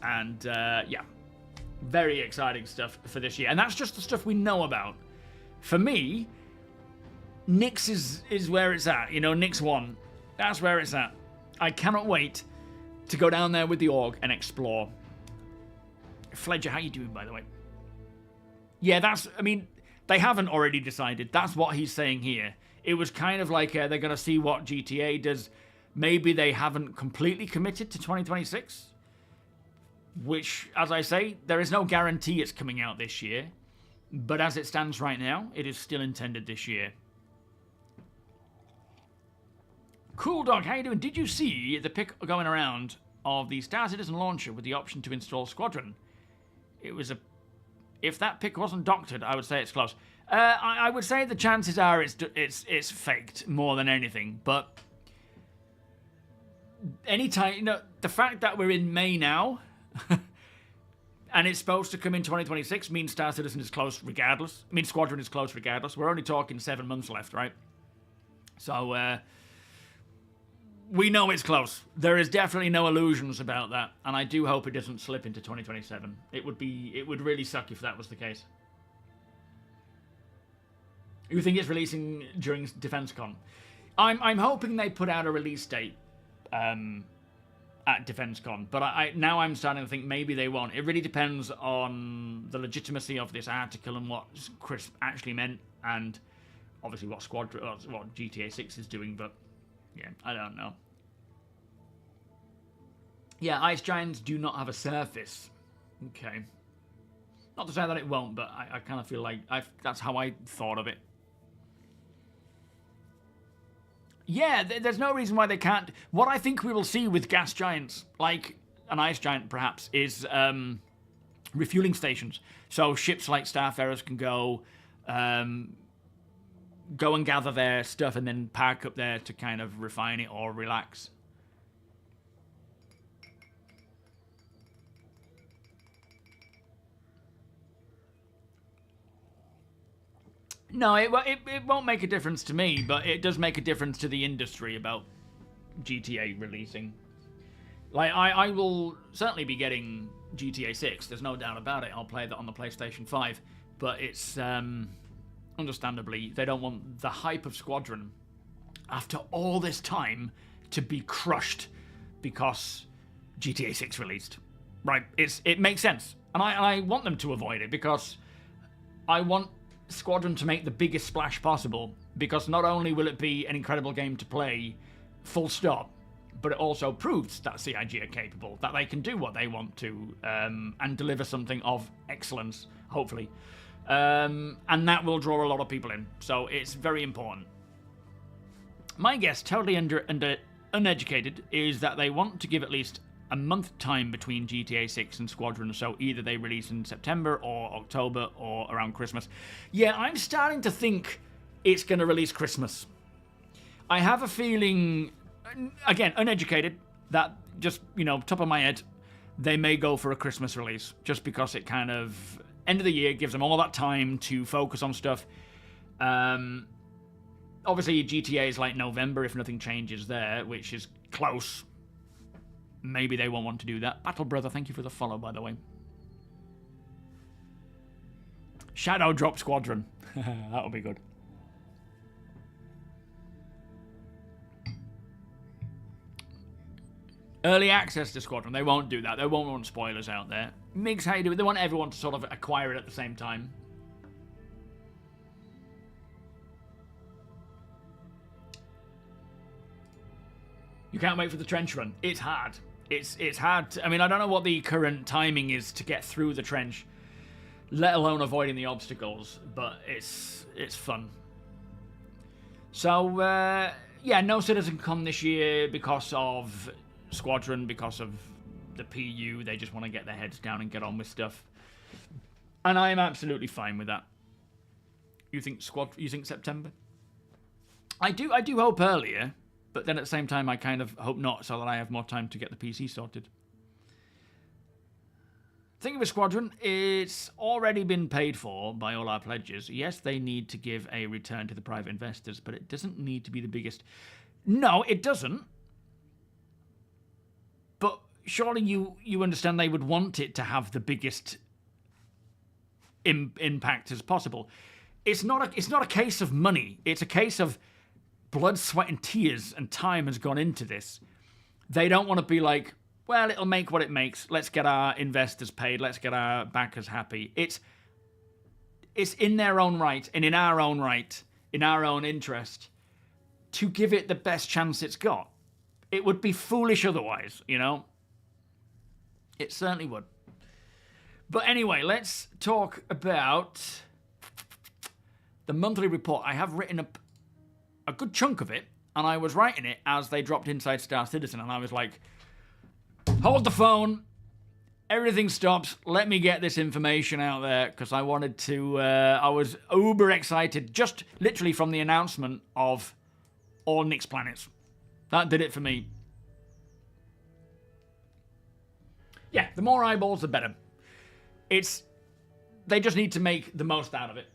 And, yeah, very exciting stuff for this year. And that's just the stuff we know about. For me, Nyx is where it's at. You know, Nyx 1. That's where it's at. I cannot wait to go down there with the org and explore. Fledger, how you doing, by the way? Yeah, that's, I mean, they haven't already decided. That's what he's saying here. It was kind of like they're going to see what GTA does. Maybe they haven't completely committed to 2026. Which, as I say, there is no guarantee it's coming out this year. But as it stands right now, it is still intended this year. Cool Dog, how you doing? Did you see the pic going around of the StarCitizen launcher with the option to install Squadron? It was a... If that pic wasn't doctored, I would say it's close. I would say the chances are it's faked more than anything, but anytime, you know, the fact that we're in May now and it's supposed to come in 2026 means Star Citizen is close regardless. I mean, Squadron is close regardless. We're only talking 7 months left, right? So we know it's close. There is definitely no illusions about that, and I do hope it doesn't slip into 2027. It would really suck if that was the case. You think it's releasing during DefenseCon? I'm hoping they put out a release date at DefenseCon, but now I'm starting to think maybe they won't. It really depends on the legitimacy of this article and what Chris actually meant, and obviously what what GTA 6 is doing. But yeah, I don't know. Yeah, ice giants do not have a surface. Okay. Not to say that it won't, but I kind of feel like that's how I thought of it. Yeah, there's no reason why they can't. What I think we will see with gas giants, like an ice giant perhaps, is refueling stations. So ships like Starfarers can go and gather their stuff and then park up there to kind of refine it or relax. No, it won't make a difference to me, but it does make a difference to the industry about GTA releasing. Like, I will certainly be getting GTA 6, there's no doubt about it. I'll play that on the PlayStation 5, but it's, understandably, they don't want the hype of Squadron, after all this time, to be crushed because GTA 6 released. Right, it makes sense. And I want them to avoid it, because I want Squadron to make the biggest splash possible, because not only will it be an incredible game to play, full stop, but it also proves that CIG are capable, that they can do what they want to, and deliver something of excellence, hopefully. And that will draw a lot of people in, so it's very important. My guess, totally uneducated, is that they want to give at least a month time between GTA 6 and Squadron, so either they release in September or October or around Christmas. Yeah, I'm starting to think it's going to release Christmas. I have a feeling, again, uneducated, that just, you know, top of my head, they may go for a Christmas release, just because it kind of, end of the year, gives them all that time to focus on stuff. Obviously, GTA is like November if nothing changes there, which is close. Maybe they won't want to do that. Battle Brother, thank you for the follow, by the way. Shadow Drop Squadron. That'll be good. Early access to Squadron. They won't do that. They won't want spoilers out there. Migs, how you doing? They want everyone to sort of acquire it at the same time. You can't wait for the trench run. It's hard. It's hard. I mean, I don't know what the current timing is to get through the trench, let alone avoiding the obstacles. But it's fun. So yeah, no CitizenCon this year because of Squadron, because of the PU. They just want to get their heads down and get on with stuff, and I am absolutely fine with that. You think September? I do hope earlier, but then at the same time I kind of hope not, so that I have more time to get the PC sorted. Thinking of Squadron, it's already been paid for by all our pledges. Yes, they need to give a return to the private investors, but it doesn't need to be the biggest. No, it doesn't. But surely you understand they would want it to have the biggest impact as possible. It's not a case of money. It's a case of blood, sweat, and tears, and time has gone into this. They don't want to be like, well, it'll make what it makes. Let's get our investors paid. Let's get our backers happy. It's in their own right, and in our own right, in our own interest, to give it the best chance it's got. It would be foolish otherwise, you know? It certainly would. But anyway, let's talk about the monthly report. I have written up a good chunk of it, and I was writing it as they dropped inside Star Citizen, and I was like, hold the phone, everything stops, let me get this information out there, because I wanted to, I was uber excited, just literally from the announcement of all Nick's planets. That did it for me. Yeah, the more eyeballs, the better. They just need to make the most out of it.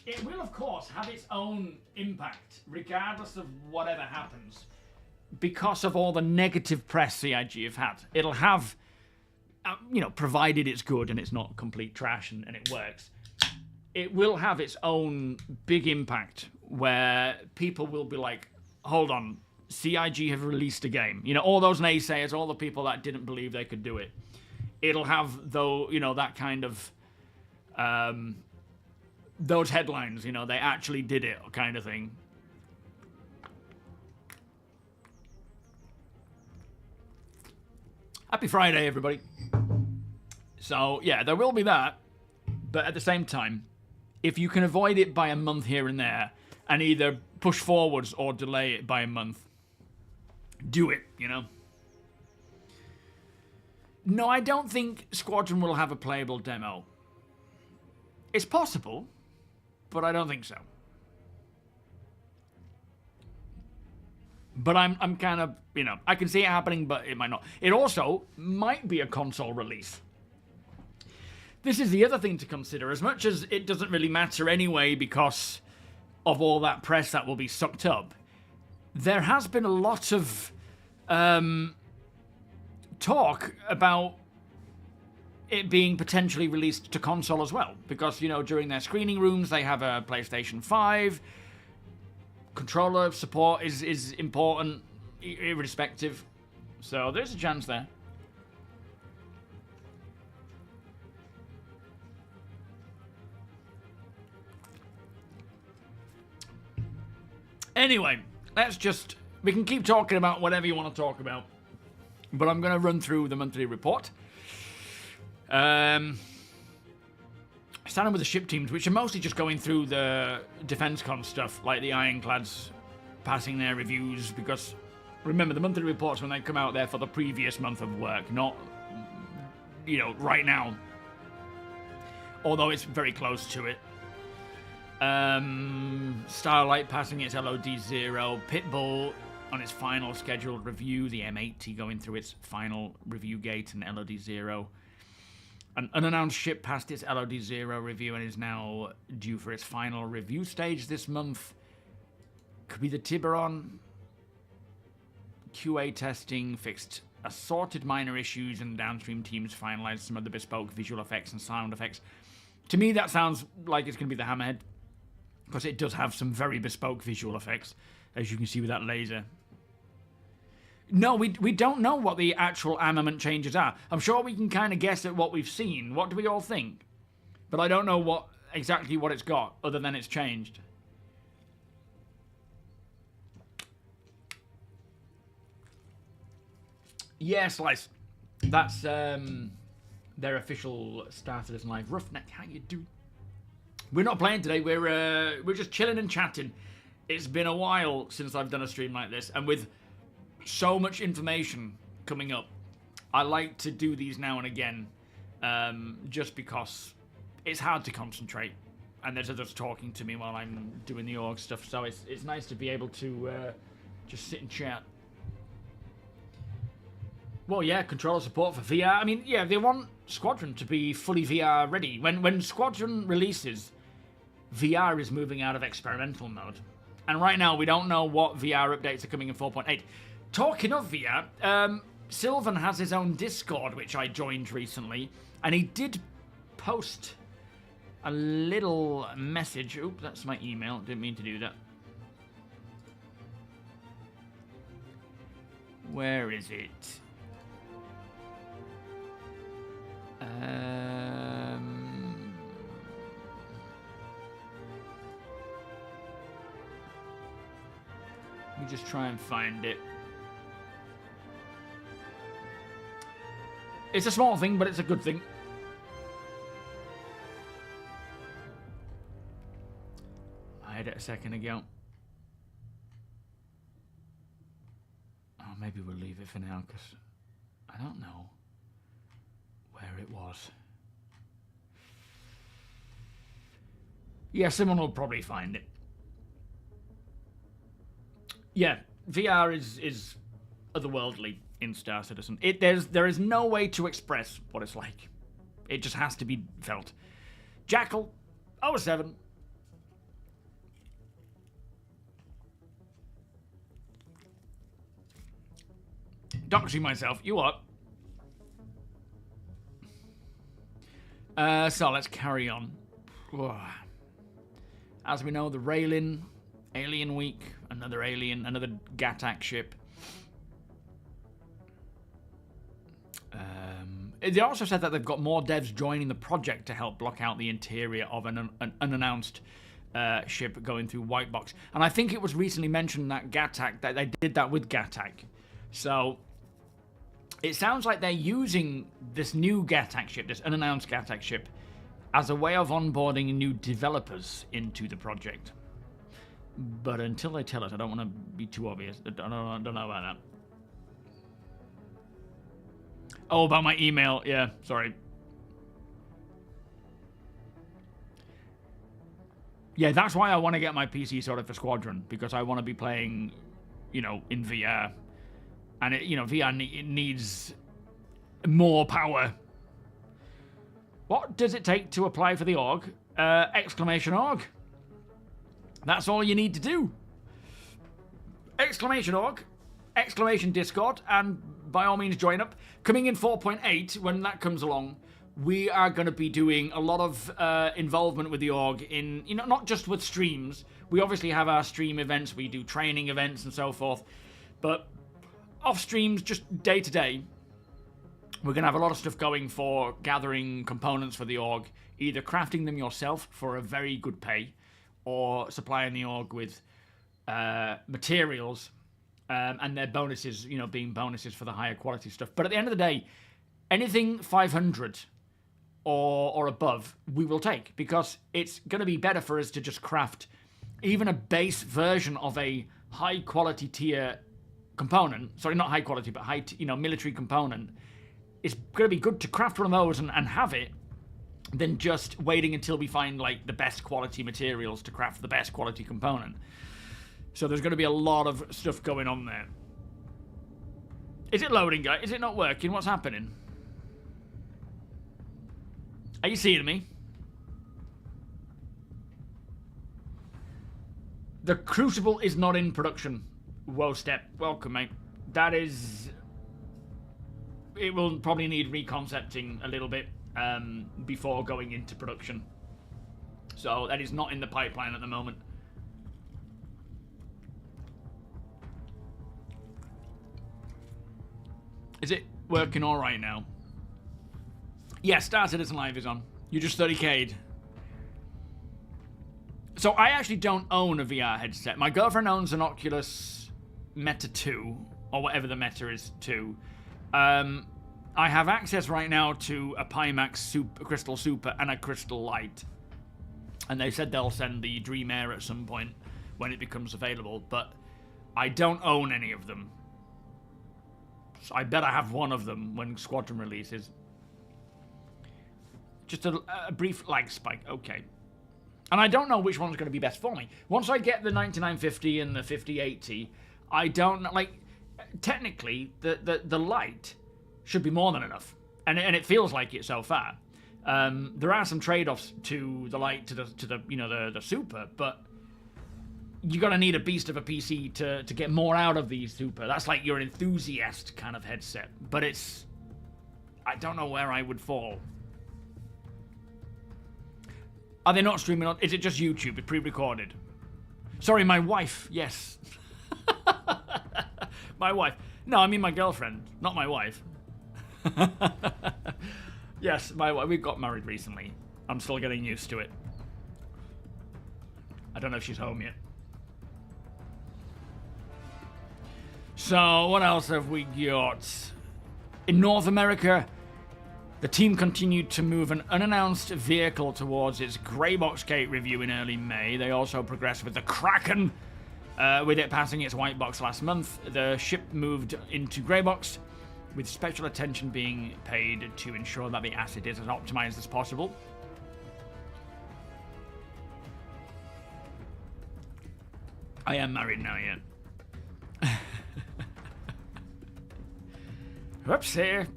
It will, of course, have its own impact, regardless of whatever happens, because of all the negative press CIG have had. It'll have, provided it's good and it's not complete trash and it works, it will have its own big impact where people will be like, hold on, CIG have released a game. You know, all those naysayers, all the people that didn't believe they could do it. It'll have, that kind of... those headlines, they actually did it kind of thing. Happy Friday, everybody. So, yeah, there will be that. But at the same time, if you can avoid it by a month here and there, and either push forwards or delay it by a month, do it, No, I don't think Squadron will have a playable demo. It's possible, but I don't think so. But I'm kind of, I can see it happening, but it might not. It also might be a console release. This is the other thing to consider. As much as it doesn't really matter anyway because of all that press that will be sucked up, there has been a lot of talk about it being potentially released to console as well. Because, during their screening rooms, they have a PlayStation 5. Controller support is important, irrespective. So there's a chance there. Anyway, we can keep talking about whatever you want to talk about. But I'm going to run through the monthly report. Starting with the ship teams, which are mostly just going through the DefenseCon stuff, like the Ironclads passing their reviews, because remember, the monthly reports, when they come out, they're for the previous month of work, not, right now. Although it's very close to it. Starlight passing its LOD-0, Pitbull on its final scheduled review, the M80 going through its final review gate and LOD-0. An unannounced ship passed its LOD-0 review and is now due for its final review stage this month. Could be the Tiburon. QA testing fixed assorted minor issues, and downstream teams finalized some of the bespoke visual effects and sound effects. To me, that sounds like it's going to be the Hammerhead, because it does have some very bespoke visual effects, as you can see with that laser. No, we don't know what the actual armament changes are. I'm sure we can kind of guess at what we've seen. What do we all think? But I don't know exactly what it's got, other than it's changed. Yeah, Slice. That's their official Star Citizen Live. Roughneck, how you do? We're not playing today. We're just chilling and chatting. It's been a while since I've done a stream like this, and with so much information coming up, I like to do these now and again, just because it's hard to concentrate, and they're just talking to me while I'm doing the org stuff. So it's nice to be able to just sit and chat. Well, yeah, controller support for VR. I mean, yeah, they want Squadron to be fully VR ready. When Squadron releases, VR is moving out of experimental mode. And right now, we don't know what VR updates are coming in 4.8. Talking of VR, Sylvan has his own Discord, which I joined recently, and he did post a little message. Oops, that's my email. Didn't mean to do that. Where is it? Let me just try and find it. It's a small thing, but it's a good thing. I had it a second ago. Oh, maybe we'll leave it for now, because I don't know where it was. Yeah, someone will probably find it. Yeah, VR is otherworldly in Star Citizen. There is no way to express what it's like. It just has to be felt. Jackal, 07. Doxing myself, you up? So let's carry on. As we know, the Raylin, Alien Week, another GATAC ship. They also said that they've got more devs joining the project to help block out the interior of an unannounced ship going through White Box. And I think it was recently mentioned that GATAC, that they did that with GATAC. So it sounds like they're using this new GATAC ship, this unannounced GATAC ship, as a way of onboarding new developers into the project. But until they tell us, I don't want to be too obvious. I don't know about that. Oh, about my email. Yeah, sorry. Yeah, that's why I want to get my PC sorted for Squadron, because I want to be playing, you know, in VR. And, VR it needs more power. What does it take to apply for the org? Exclamation org. That's all you need to do. Exclamation org. Exclamation Discord. And by all means join up. Coming in 4.8, when that comes along, we are going to be doing a lot of involvement with the org in, not just with streams. We obviously have our stream events. We do training events and so forth. But off streams, just day to day, we're going to have a lot of stuff going for gathering components for the org, either crafting them yourself for a very good pay, or supplying the org with materials and their bonuses, being bonuses for the higher quality stuff. But at the end of the day, anything 500 or above, we will take, because it's going to be better for us to just craft even a base version of a high quality tier component. Sorry, not high quality, but high, military component. It's going to be good to craft one of those and have it, than just waiting until we find, like, the best quality materials to craft the best quality component. So there's going to be a lot of stuff going on there. Is it loading, guys? Is it not working? What's happening? Are you seeing me? The Crucible is not in production. Whoa, Step. Welcome, mate. That is... It will probably need reconcepting a little bit before going into production. So that is not in the pipeline at the moment. Is it working all right now? Yeah, Star Citizen Live is on. You just 30k'd. So I actually don't own a VR headset. My girlfriend owns an Oculus Meta 2, or whatever the Meta is 2. I have access right now to a PIMAX Super, Crystal Super and a Crystal Light. And they said they'll send the Dream Air at some point when it becomes available, but I don't own any of them. So I bet I have one of them when Squadron releases. Just a brief lag spike, okay. And I don't know which one's going to be best for me. Once I get the 9950 and the 5080, I don't know, like, technically, the light should be more than enough. And it feels like it so far. There are some trade-offs to the light, to the you know, the super, but you're going to need a beast of a PC to get more out of the super. That's like your enthusiast kind of headset. But it's... I don't know where I would fall. Are they not streaming on... Is it just YouTube? It's pre-recorded. Sorry, my wife. Yes. My wife. No, I mean my girlfriend. Not my wife. Yes, my wife. We got married recently. I'm still getting used to it. I don't know if she's home yet. So, what else have we got? In North America... The team continued to move an unannounced vehicle towards its grey box gate review in early May. They also progressed with the Kraken, with it passing its white box last month. The ship moved into grey box, with special attention being paid to ensure that the asset is as optimized as possible. I am married now, yeah. Whoopsie.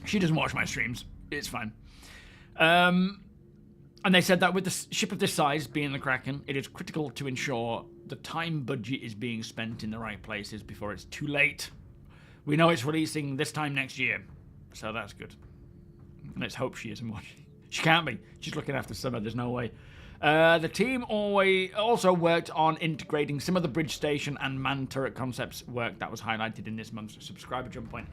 She doesn't watch my streams. It's fine. And they said that with the ship of this size, being the Kraken, it is critical to ensure the time budget is being spent in the right places before it's too late. We know it's releasing this time next year, so that's good. Let's hope she isn't watching. She can't be. She's looking after summer. There's no way. The team also worked on integrating some of the bridge station and man turret concepts work that was highlighted in this month's subscriber jump point.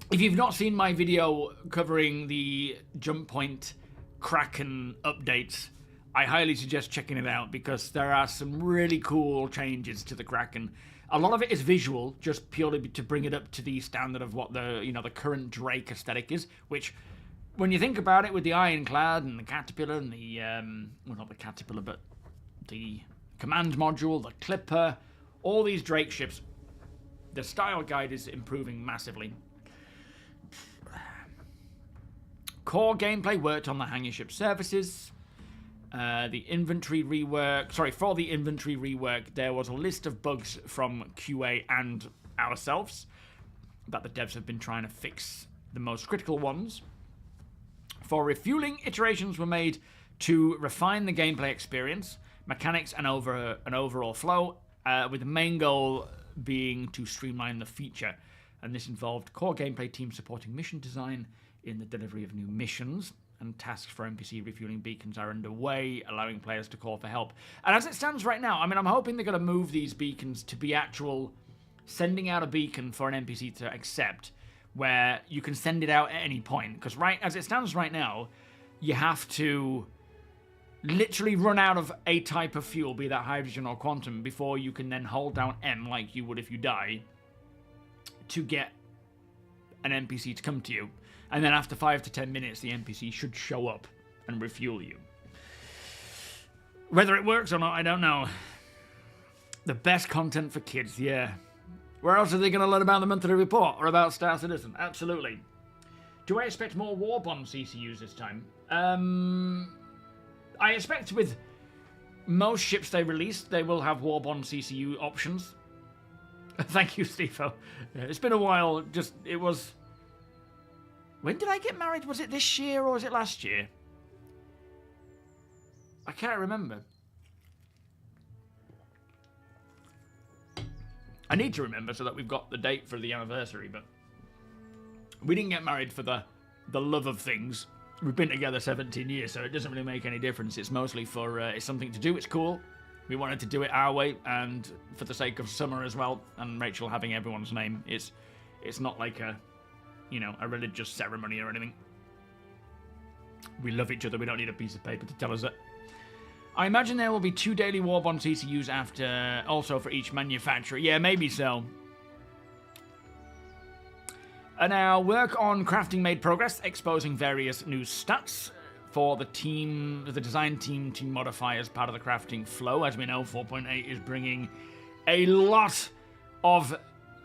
If you've not seen my video covering the Jump Point Kraken updates, I highly suggest checking it out because there are some really cool changes to the Kraken. A lot of it is visual, just purely to bring it up to the standard of what the current Drake aesthetic is, which, when you think about it, with the Ironclad and the Caterpillar and the, well, not the Caterpillar, but the Command Module, the Clipper, all these Drake ships, the style guide is improving massively. Core gameplay worked on the hangar ship services. The inventory rework... Sorry, for the inventory rework, there was a list of bugs from QA and ourselves that the devs have been trying to fix, the most critical ones. For refueling, iterations were made to refine the gameplay experience, mechanics, and overall flow, with the main goal being to streamline the feature. And this involved core gameplay teams supporting mission design in the delivery of new missions, and tasks for NPC refueling beacons are underway, allowing players to call for help. And as it stands right now, I mean, I'm hoping they're going to move these beacons to be actual sending out a beacon for an NPC to accept, where you can send it out at any point. Because right as it stands right now, you have to literally run out of a type of fuel, be that hydrogen or quantum, before you can then hold down M like you would if you die, to get an NPC to come to you. And then after 5 to 10 minutes, the NPC should show up and refuel you. Whether it works or not, I don't know. The best content for kids, yeah. Where else are they going to learn about the monthly report or about Star Citizen? Absolutely. Do I expect more Warbond CCUs this time? I expect with most ships they release, they will have Warbond CCU options. Thank you, Steve-O. It's been a while. It was... When did I get married? Was it this year or was it last year? I can't remember. I need to remember so that we've got the date for the anniversary, but we didn't get married for the love of things. We've been together 17 years, so it doesn't really make any difference. It's mostly for, it's something to do, it's cool. We wanted to do it our way, and for the sake of summer as well, and Rachel having everyone's name. It's not like a religious ceremony or anything. We love each other. We don't need a piece of paper to tell us that. I imagine there will be 2 daily Warbond CCUs after, also for each manufacturer. Yeah, maybe so. Now, work on crafting made progress, exposing various new stats for the design team to modify as part of the crafting flow. As we know, 4.8 is bringing a lot of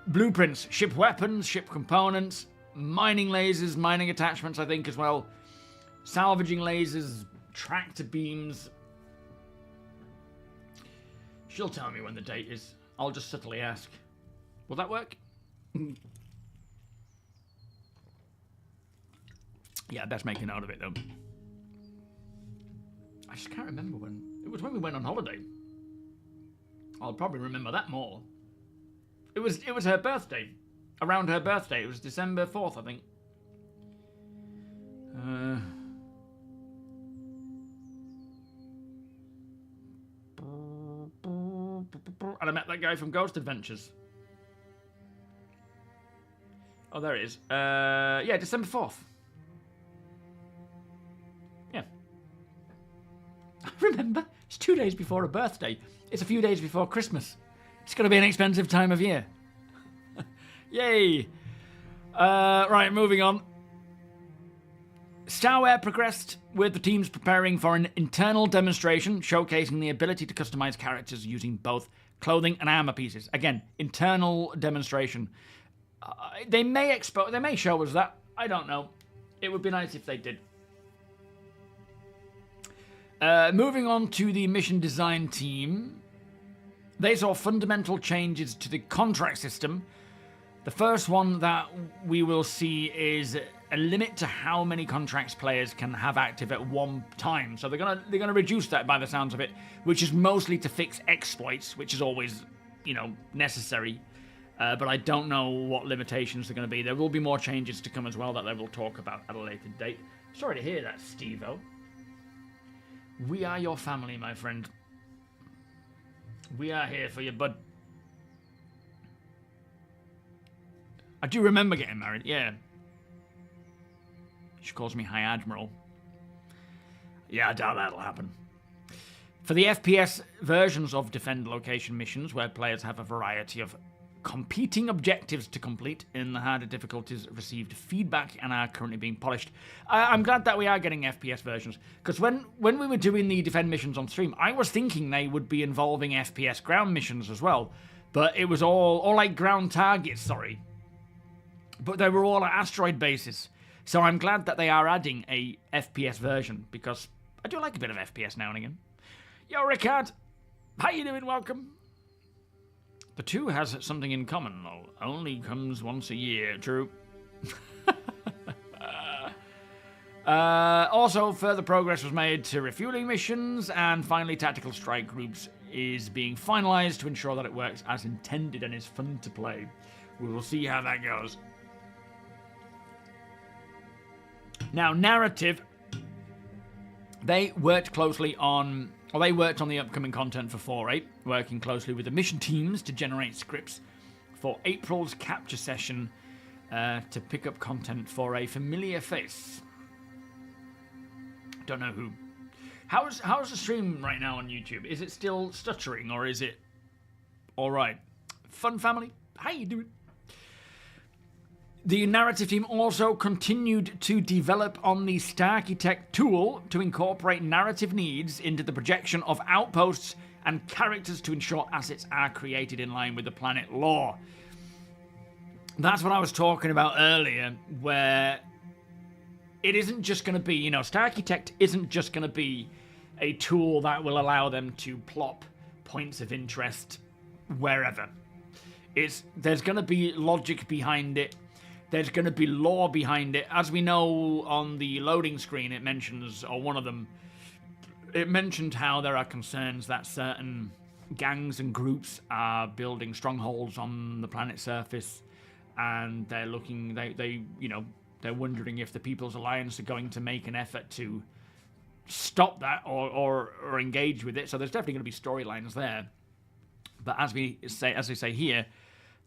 blueprints, ship weapons, ship components, mining lasers, mining attachments, I think, as well. Salvaging lasers, tractor beams. She'll tell me when the date is. I'll just subtly ask. Will that work? Yeah, best make a note of it, though. I just can't remember when. It was when we went on holiday. I'll probably remember that more. It was her birthday. Around her birthday. It was December 4th, I think. And I met that guy from Ghost Adventures. Oh, there it is. Yeah, December 4th. Yeah. I remember. It's 2 days before her birthday. It's a few days before Christmas. It's going to be an expensive time of year. Yay. Right, moving on. Starware progressed with the teams preparing for an internal demonstration showcasing the ability to customize characters using both clothing and armor pieces. Again, internal demonstration. They may show us that. I don't know. It would be nice if they did. Moving on to the mission design team. They saw fundamental changes to the contract system. The first one that we will see is a limit to how many contracts players can have active at one time. So they're gonna reduce that by the sounds of it, which is mostly to fix exploits, which is always, necessary. But I don't know what limitations they're going to be. There will be more changes to come as well that they will talk about at a later date. Sorry to hear that, Steve-O. We are your family, my friend. We are here for you, bud. I do remember getting married, yeah. She calls me High Admiral. Yeah, I doubt that'll happen. For the FPS versions of Defend Location missions, where players have a variety of competing objectives to complete in the harder difficulties, received feedback and are currently being polished. I'm glad that we are getting FPS versions, because when we were doing the Defend missions on stream, I was thinking they would be involving FPS ground missions as well, but it was all like ground targets, sorry. But they were all at asteroid bases. So I'm glad that they are adding a FPS version, because I do like a bit of FPS now and again. Yo, Ricard! How you doing? Welcome. The two has something in common, though. Only comes once a year. True. Also, further progress was made to refueling missions, and finally, tactical strike groups is being finalized to ensure that it works as intended and is fun to play. We will see how that goes. Now, narrative. They worked on the upcoming content for 4.8, working closely with the mission teams to generate scripts for April's capture session to pick up content for a familiar face. Don't know who. How's the stream right now on YouTube? Is it still stuttering or is it all right? Fun family, how you doing? The narrative team also continued to develop on the starcitizen tool to incorporate narrative needs into the projection of outposts and characters to ensure assets are created in line with the planet lore. That's what I was talking about earlier, where it isn't just going to be, starcitizen isn't just going to be a tool that will allow them to plop points of interest wherever. There's going to be logic behind it. There's going to be lore behind it. As we know on the loading screen, it mentions, or one of them, it mentioned how there are concerns that certain gangs and groups are building strongholds on the planet's surface, and they're looking, they're wondering if the People's Alliance are going to make an effort to stop that or engage with it. So there's definitely going to be storylines there. But as they say here,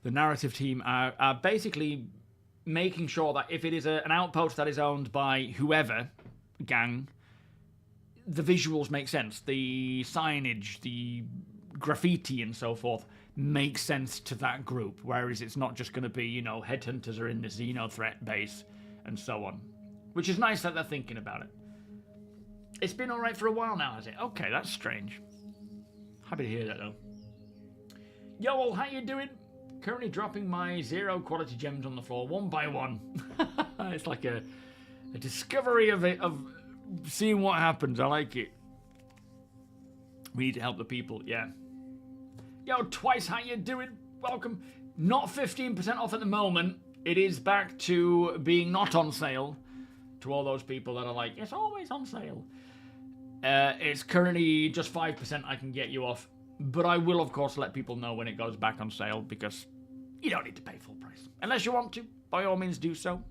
the narrative team are basically making sure that if it is an outpost that is owned by whoever gang, the visuals make sense. The signage, the graffiti and so forth make sense to that group, whereas it's not just going to be, you know, headhunters are in the Xenothreat base and so on. Which is nice that they're thinking about it. It's been alright for a while now, has it? Okay, that's strange. Happy to hear that, though. Yo, how you doing? Currently dropping my 0 quality gems on the floor, one by one. It's like a discovery of seeing what happens. I like it. We need to help the people, yeah. Yo, Twice, how you doing? Welcome. Not 15% off at the moment. It is back to being not on sale. To all those people that are like, it's always on sale. It's currently just 5% I can get you off. But I will, of course, let people know when it goes back on sale, because you don't need to pay full price. Unless you want to, by all means do so.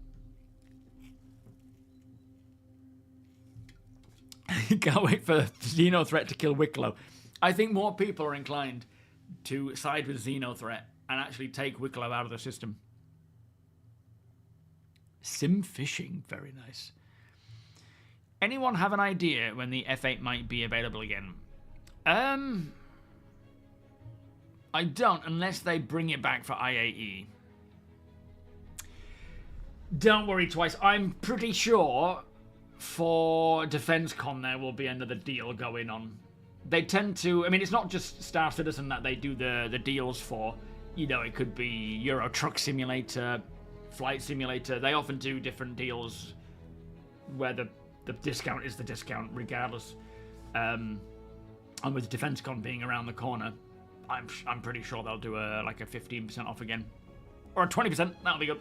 Can't wait for Xenothreat to kill Wicklow. I think more people are inclined to side with Xenothreat and actually take Wicklow out of the system. Sim fishing, very nice. Anyone have an idea when the F8 might be available again? I don't, unless they bring it back for IAE. Don't worry, Twice. I'm pretty sure for DefenseCon there will be another deal going on. They tend to... I mean, it's not just Star Citizen that they do the deals for. You know, it could be Euro Truck Simulator, Flight Simulator. They often do different deals where the discount is the discount regardless. And with DefenseCon being around the corner, I'm pretty sure they'll do like a 15% off again. Or a 20%, that'll be good.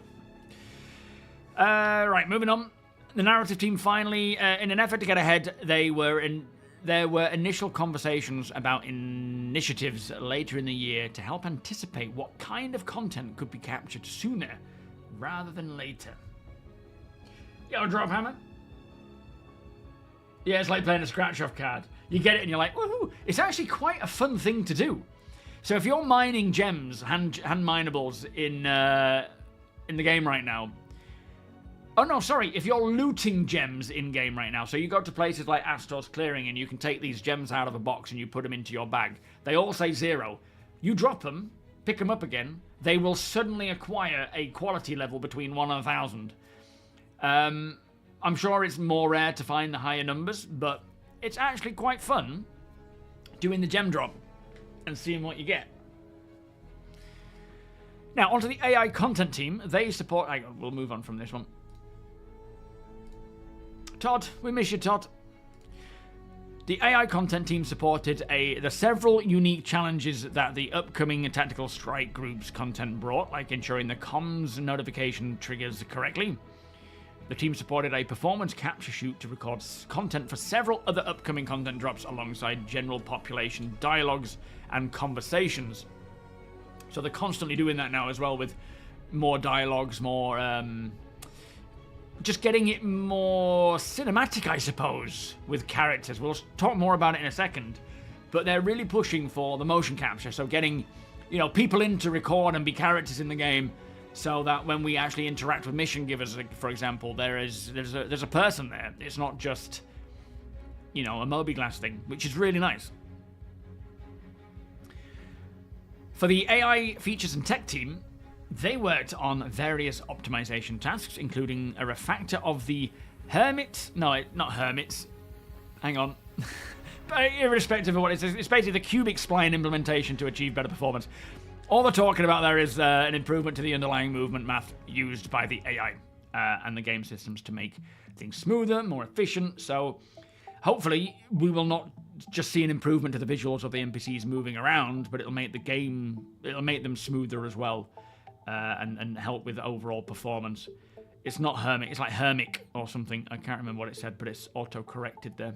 Right, moving on. The narrative team finally, in an effort to get ahead, there were initial conversations about initiatives later in the year to help anticipate what kind of content could be captured sooner rather than later. Yo, Drophammer. Yeah, it's like playing a scratch-off card. You get it and you're like, woohoo! It's actually quite a fun thing to do. So if you're mining gems, hand minables in the game right now... Oh no, sorry, if you're looting gems in-game right now, so you go to places like Astor's Clearing and you can take these gems out of a box and you put them into your bag. They all say 0. You drop them, pick them up again, they will suddenly acquire a quality level between 1 and 1,000. I'm sure it's more rare to find the higher numbers, but it's actually quite fun doing the gem drop and seeing what you get. Now, onto the AI content team. They support... We'll move on from this one. Todd, we miss you, Todd. The AI content team supported the several unique challenges that the upcoming Tactical Strike Group's content brought, like ensuring the comms notification triggers correctly. The team supported a performance capture shoot to record content for several other upcoming content drops alongside general population dialogues and conversations. So they're constantly doing that now as well, with more dialogues, more... just getting it more cinematic, I suppose, with characters. We'll talk more about it in a second. But they're really pushing for the motion capture, so getting, you know, people in to record and be characters in the game, so that when we actually interact with mission givers, for example, there's a person there. It's not just, you know, a mobiGlas thing, which is really nice. For the AI features and tech team, they worked on various optimization tasks, including a refactor of the Hermit... No, not Hermits. Hang on. But irrespective of what it is, it's basically the cubic spline implementation to achieve better performance. All they're talking about there is an improvement to the underlying movement math used by the AI and the game systems to make things smoother, more efficient. So hopefully we will not just see an improvement to the visuals of the NPCs moving around, but it'll make them smoother as well. And help with overall performance. It's not Hermit, it's like Hermic or something. I can't remember what it said, but it's auto-corrected there.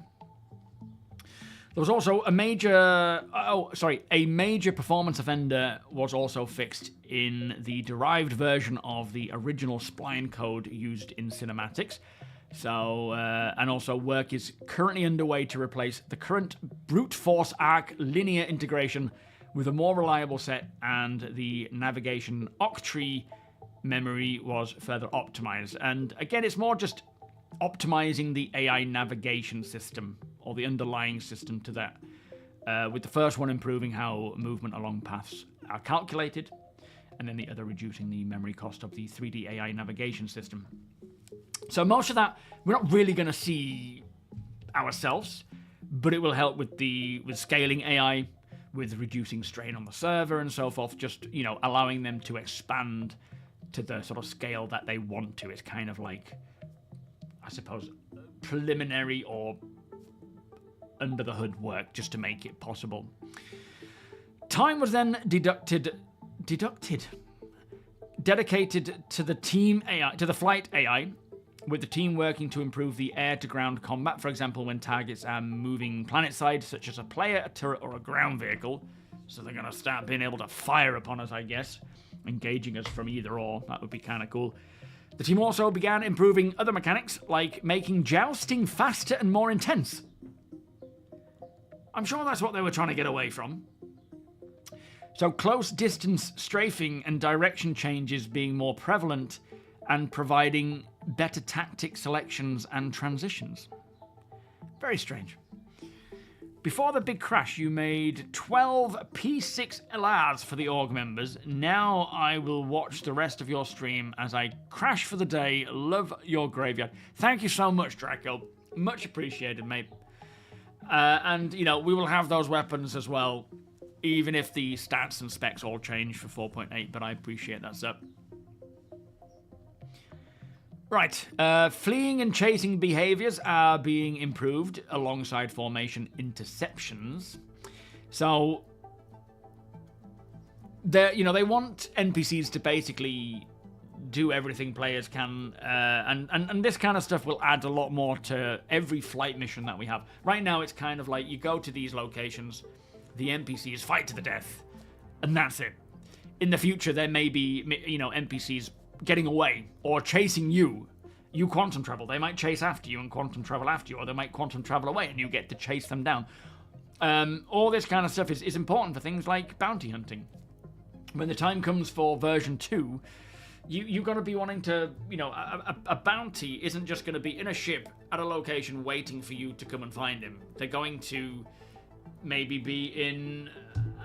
There was also a major performance offender was also fixed in the derived version of the original spline code used in cinematics. So, and also work is currently underway to replace the current brute force arc linear integration with a more reliable set, and the navigation octree memory was further optimized. And again, it's more just optimizing the AI navigation system, or the underlying system to that, with the first one improving how movement along paths are calculated, and then the other reducing the memory cost of the 3D AI navigation system. So most of that we're not really going to see ourselves, but it will help with scaling AI, with reducing strain on the server and so forth, just, you know, allowing them to expand to the sort of scale that they want to. It's kind of like, I suppose, preliminary or under the hood work just to make it possible. Time was then dedicated to the team AI, to the flight AI, with the team working to improve the air-to-ground combat, for example, when targets are moving planet-side, such as a player, a turret, or a ground vehicle. So they're going to start being able to fire upon us, I guess, engaging us from either or. That would be kind of cool. The team also began improving other mechanics, like making jousting faster and more intense. I'm sure that's what they were trying to get away from. So close distance strafing and direction changes being more prevalent and providing better tactic selections and transitions. Very strange. Before the big crash, you made 12 P6 LRs for the org members. Now I will watch the rest of your stream as I crash for the day. Love your graveyard. Thank you so much, Draco. Much appreciated, mate. And, you know, we will have those weapons as well, even if the stats and specs all change for 4.8, but I appreciate that, sir. Right, fleeing and chasing behaviors are being improved alongside formation interceptions. So, they want NPCs to basically do everything players can, and this kind of stuff will add a lot more to every flight mission that we have. Right now, it's kind of like you go to these locations, the NPCs fight to the death, and that's it. In the future, there may be, you know, NPCs getting away or chasing you. You quantum travel. They might chase after you and quantum travel after you, or they might quantum travel away and you get to chase them down. All this kind of stuff is important for things like bounty hunting. When the time comes for version 2, you've got to be wanting to, you know, a bounty isn't just going to be in a ship at a location waiting for you to come and find him. They're going to maybe be in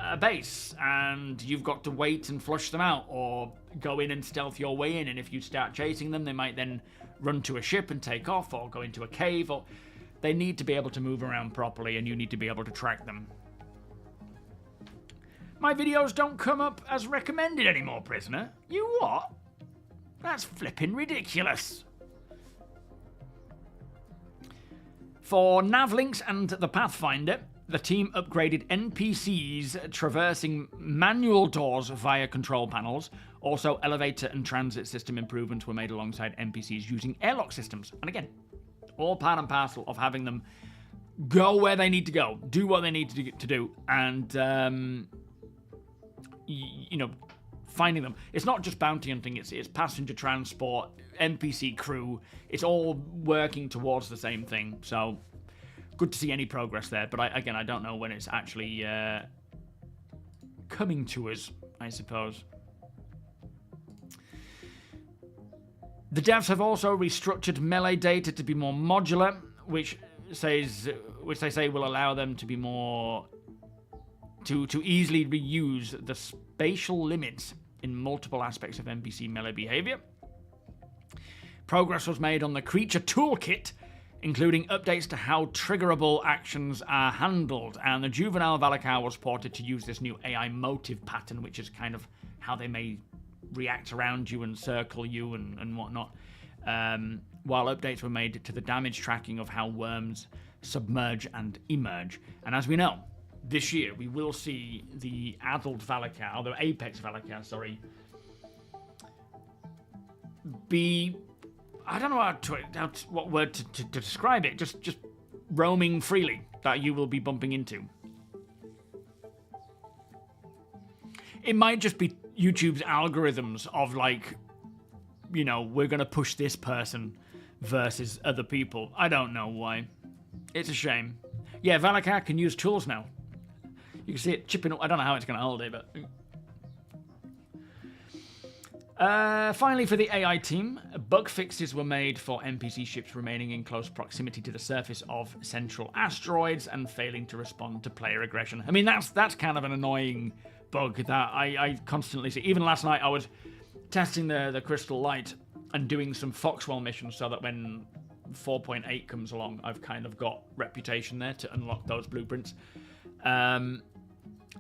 a base and you've got to wait and flush them out, or go in and stealth your way in, and if you start chasing them, they might then run to a ship and take off, or go into a cave, or they need to be able to move around properly, and you need to be able to track them. My videos don't come up as recommended anymore, prisoner. You what? That's flipping ridiculous. For Navlinks and the Pathfinder, the team upgraded NPCs traversing manual doors via control panels. Also, elevator and transit system improvements were made alongside NPCs using airlock systems. And again, all part and parcel of having them go where they need to go, do what they need to do, and, you know, finding them. It's not just bounty hunting, it's passenger transport, NPC crew. It's all working towards the same thing. So, good to see any progress there, but I don't know when it's actually coming to us, I suppose. The devs have also restructured melee data to be more modular, which they say will allow them to be more to easily reuse the spatial limits in multiple aspects of NPC melee behavior. Progress was made on the creature toolkit, including updates to how triggerable actions are handled, and the juvenile Valakar was ported to use this new AI motive pattern, which is kind of how they may react around you and circle you and whatnot, while updates were made to the damage tracking of how worms submerge and emerge. And as we know, this year we will see the adult Valakar, the Apex Valakar, sorry, be, I don't know what word to describe it, just roaming freely, that you will be bumping into. It might just be YouTube's algorithms of, like, you know, we're going to push this person versus other people. I don't know why. It's a shame. Yeah, Valakar can use tools now. You can see it chipping up. I don't know how it's going to hold it, but... finally, for the AI team, bug fixes were made for NPC ships remaining in close proximity to the surface of central asteroids and failing to respond to player aggression. I mean, that's kind of an annoying bug that I constantly see. Even last night, I was testing the Crystal Light and doing some Foxwell missions so that when 4.8 comes along, I've kind of got reputation there to unlock those blueprints. And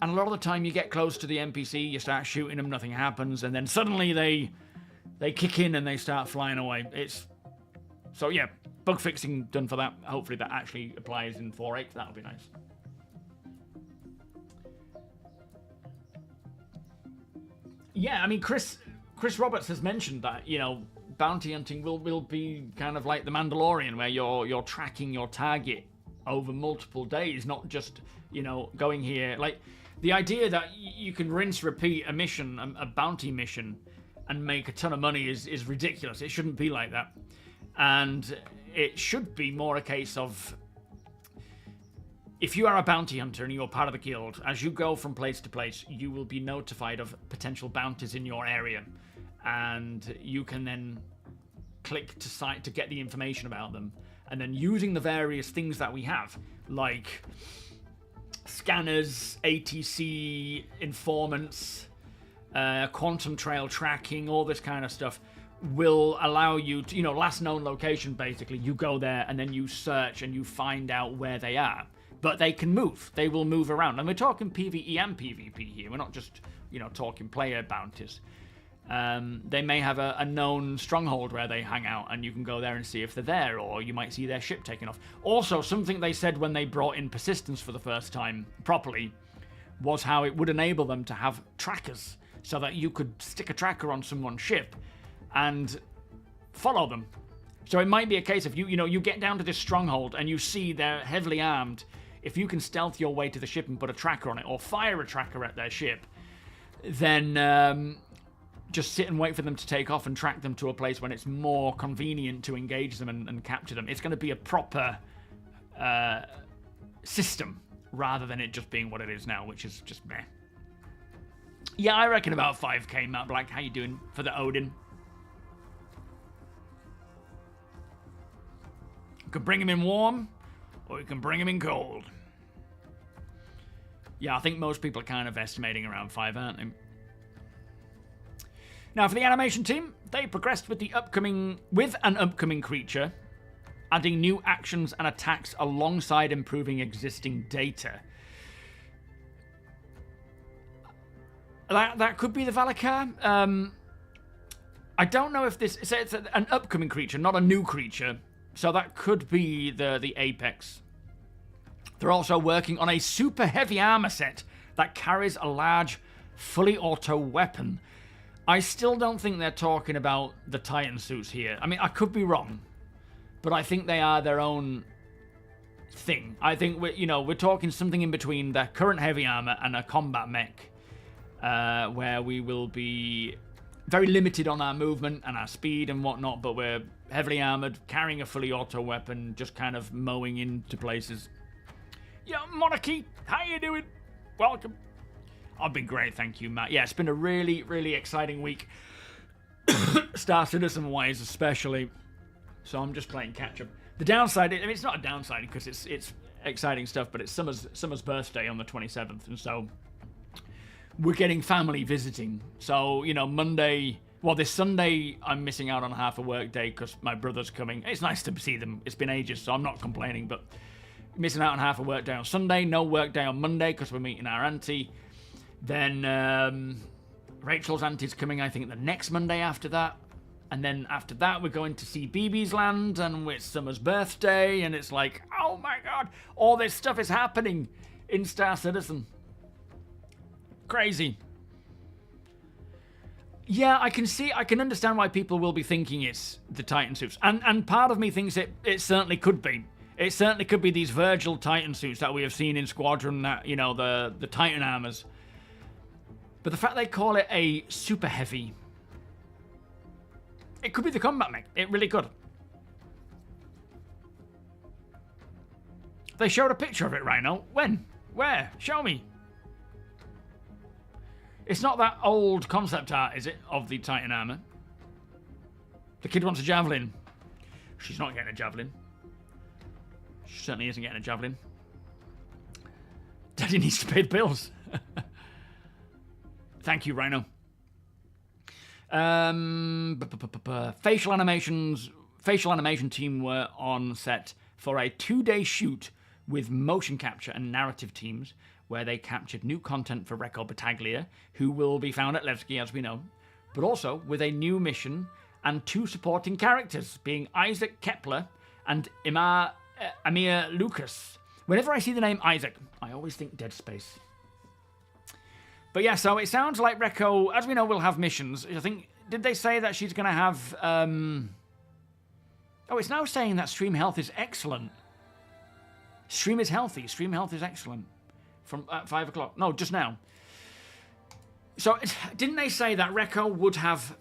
a lot of the time, you get close to the NPC, you start shooting them, nothing happens, and then suddenly they kick in and they start flying away. So yeah, bug fixing done for that. Hopefully that actually applies in 4.8. That'll be nice. Yeah, I mean, Chris Roberts has mentioned that, you know, bounty hunting will be kind of like the Mandalorian, where you're tracking your target over multiple days, not just, you know, going here. Like, the idea that you can rinse, repeat a mission, a bounty mission, and make a ton of money is ridiculous. It shouldn't be like that. And it should be more a case of, if you are a bounty hunter and you're part of the guild, as you go from place to place, you will be notified of potential bounties in your area. And you can then click to site to get the information about them. And then using the various things that we have, like scanners, ATC, informants, quantum trail tracking, all this kind of stuff, will allow you to, you know, last known location, basically. You go there and then you search and you find out where they are. But they can move. They will move around. And we're talking PvE and PvP here. We're not just, you know, talking player bounties. They may have a known stronghold where they hang out, and you can go there and see if they're there, or you might see their ship taken off. Also, something they said when they brought in persistence for the first time properly was how it would enable them to have trackers, so that you could stick a tracker on someone's ship and follow them. So it might be a case of you get down to this stronghold and you see they're heavily armed. If you can stealth your way to the ship and put a tracker on it, or fire a tracker at their ship, then just sit and wait for them to take off and track them to a place when it's more convenient to engage them and capture them. It's going to be a proper system, rather than it just being what it is now, which is just meh. Yeah, I reckon about 5k, Matt Black. How you doing for the Odin? You can bring him in warm, or you can bring him in cold. Yeah, I think most people are kind of estimating around 5, aren't they? Now, for the animation team, they progressed with an upcoming creature, adding new actions and attacks alongside improving existing data. That could be the Valakar. I don't know if this... It's an upcoming creature, not a new creature. So that could be the Apex. They're also working on a super heavy armor set that carries a large, fully auto weapon. I still don't think they're talking about the Titan suits here. I mean, I could be wrong, but I think they are their own thing. I think we're talking something in between their current heavy armor and a combat mech, where we will be very limited on our movement and our speed and whatnot, but we're heavily armored, carrying a fully auto weapon, just kind of mowing into places. Yeah, Monarchy, how you doing? Welcome. I've been great, thank you, Matt. Yeah, it's been a really, really exciting week. Star Citizen-wise, especially. So I'm just playing catch-up. The downside, I mean, it's not a downside because it's exciting stuff, but it's Summer's birthday on the 27th, and so we're getting family visiting. So, Monday... Well, this Sunday, I'm missing out on half a work day because my brother's coming. It's nice to see them. It's been ages, so I'm not complaining, but missing out on half a work day on Sunday. No work day on Monday because we're meeting our auntie. Then Rachel's auntie's coming, I think, the next Monday after that. And then after that, we're going to see BB's Land, and it's Summer's birthday, and it's like, oh my god, all this stuff is happening in Star Citizen. Crazy. Yeah, I can understand why people will be thinking it's the Titan suits. And part of me thinks it certainly could be. It certainly could be these Virgil Titan suits that we have seen in Squadron, that, the Titan armors. But the fact they call it a super heavy, it could be the combat mech. It really could. They showed a picture of it, Rhino. When? Where? Show me. It's not that old concept art, is it, of the Titan armor? The kid wants a javelin. She's not getting a javelin. She certainly isn't getting a javelin. Daddy needs to pay the bills. Thank you, Rhino. Facial animation team were on set for a 2-day shoot with motion capture and narrative teams, where they captured new content for Recco Battaglia, who will be found at Levski, as we know, but also with a new mission and 2 supporting characters, being Isaac Kepler and Amir Lucas. Whenever I see the name Isaac, I always think Dead Space. But yeah, so it sounds like Recco, as we know, will have missions. I think, did they say that she's going to have... Oh, it's now saying that stream health is excellent. Stream is healthy. Stream health is excellent. From at 5 o'clock. No, just now. So, didn't they say that Recco would have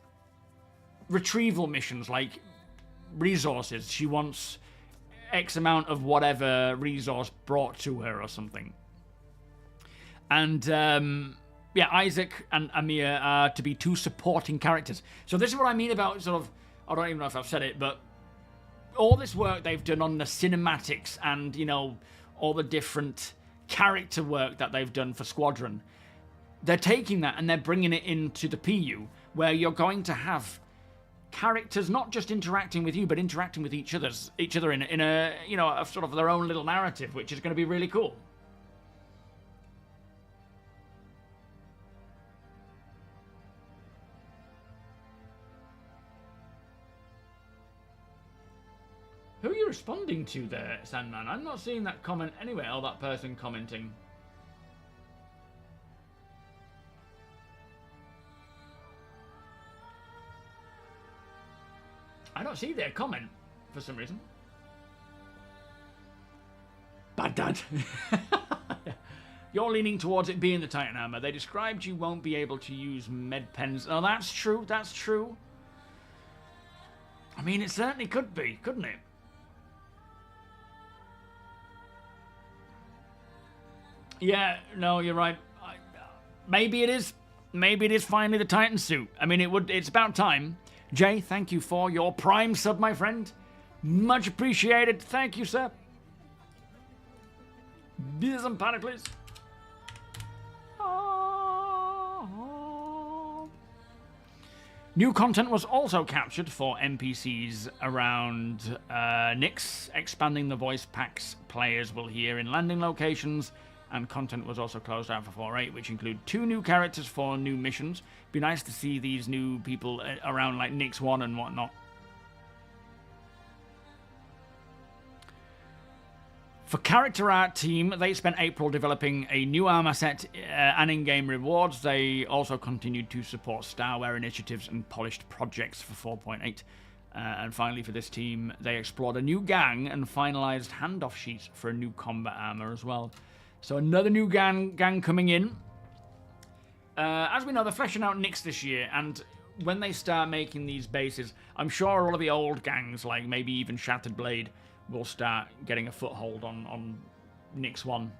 retrieval missions, like resources? She wants X amount of whatever resource brought to her or something. And, yeah, Isaac and Amir are to be 2 supporting characters. So this is what I mean about sort of... I don't even know if I've said it, but... all this work they've done on the cinematics and, you know, all the different character work that they've done for Squadron, they're taking that and they're bringing it into the PU, where you're going to have characters not just interacting with you, but interacting with each other in a, you know, a sort of their own little narrative, which is going to be really cool. Who are you responding to there, Sandman? I'm not seeing that comment anywhere, or that person commenting. I don't see their comment, for some reason. Bad dad. You're leaning towards it being the Titan Hammer. They described you won't be able to use med pens. Oh, that's true, that's true. I mean, it certainly could be, couldn't it? Yeah, no, you're right. Maybe it is. Maybe it is finally the Titan suit. I mean, it's about time. Jay, thank you for your Prime sub, my friend. Much appreciated. Thank you, sir. Beers and panic, please. New content was also captured for NPCs around Nyx, expanding the voice packs players will hear in landing locations. And content was also closed out for 4.8, which include 2 new characters for new missions. Be nice to see these new people around like Nyx 1 and whatnot. For character art team, they spent April developing a new armor set and in-game rewards. They also continued to support Starware initiatives and polished projects for 4.8. And finally, for this team, they explored a new gang and finalized handoff sheets for a new combat armor as well. So another new gang coming in. As we know, they're fleshing out Nyx this year, and when they start making these bases, I'm sure all of the old gangs, like maybe even Shattered Blade, will start getting a foothold on Nyx 1.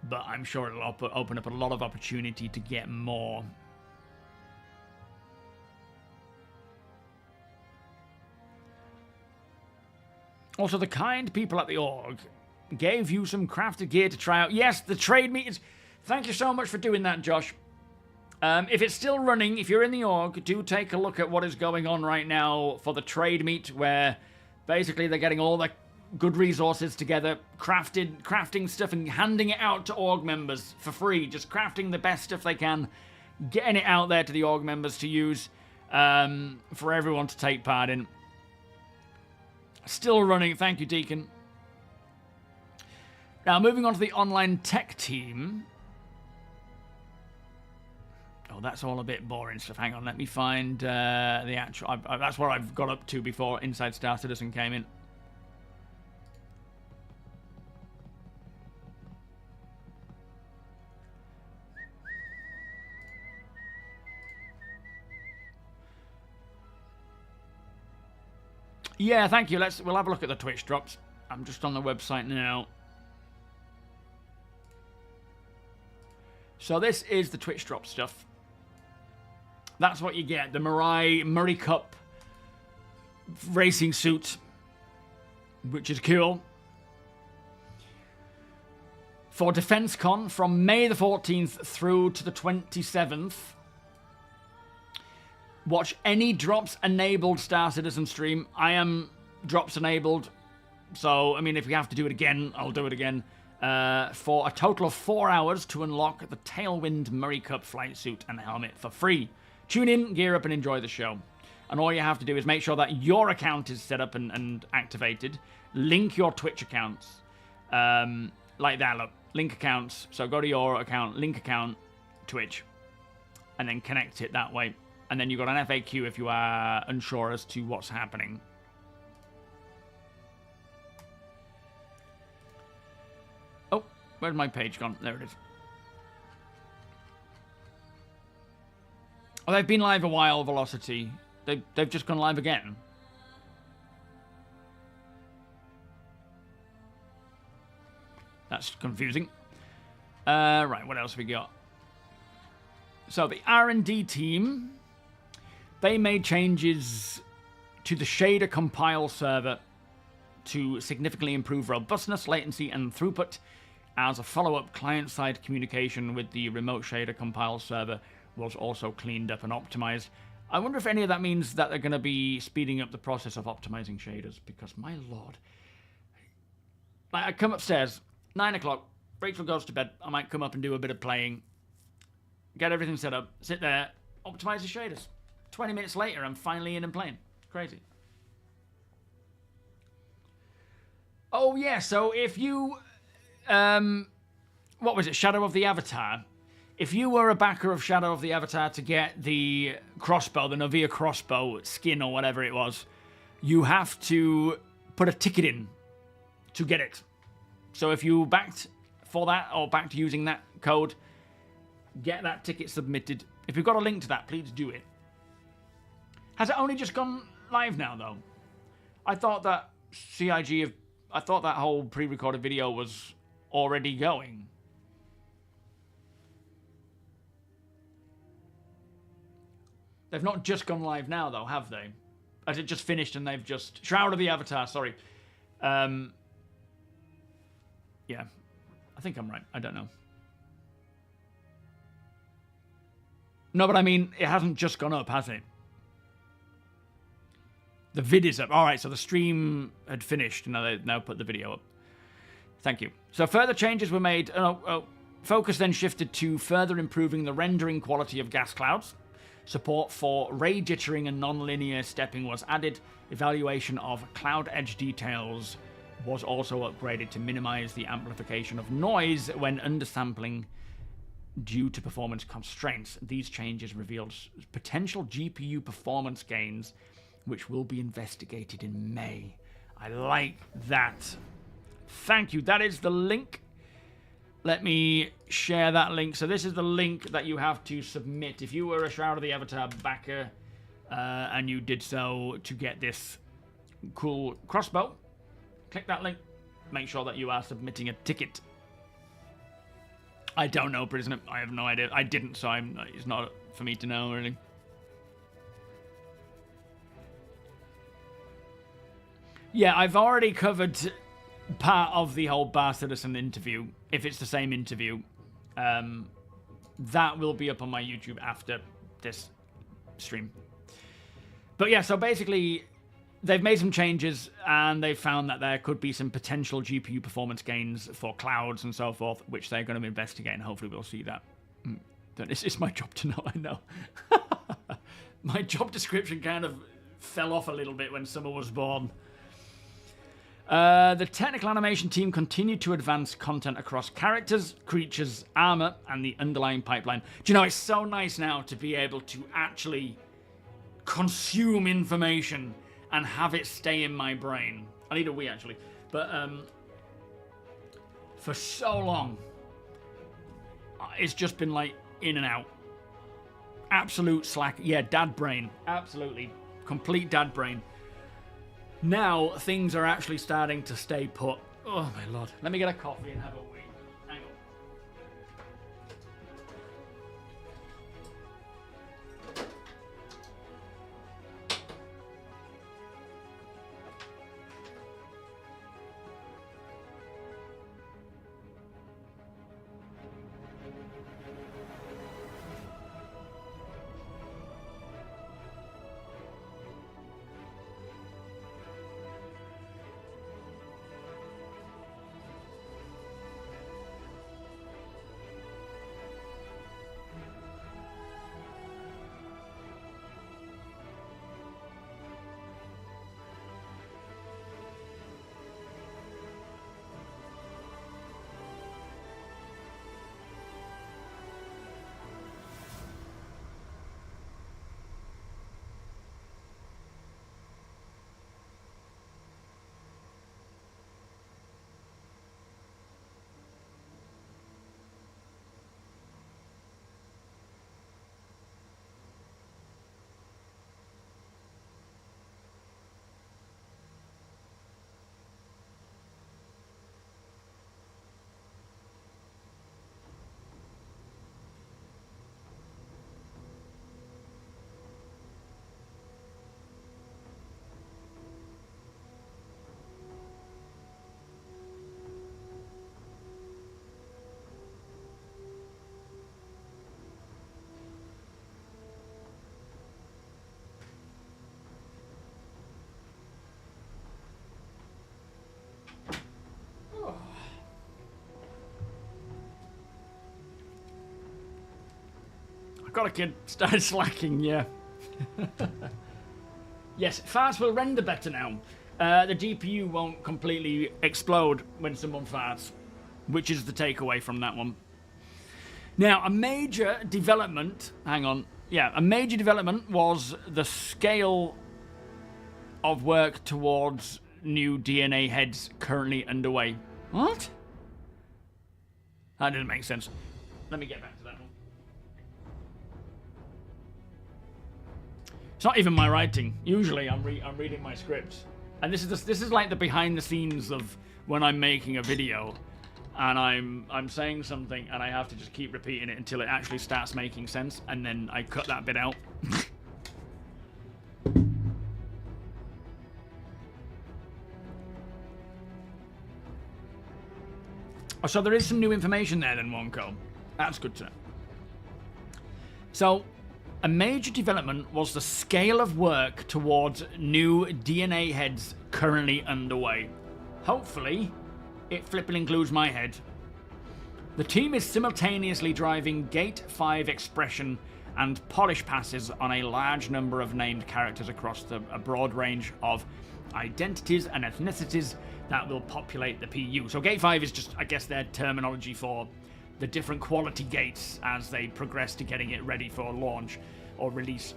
But I'm sure it'll open up a lot of opportunity to get more. Also, the kind people at the org gave you some crafted gear to try out. Yes, the trade meet. Thank you so much for doing that, Josh. If it's still running, if you're in the org, do take a look at what is going on right now for the trade meet, where basically they're getting all the good resources together, crafting stuff and handing it out to org members for free. Just crafting the best stuff they can, getting it out there to the org members to use for everyone to take part in. Still running. Thank you, Deacon. Now, moving on to the online tech team. Oh, that's all a bit boring stuff. Hang on, let me find the actual... that's what I've got up to before Inside Star Citizen came in. Yeah, thank you. We'll have a look at the Twitch drops. I'm just on the website now. So this is the Twitch drop stuff. That's what you get. The Murray Cup racing suit, which is cool. for DefenseCon from May the 14th through to the 27th. Watch any drops enabled Star Citizen stream. I am drops enabled, so I mean, if we have to do it again, I'll do it again. For a total of 4 hours to unlock the Tailwind Murray Cup flight suit and helmet for free. Tune in, gear up, and enjoy the show. And all you have to do is make sure that your account is set up and activated. Link your Twitch accounts. Like that, look. Link accounts. So go to your account, link account, Twitch, and then connect it that way. And then you've got an FAQ if you are unsure as to what's happening. Oh, where's my page gone? There it is. Oh, they've been live a while, Velocity. They've just gone live again. That's confusing. Right, what else we got? So the R&D team, they made changes to the shader compile server to significantly improve robustness, latency, and throughput. As a follow-up, client-side communication with the remote shader compile server was also cleaned up and optimized. I wonder if any of that means that they're going to be speeding up the process of optimizing shaders, because my lord. Like, I come upstairs, 9 o'clock, Rachel goes to bed, I might come up and do a bit of playing, get everything set up, sit there, optimize the shaders. 20 minutes later, I'm finally in and playing. Crazy. Oh yeah, so if you, what was it, Shadow of the Avatar? If you were a backer of Shadow of the Avatar to get the crossbow, the Novia crossbow skin or whatever it was, you have to put a ticket in to get it. So if you backed for that or backed using that code, get that ticket submitted. If you've got a link to that, please do it. Has it only just gone live now, though? I thought that I thought that whole pre-recorded video was already going. They've not just gone live now, though, have they? Has it just finished and they've just... Shroud of the Avatar, sorry. Yeah. I think I'm right. I don't know. No, but I mean, it hasn't just gone up, has it? The vid is up. All right, so the stream had finished. And now they now put the video up. Thank you. So further changes were made. Focus then shifted to further improving the rendering quality of gas clouds. Support for ray jittering and non-linear stepping was added. Evaluation of cloud edge details was also upgraded to minimize the amplification of noise when undersampling due to performance constraints. These changes revealed potential GPU performance gains, which will be investigated in May. I like that. Thank you. That is the link. Let me share that link. So this is the link that you have to submit. If you were a Shroud of the Avatar backer and you did so to get this cool crossbow, click that link. Make sure that you are submitting a ticket. I don't know, prisoner. I have no idea. I didn't, so it's not for me to know or anything. Yeah, I've already covered part of the whole Bar Citizen interview, if it's the same interview. That will be up on my YouTube after this stream. But yeah, so basically, they've made some changes, and they've found that there could be some potential GPU performance gains for clouds and so forth, which they're going to investigate, and hopefully we'll see that. It's my job to know, I know. My job description kind of fell off a little bit when Summer was born. The technical animation team continued to advance content across characters, creatures, armor, and the underlying pipeline. Do you know, it's so nice now to be able to actually consume information and have it stay in my brain. I need a wee, actually. But for so long, it's just been like in and out. Absolute slack. Yeah, dad brain. Absolutely. Complete dad brain. Now, things are actually starting to stay put. Oh, my lord. Let me get a coffee and have a wee. Hang on. got a kid. Started slacking, yeah. Yes, farts will render better now. The GPU won't completely explode when someone farts, which is the takeaway from that one. Now, a major development, hang on, yeah, a major development was the scale of work towards new DNA heads currently underway. What? That didn't make sense. Let me get back to that one. It's not even my writing. Usually I'm reading my scripts. And this is like the behind the scenes of when I'm making a video and I'm saying something and I have to just keep repeating it until it actually starts making sense, and then I cut that bit out. Oh, so there is some new information there then, Wonko. That's good to know. So, a major development was the scale of work towards new DNA heads currently underway. Hopefully, it flipping includes my head. The team is simultaneously driving Gate 5 expression and polish passes on a large number of named characters across a broad range of identities and ethnicities that will populate the PU. So Gate 5 is just, I guess, their terminology for the different quality gates as they progress to getting it ready for launch or release.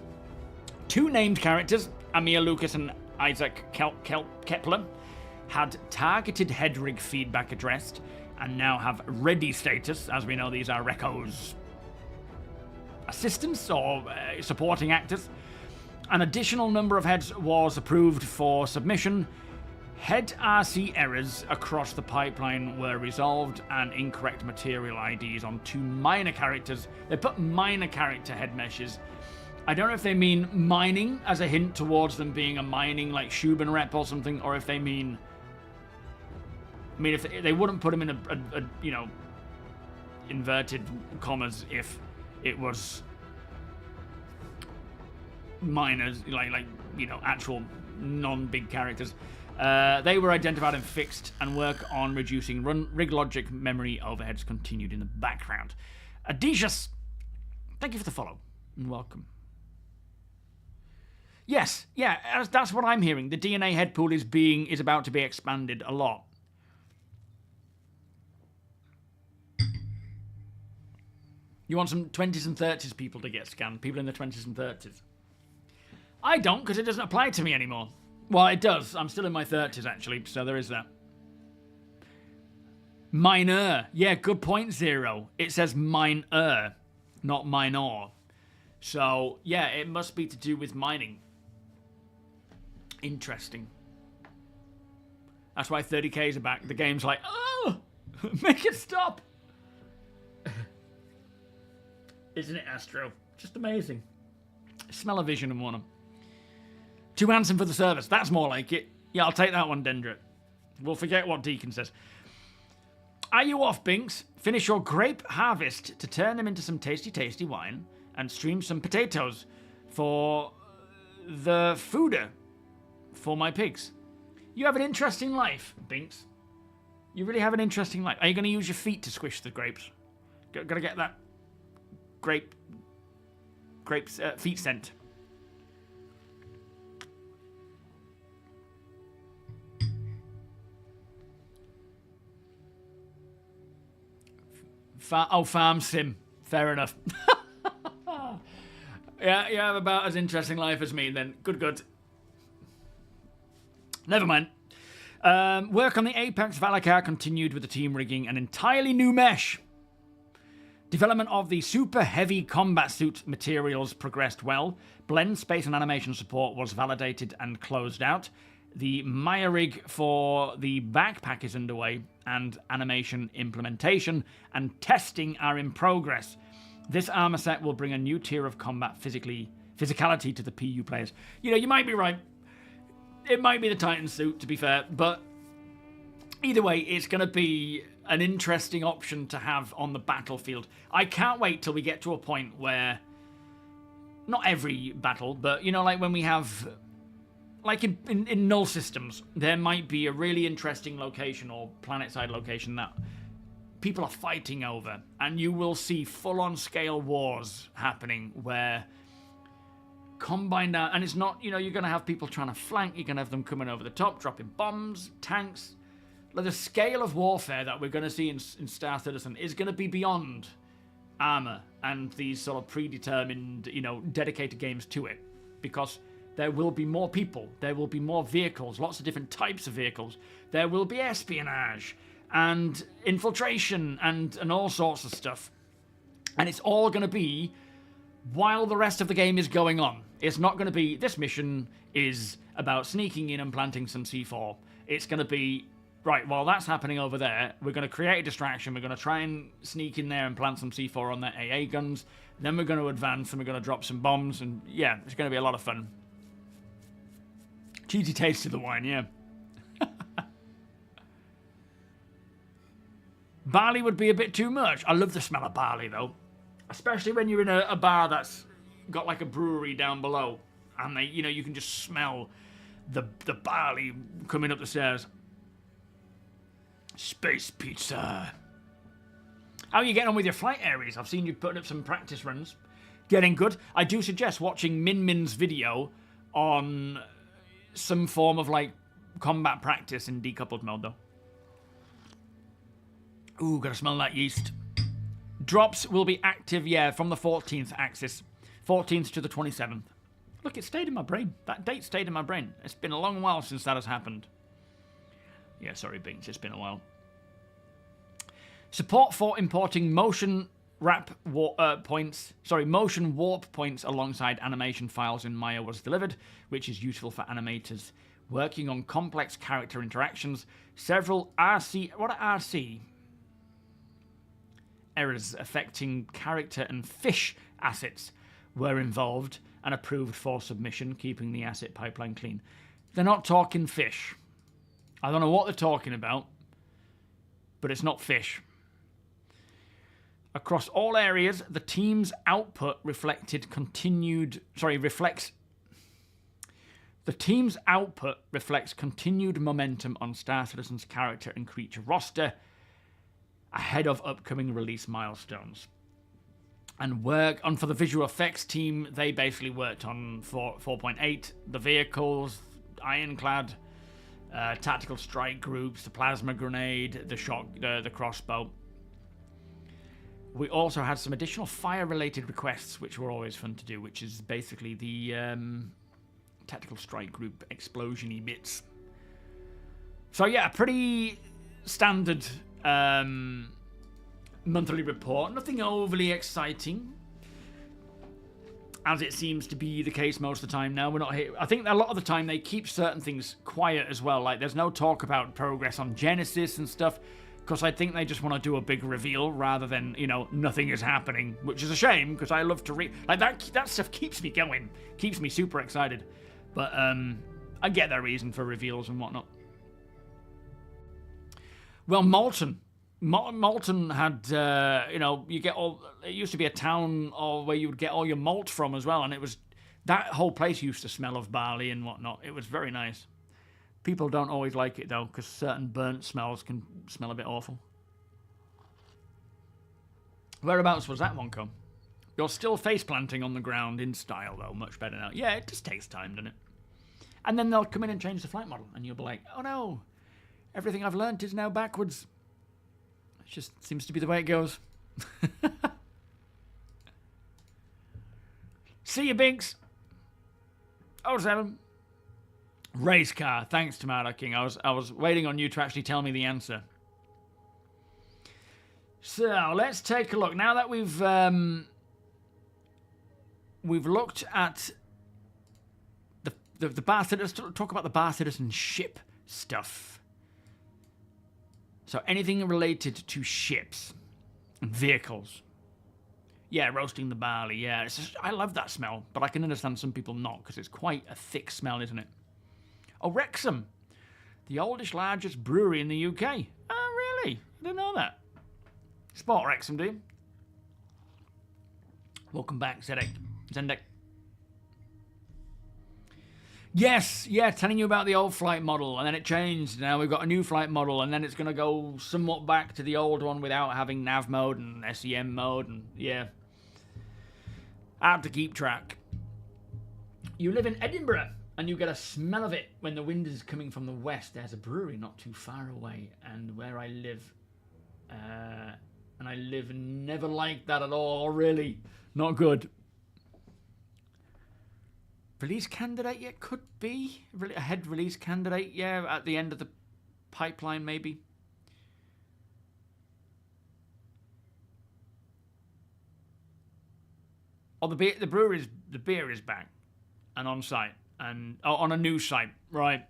2 named characters, Amir Lucas and Isaac Kepler, had targeted head rig feedback addressed and now have ready status. As we know, these are Reco's assistants or supporting actors. An additional number of heads was approved for submission. Head RC errors across the pipeline were resolved, and incorrect material IDs on 2 minor characters. They put minor character head meshes. I don't know if they mean mining as a hint towards them being a mining like Shuban rep or something, or if they mean... I mean, if they wouldn't put them in a you know, inverted commas if it was minors, like you know, actual non-big characters. They were identified and fixed, and work on reducing rig logic memory overheads continued in the background. Adicious, thank you for the follow and welcome. Yes, yeah, that's what I'm hearing. The DNA head pool is about to be expanded a lot. You want some 20s and 30s people to get scanned, people in the 20s and 30s. I don't, because it doesn't apply to me anymore. Well, it does. I'm still in my 30s, actually, so there is that. Minor. Yeah, good point, Zero. It says minor, not minor. So, yeah, it must be to do with mining. Interesting. That's why 30Ks are back. The game's like, oh, make it stop. Isn't it, Astro? Just amazing. Smell-o-vision and one. Too handsome for the service. That's more like it. Yeah, I'll take that one, Dendrit. We'll forget what Deacon says. Are you off, Binks? Finish your grape harvest to turn them into some tasty, tasty wine and stream some potatoes for the fooder for my pigs. You have an interesting life, Binks. You really have an interesting life. Are you going to use your feet to squish the grapes? Gotta get that grapes feet scent. Farm sim. Fair enough. Yeah, you have about as interesting life as me then. Good. Never mind. Work on the Apex Valakar continued with the team rigging an entirely new mesh. Development of the super heavy combat suit materials progressed well. Blend space and animation support was validated and closed out. The Maya rig for the backpack is underway, and animation implementation and testing are in progress. This armor set will bring a new tier of combat physicality to the PU players. You know, you might be right. It might be the Titan suit, to be fair, but either way, it's going to be an interesting option to have on the battlefield. I can't wait till we get to a point where, not every battle, but, you know, like when we have, like in null systems, there might be a really interesting location or planet-side location that people are fighting over. And you will see full-on scale wars happening where combined out, and it's not, you know, you're going to have people trying to flank, you're going to have them coming over the top, dropping bombs, tanks. Like, the scale of warfare that we're going to see in Star Citizen is going to be beyond armor and these sort of predetermined, you know, dedicated games to it. Because there will be more people, there will be more vehicles, lots of different types of vehicles. There will be espionage and infiltration and all sorts of stuff. And it's all going to be while the rest of the game is going on. It's not going to be, this mission is about sneaking in and planting some C4. It's going to be, right, while that's happening over there, we're going to create a distraction. We're going to try and sneak in there and plant some C4 on their AA guns. Then we're going to advance and we're going to drop some bombs. And yeah, it's going to be a lot of fun. Cheesy taste of the wine, yeah. Barley would be a bit too much. I love the smell of barley, though. Especially when you're in a bar that's got like a brewery down below. And they, you know, you can just smell the barley coming up the stairs. Space pizza. How are you getting on with your flight areas? I've seen you putting up some practice runs. Getting good. I do suggest watching Min's video on some form of like combat practice in decoupled mode, though. Ooh, gotta smell that yeast. Drops will be active, yeah, from the 14th axis. 14th to the 27th. Look, it stayed in my brain. That date stayed in my brain. It's been a long while since that has happened. Yeah, sorry, Beans, it's been a while. Support for importing motion warp points alongside animation files in Maya was delivered, which is useful for animators working on complex character interactions. Several RC... What are RC? Errors affecting character and fish assets were involved and approved for submission, keeping the asset pipeline clean. They're not talking fish. I don't know what they're talking about, but it's not fish. Across all areas, the team's output reflects continued momentum on Star Citizen's character and creature roster ahead of upcoming release milestones. And for the visual effects team, they basically worked on 4.8, the vehicles, ironclad, tactical strike groups, the plasma grenade, the crossbow. We also had some additional fire-related requests, which were always fun to do, which is basically the tactical strike group explosion-y bits. So yeah, pretty standard monthly report. Nothing overly exciting, as it seems to be the case most of the time now. We're not here. I think a lot of the time they keep certain things quiet as well. Like, there's no talk about progress on Genesis and stuff, because I think they just want to do a big reveal rather than, you know, nothing is happening, which is a shame, because I love to read. Like, that stuff keeps me going, keeps me super excited. But I get their reason for reveals and whatnot. Well, Molten had, you know, you get all. It used to be a town where you would get all your malt from as well, and it was that whole place used to smell of barley and whatnot. It was very nice. People don't always like it though, because certain burnt smells can smell a bit awful. Whereabouts was that one come? You're still face planting on the ground in style though, much better now. Yeah, it just takes time, doesn't it? And then they'll come in and change the flight model, and you'll be like, oh no, everything I've learnt is now backwards. It just seems to be the way it goes. See you, Binks. 07. Race car. Thanks, Tomato King. I was waiting on you to actually tell me the answer. So let's take a look. Now that we've looked at the bar citizen, let's talk about the bar citizen ship stuff. So anything related to ships and vehicles. Yeah, roasting the barley. Yeah, I love that smell, but I can understand some people not, because it's quite a thick smell, isn't it? Oh, Wrexham, the oldest, largest brewery in the UK. Oh, really? I didn't know that. Sport Wrexham, do you? Welcome back, Zendek. Yes, yeah, telling you about the old flight model, and then it changed. Now we've got a new flight model, and then it's going to go somewhat back to the old one without having nav mode and SEM mode, and yeah. Hard to keep track. You live in Edinburgh, and you get a smell of it when the wind is coming from the west. There's a brewery not too far away, and where I live, never liked that at all, really. Not good. Release candidate, yeah, could be. A head release candidate, yeah, at the end of the pipeline, maybe. Oh, the beer is back and on site and on a new site, right?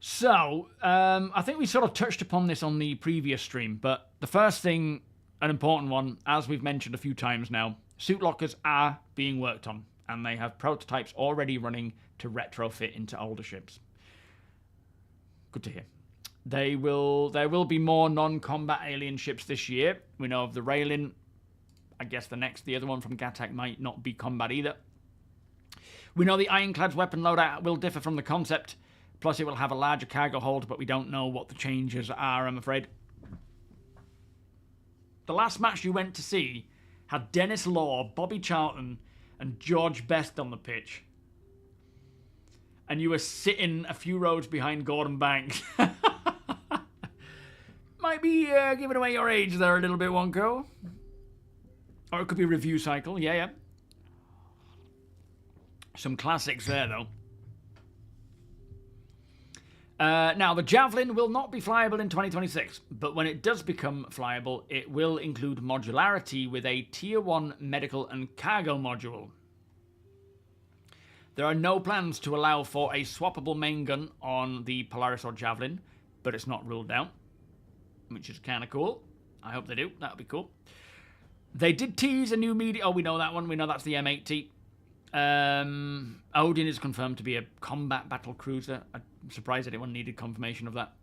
So, I think we sort of touched upon this on the previous stream, but the first thing, an important one, as we've mentioned a few times now, suit lockers are being worked on, and they have prototypes already running to retrofit into older ships. Good to hear. There will be more non-combat alien ships this year. We know of the Raylin. I guess the other one from Gattac might not be combat either. We know the Ironclad's weapon loadout will differ from the concept. Plus, it will have a larger cargo hold, but we don't know what the changes are, I'm afraid. The last match you went to see had Dennis Law, Bobby Charlton, and George Best on the pitch. And you were sitting a few rows behind Gordon Banks. Might be giving away your age there a little bit, Wonko. Or it could be review cycle, yeah. Some classics there, though. Now, the Javelin will not be flyable in 2026, but when it does become flyable, it will include modularity with a Tier 1 medical and cargo module. There are no plans to allow for a swappable main gun on the Polaris or Javelin, but it's not ruled out, which is kind of cool. I hope they do. That would be cool. They did tease a new media... Oh, we know that one. We know that's the M80. Odin is confirmed to be a combat battle cruiser. I'm surprised anyone needed confirmation of that.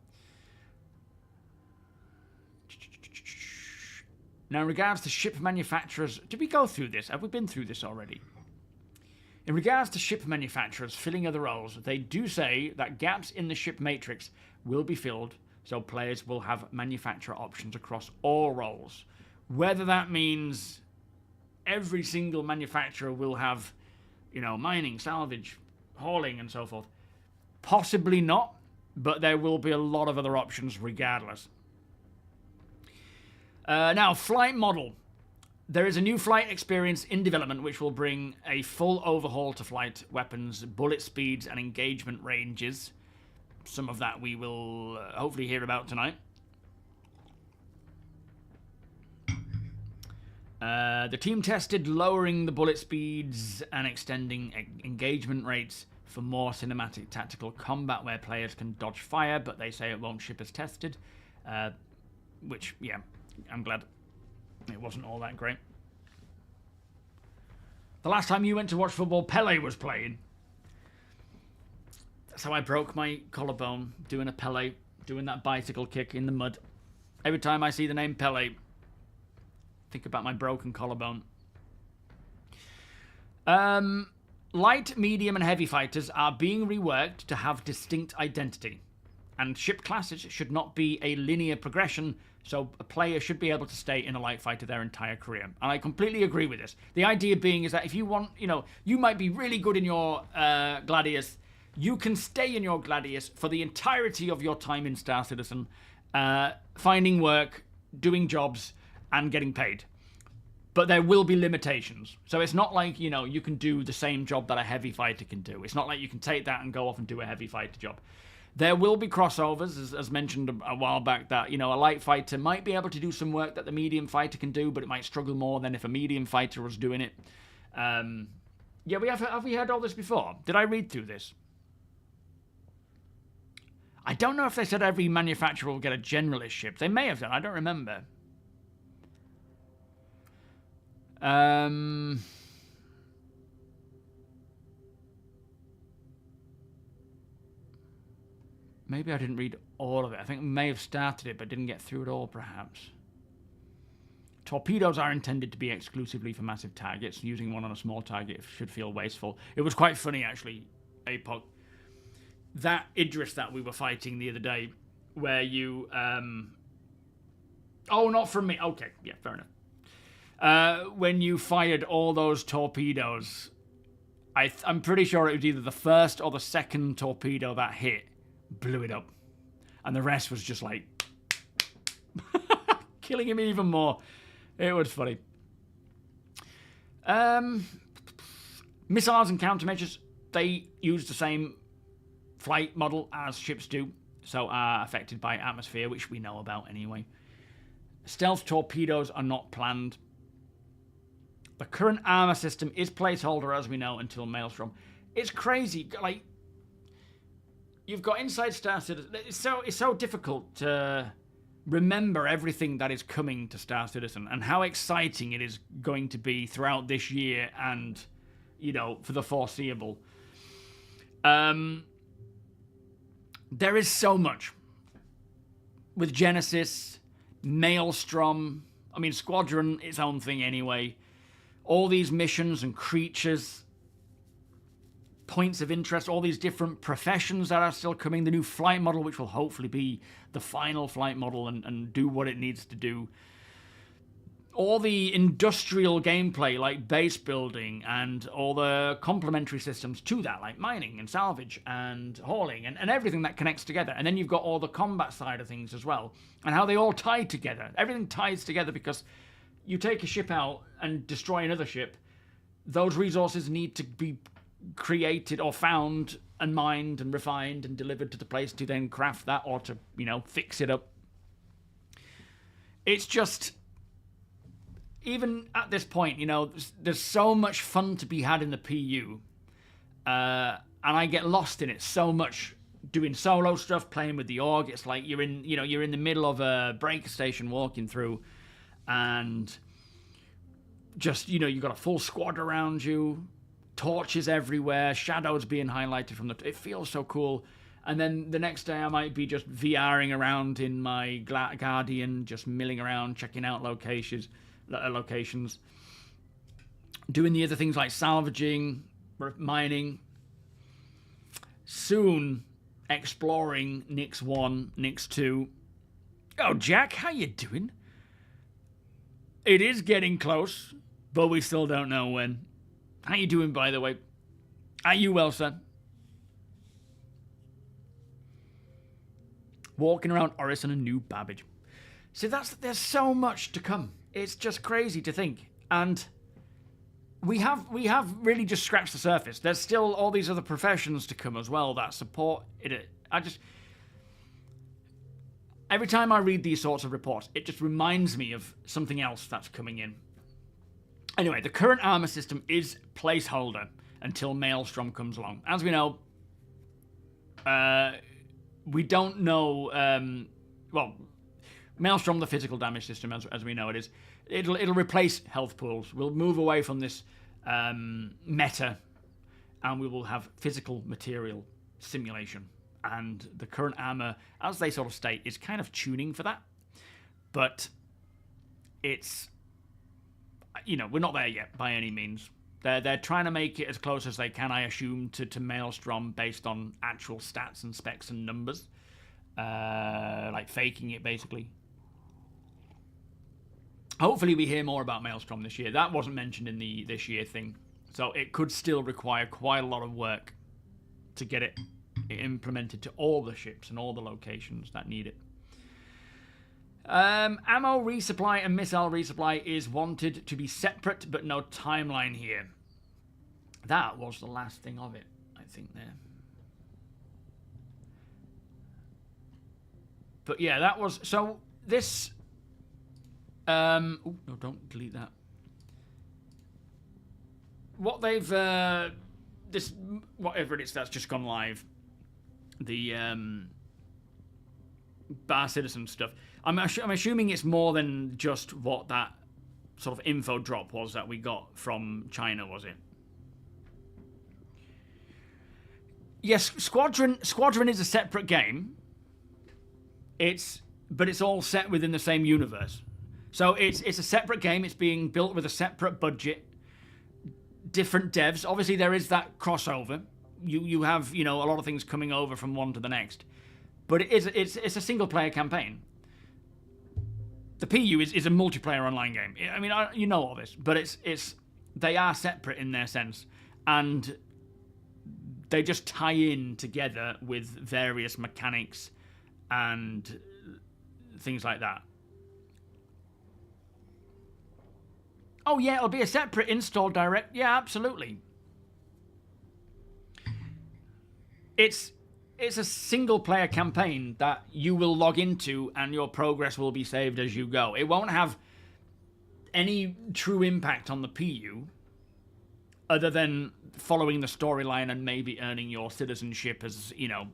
Now, in regards to ship manufacturers... Did we go through this? Have we been through this already? In regards to ship manufacturers filling other roles, they do say that gaps in the ship matrix will be filled, so players will have manufacturer options across all roles. Whether that means every single manufacturer will have, mining, salvage, hauling, and so forth. Possibly not, but there will be a lot of other options regardless. Now, flight model. There is a new flight experience in development which will bring a full overhaul to flight weapons, bullet speeds, and engagement ranges. Some of that we will hopefully hear about tonight. The team tested lowering the bullet speeds and extending engagement rates for more cinematic tactical combat where players can dodge fire, but they say it won't ship as tested. Which, yeah, I'm glad it wasn't all that great. The last time you went to watch football, Pele was playing. That's how I broke my collarbone, doing a Pele, doing that bicycle kick in the mud. Every time I see the name Pele, think about my broken collarbone. Light, medium, and heavy fighters are being reworked to have distinct identity. And ship classes should not be a linear progression, so a player should be able to stay in a light fighter their entire career. And I completely agree with this. The idea being is that if you want, you might be really good in your Gladius, you can stay in your Gladius for the entirety of your time in Star Citizen, finding work, doing jobs, and getting paid. But there will be limitations. So it's not like, you can do the same job that a heavy fighter can do. It's not like you can take that and go off and do a heavy fighter job. There will be crossovers, as mentioned a while back, that, a light fighter might be able to do some work that the medium fighter can do, but it might struggle more than if a medium fighter was doing it. Yeah, have we heard all this before? Did I read through this? I don't know if they said every manufacturer will get a generalist ship. They may have done, I don't remember. Maybe I didn't read all of it. I think I may have started it, but didn't get through it all, perhaps. Torpedoes are intended to be exclusively for massive targets. Using one on a small target should feel wasteful. It was quite funny, actually. APOC. That Idris that we were fighting the other day, where you... Oh, not from me. Okay, yeah, fair enough. When you fired all those torpedoes, I'm pretty sure it was either the first or the second torpedo that hit blew it up. And the rest was just like... killing him even more. It was funny. Missiles and countermeasures, they use the same flight model as ships do, so are affected by atmosphere, which we know about anyway. Stealth torpedoes are not planned. The current armor system is placeholder, as we know, until Maelstrom. It's crazy. Like, you've got inside Star Citizen. It's so difficult to remember everything that is coming to Star Citizen and how exciting it is going to be throughout this year and, you know, for the foreseeable. There is so much with Genesis, Maelstrom. I mean, Squadron, its own thing anyway. All these missions and creatures, points of interest, all these different professions that are still coming. The new flight model, which will hopefully be the final flight model and do what it needs to do. All the industrial gameplay, like base building, and all the complementary systems to that, like mining and salvage and hauling and everything that connects together. And then you've got all the combat side of things as well, and how they all tie together. Everything ties together because you take a ship out and destroy another ship, those resources need to be created or found and mined and refined and delivered to the place to then craft that or to, you know, fix it up. It's just... even at this point, you know, there's so much fun to be had in the PU, and I get lost in it so much, doing solo stuff, playing with the org. It's like you're in the middle of a break station walking through, and just, you know, you've got a full squad around you, torches everywhere, shadows being highlighted from the... it feels so cool. And then the next day I might be just VRing around in my Guardian, just milling around, checking out locations, doing the other things like salvaging, mining, soon exploring Nix 1, Nix 2. Oh, Jack, how you doing? It is getting close, but we still don't know when. How you doing, by the way? Are you well, sir? Walking around Oris on a new Babbage. See, there's so much to come. It's just crazy to think. And we have really just scratched the surface. There's still all these other professions to come as well that support it. Every time I read these sorts of reports, it just reminds me of something else that's coming in. Anyway, the current armor system is placeholder until Maelstrom comes along. As we know, we don't know... well, Maelstrom, the physical damage system, as we know it is, it'll replace health pools. We'll move away from this meta, and we will have physical material simulation. And the current armor, as they sort of state, is kind of tuning for that. But it's, you know, we're not there yet by any means. They're trying to make it as close as they can, I assume, to Maelstrom based on actual stats and specs and numbers. Like faking it, basically. Hopefully we hear more about Maelstrom this year. That wasn't mentioned in the this year thing. So it could still require quite a lot of work to get it implemented to all the ships and all the locations that need it. Ammo resupply and missile resupply is wanted to be separate, but no timeline here. That was the last thing of it, I think, there. But yeah, that was... So, this... oh, no, don't delete that. What they've... this... Whatever it is that's just gone live. The... Bar Citizen stuff. I'm assuming it's more than just what that sort of info drop was that we got from China, was it? Yes, Squadron is a separate game. But it's all set within the same universe. So it's a separate game. It's being built with a separate budget. Different devs. Obviously, there is that crossover you have, you know, a lot of things coming over from one to the next. But it's a single-player campaign. The PU is a multiplayer online game. I mean, you know all this, but they are separate in their sense, and they just tie in together with various mechanics and things like that. Oh yeah, it'll be a separate install direct. Yeah, absolutely. It's a single-player campaign that you will log into and your progress will be saved as you go. It won't have any true impact on the PU other than following the storyline and maybe earning your citizenship as, you know,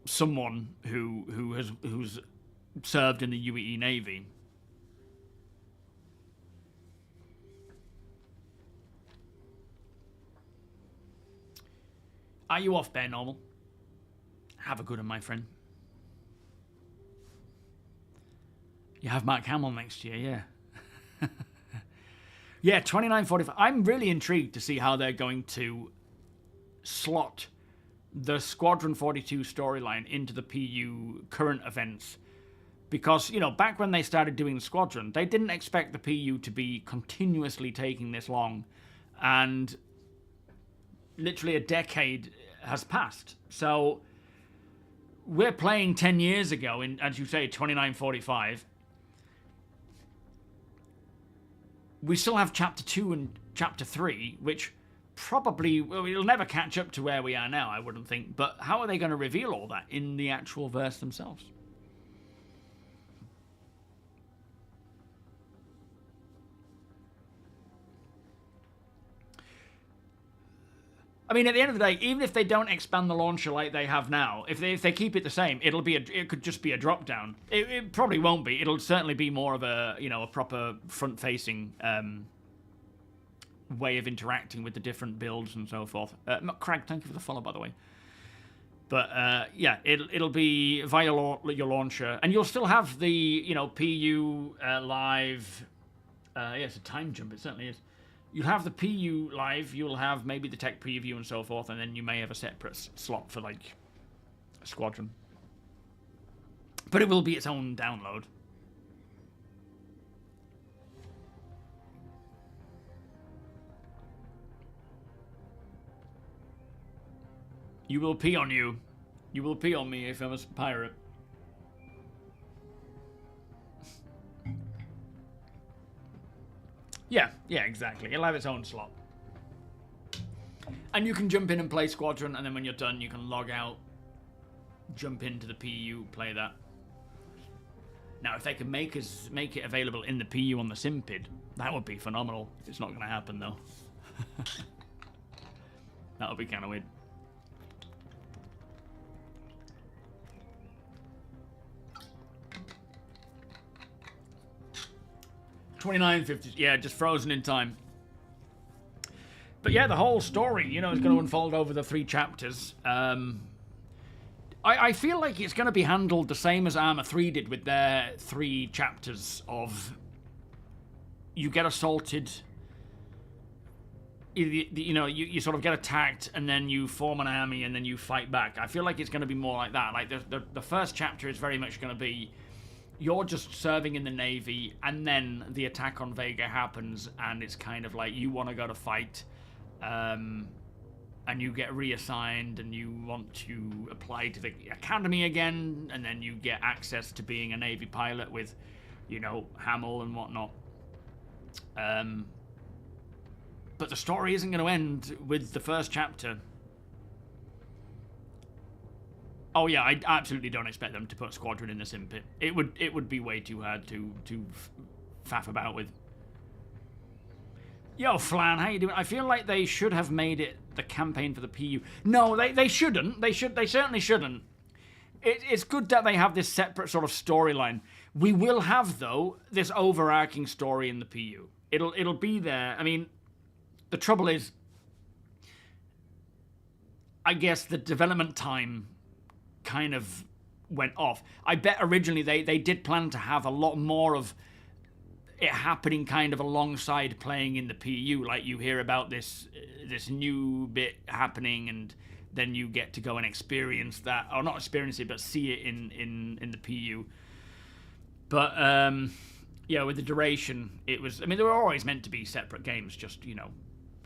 someone who's served in the UEE Navy. Are you off, Bear Normal? Have a good one, my friend. You have Mark Hamill next year, yeah. Yeah, 2945. I'm really intrigued to see how they're going to slot the Squadron 42 storyline into the PU current events. Because, you know, back when they started doing the Squadron, they didn't expect the PU to be continuously taking this long. And literally a decade has passed. So we're playing 10 years ago in, as you say, 2945. We still have Chapter 2 and Chapter 3, which probably, well, it'll never catch up to where we are now, I wouldn't think. But how are they going to reveal all that in the actual verse themselves? I mean, at the end of the day, even if they don't expand the launcher like they have now, if they keep it the same, it could just be a drop down. It probably won't be. It'll certainly be more of a, you know, a proper front facing way of interacting with the different builds and so forth. Craig, thank you for the follow, by the way. But yeah, it'll be via your launcher, and you'll still have the, you know, PU live. Yeah, it's a time jump. It certainly is. You'll have the PU live, you'll have maybe the tech preview and so forth, and then you may have a separate slot for, like, a Squadron. But it will be its own download. You will pee on you. You will pee on me if I'm a pirate. Yeah, exactly. It'll have its own slot. And you can jump in and play Squadron, and then when you're done, you can log out, jump into the PU, play that. Now, if they could make it available in the PU on the Simpid, that would be phenomenal. It's not going to happen, though. That would be kind of weird. $29.50, yeah, just frozen in time. But yeah, the whole story, you know, is going to unfold over the 3 chapters. I feel like it's going to be handled the same as Arma 3 did with their 3 chapters of you get assaulted, you know, you sort of get attacked, and then you form an army, and then you fight back. I feel like it's going to be more like that. Like the first chapter is very much going to be you're just serving in the Navy, and then the attack on Vega happens, and it's kind of like you want to go to fight, and you get reassigned, and you want to apply to the academy again, and then you get access to being a Navy pilot with, you know, Hamill and whatnot. But the story isn't going to end with the first chapter. Oh yeah, I absolutely don't expect them to put Squadron in the sim pit. It would be way too hard to faff about with. Yo, Flan, how you doing? I feel like they should have made it the campaign for the PU. No, they shouldn't. They certainly shouldn't. It's good that they have this separate sort of storyline. We will have, though, this overarching story in the PU. It'll be there. I mean, the trouble is, I guess the development time kind of went off. I bet originally they did plan to have a lot more of it happening kind of alongside playing in the PU. Like you hear about this new bit happening, and then you get to go and experience that, or not experience it, but see it in the PU. But yeah, with the duration, it was. I mean, they were always meant to be separate games, just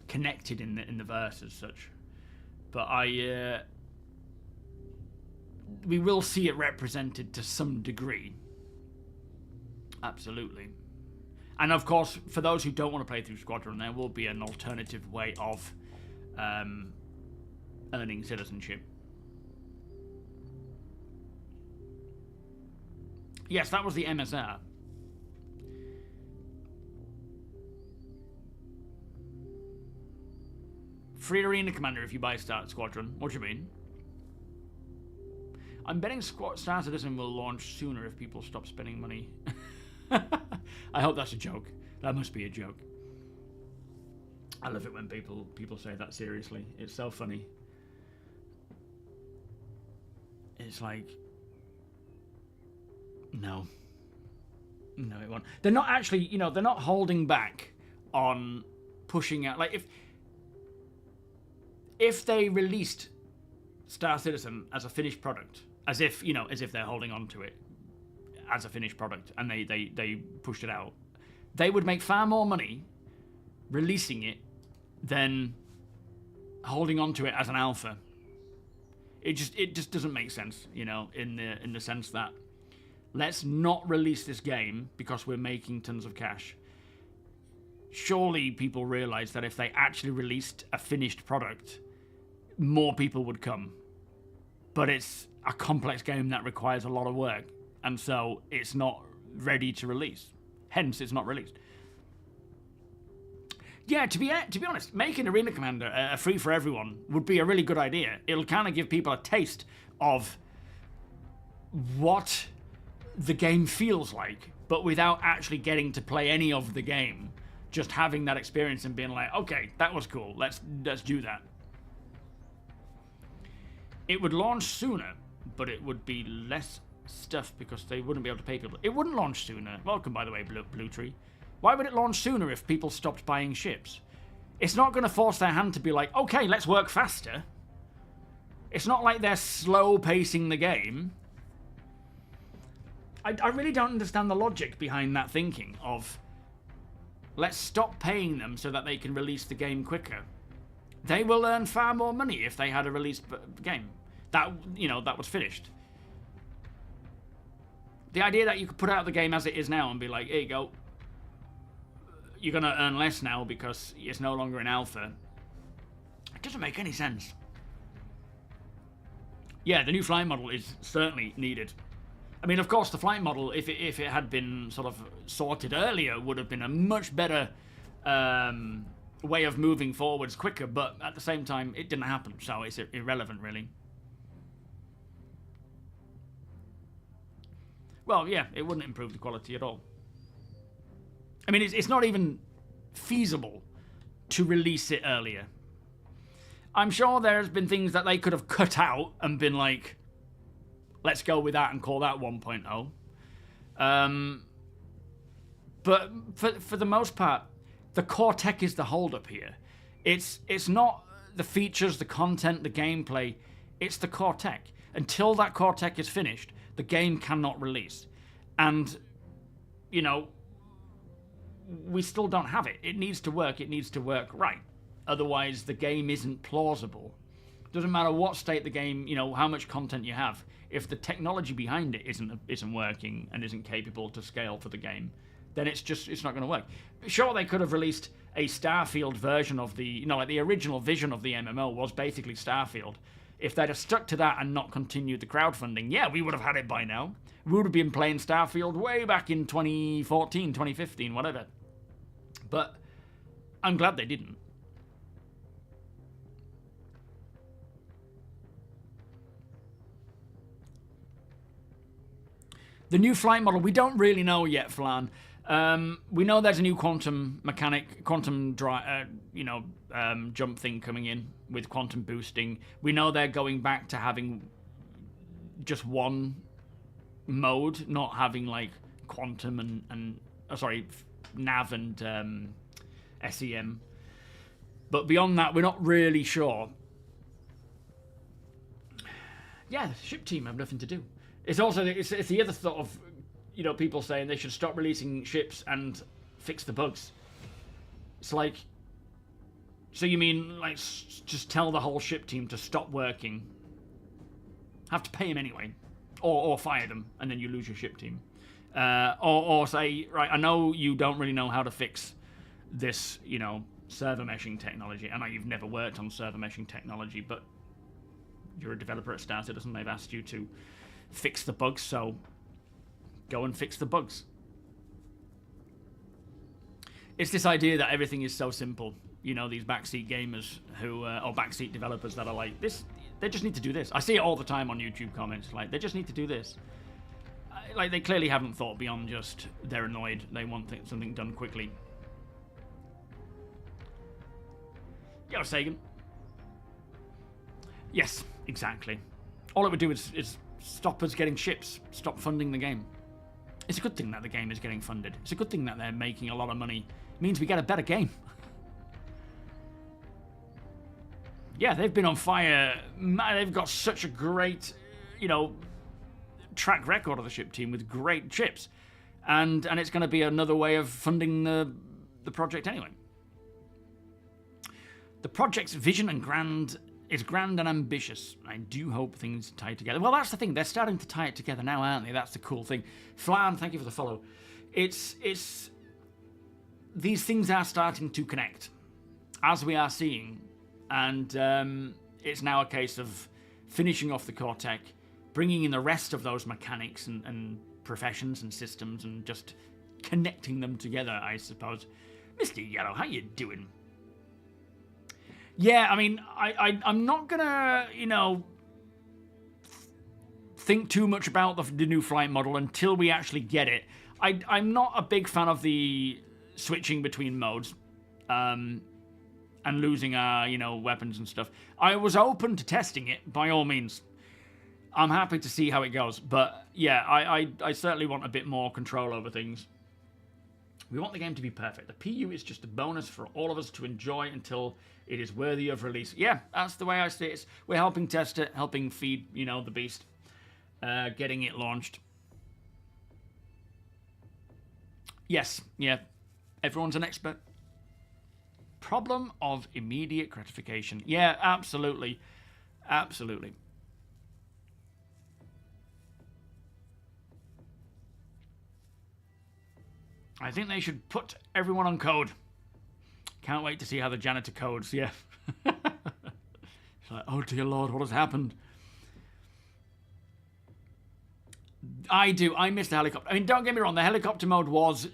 connected in the verse as such. But we will see it represented to some degree. Absolutely. And of course, for those who don't want to play through Squadron, there will be an alternative way of earning citizenship. Yes, that was the MSR. Free Arena Commander if you buy Squadron. What do you mean? I'm betting starcitizen will launch sooner if people stop spending money. I hope that's a joke. That must be a joke. I love it when people say that seriously. It's so funny. It's like, no, it won't. They're not actually, they're not holding back on pushing out. Like if they released Star Citizen as a finished product, as if they're holding on to it as a finished product, and they pushed it out, they would make far more money releasing it than holding on to it as an alpha. It just doesn't make sense, in the sense that let's not release this game because we're making tons of cash. Surely people realize that if they actually released a finished product, more people would come. But it's a complex game that requires a lot of work, and so it's not ready to release. Hence, it's not released. Yeah, to be honest, making Arena Commander a free for everyone would be a really good idea. It'll kind of give people a taste of what the game feels like, but without actually getting to play any of the game. Just having that experience and being like, okay, that was cool. Let's do that. It would launch sooner, but it would be less stuff because they wouldn't be able to pay people. It wouldn't launch sooner. Welcome, by the way, Blue Tree. Why would it launch sooner if people stopped buying ships? It's not going to force their hand to be like, okay, let's work faster. It's not like they're slow pacing the game. I really don't understand the logic behind that thinking of let's stop paying them so that they can release the game quicker. They will earn far more money if they had a released game that was finished. The idea that you could put out the game as it is now and be like, here you go, you're going to earn less now because it's no longer an alpha. It doesn't make any sense. Yeah, the new flight model is certainly needed. I mean, of course, the flight model, if it had been sort of sorted earlier, would have been a much better way of moving forwards quicker, but at the same time, it didn't happen, so it's irrelevant, really. Well, yeah, it wouldn't improve the quality at all. I mean, it's not even feasible to release it earlier. I'm sure there's been things that they could have cut out and been like, let's go with that and call that 1.0. But for the most part, the core tech is the holdup here. It's not the features, the content, the gameplay. It's the core tech. Until that core tech is finished, the game cannot release. And, we still don't have it. It needs to work. It needs to work right. Otherwise, the game isn't plausible. Doesn't matter what state the game, how much content you have. If the technology behind it isn't working and isn't capable to scale for the game, then it's not going to work. Sure, they could have released a Starfield version of the, like the original vision of the MMO was basically Starfield. If they'd have stuck to that and not continued the crowdfunding, yeah, we would have had it by now. We would have been playing Starfield way back in 2014, 2015, whatever. But I'm glad they didn't. The new flight model, we don't really know yet, Flan. We know there's a new quantum mechanic, jump thing coming in with quantum boosting. We know they're going back to having just one mode, not having like quantum nav and SEM. But beyond that, we're not really sure. Yeah, the ship team have nothing to do. It's also it's the other thought of, you know, people saying they should stop releasing ships and fix the bugs. It's like, so you mean like just tell the whole ship team to stop working? Have to pay them anyway, or fire them, and then you lose your ship team. Or say, right, I know you don't really know how to fix this, you know, server meshing technology. I know you've never worked on server meshing technology, but you're a developer at StarCitizen. They've asked you to fix the bugs, so go and fix the bugs. It's this idea that everything is so simple. You know, these backseat gamers who, or backseat developers that are like, this, they just need to do this. I see it all the time on YouTube comments, like, they just need to do this. Like, they clearly haven't thought beyond just, they're annoyed, they want something done quickly. Yo, Sagan. Yes, exactly. All it would do is stop us getting ships, stop funding the game. It's a good thing that the game is getting funded. It's a good thing that they're making a lot of money. It means we get a better game. Yeah, they've been on fire. Man, they've got such a great, you know, track record of the ship team with great ships. And it's going to be another way of funding the project anyway. The project's vision is grand and ambitious. I do hope things tie together. Well, that's the thing. They're starting to tie it together now, aren't they? That's the cool thing. Flan, thank you for the follow. It's these things are starting to connect, as we are seeing. And it's now a case of finishing off the core tech, bringing in the rest of those mechanics and professions and systems, and just connecting them together, I suppose. Mr. Yellow, how you doing? Yeah, I mean, I'm not gonna, you know, think too much about the new flight model until we actually get it. I'm not a big fan of the switching between modes, and losing our, you know, weapons and stuff. I was open to testing it, by all means. I'm happy to see how it goes, but yeah, I certainly want a bit more control over things. We want the game to be perfect. The PU is just a bonus for all of us to enjoy until it is worthy of release. Yeah, that's the way I see it. We're helping test it, helping feed, you know, the beast, getting it launched. Yes, yeah, everyone's an expert. Problem of immediate gratification. Yeah, absolutely. Absolutely. I think they should put everyone on code. Can't wait to see how the janitor codes, yeah. It's like, oh dear Lord, what has happened? I do. I miss the helicopter. I mean, don't get me wrong, the helicopter mode was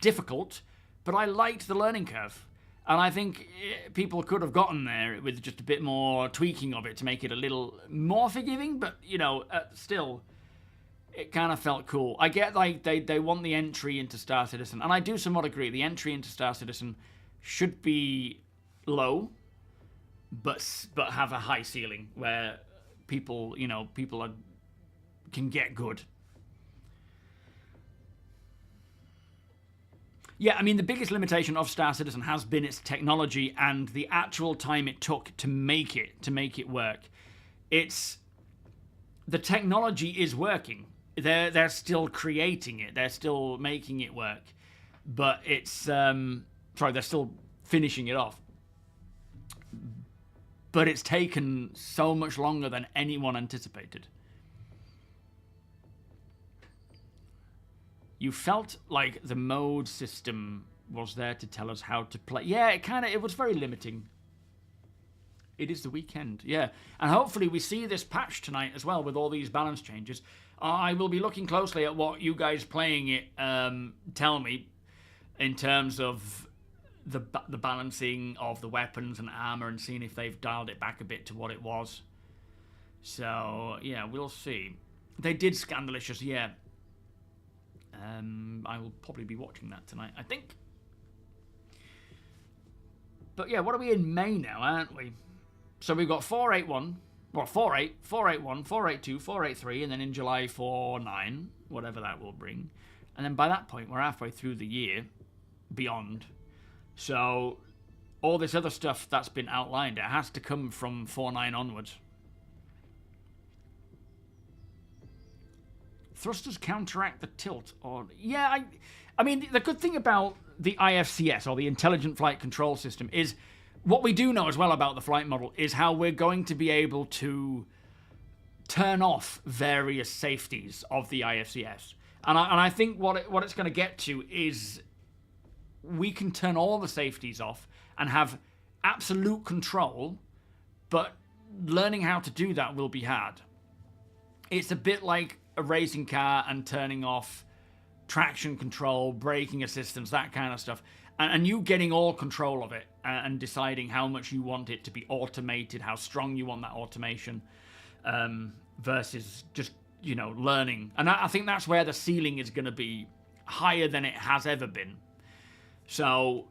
difficult, but I liked the learning curve. And I think people could have gotten there with just a bit more tweaking of it to make it a little more forgiving, but, you know, still, it kind of felt cool. I get, like, they want the entry into Star Citizen, and I do somewhat agree. The entry into Star Citizen should be low, but have a high ceiling where people, you know, can get good. Yeah, I mean, the biggest limitation of Star Citizen has been its technology and the actual time it took to make it work. The technology is working. They're still creating it. They're still making it work. But they're still finishing it off. But it's taken so much longer than anyone anticipated. You felt like the mode system was there to tell us how to play. Yeah, it was very limiting. It is the weekend, yeah. And hopefully we see this patch tonight as well with all these balance changes. I will be looking closely at what you guys playing it tell me in terms of the balancing of the weapons and armor and seeing if they've dialed it back a bit to what it was. So, yeah, we'll see. They did Scandalicious, yeah. I will probably be watching that tonight, I think. But yeah, what are we in May now, aren't we? So we've got 481, well, 48, 481, 482, 483, and then in July 49, whatever that will bring. And then by that point, we're halfway through the year. beyond. So all this other stuff that's been outlined, it has to come from 4.9 onwards. Thrusters counteract the tilt, or yeah, I mean the good thing about the IFCS, or the Intelligent Flight Control System, is what we do know as well about the flight model is how we're going to be able to turn off various safeties of the IFCS. And I think what it's going to get to is we can turn all the safeties off and have absolute control, but learning how to do that will be hard. It's a bit like a racing car and turning off traction control, braking assistance, that kind of stuff. And you getting all control of it and deciding how much you want it to be automated, how strong you want that automation, versus just, you know, learning. And I think that's where the ceiling is going to be higher than it has ever been. So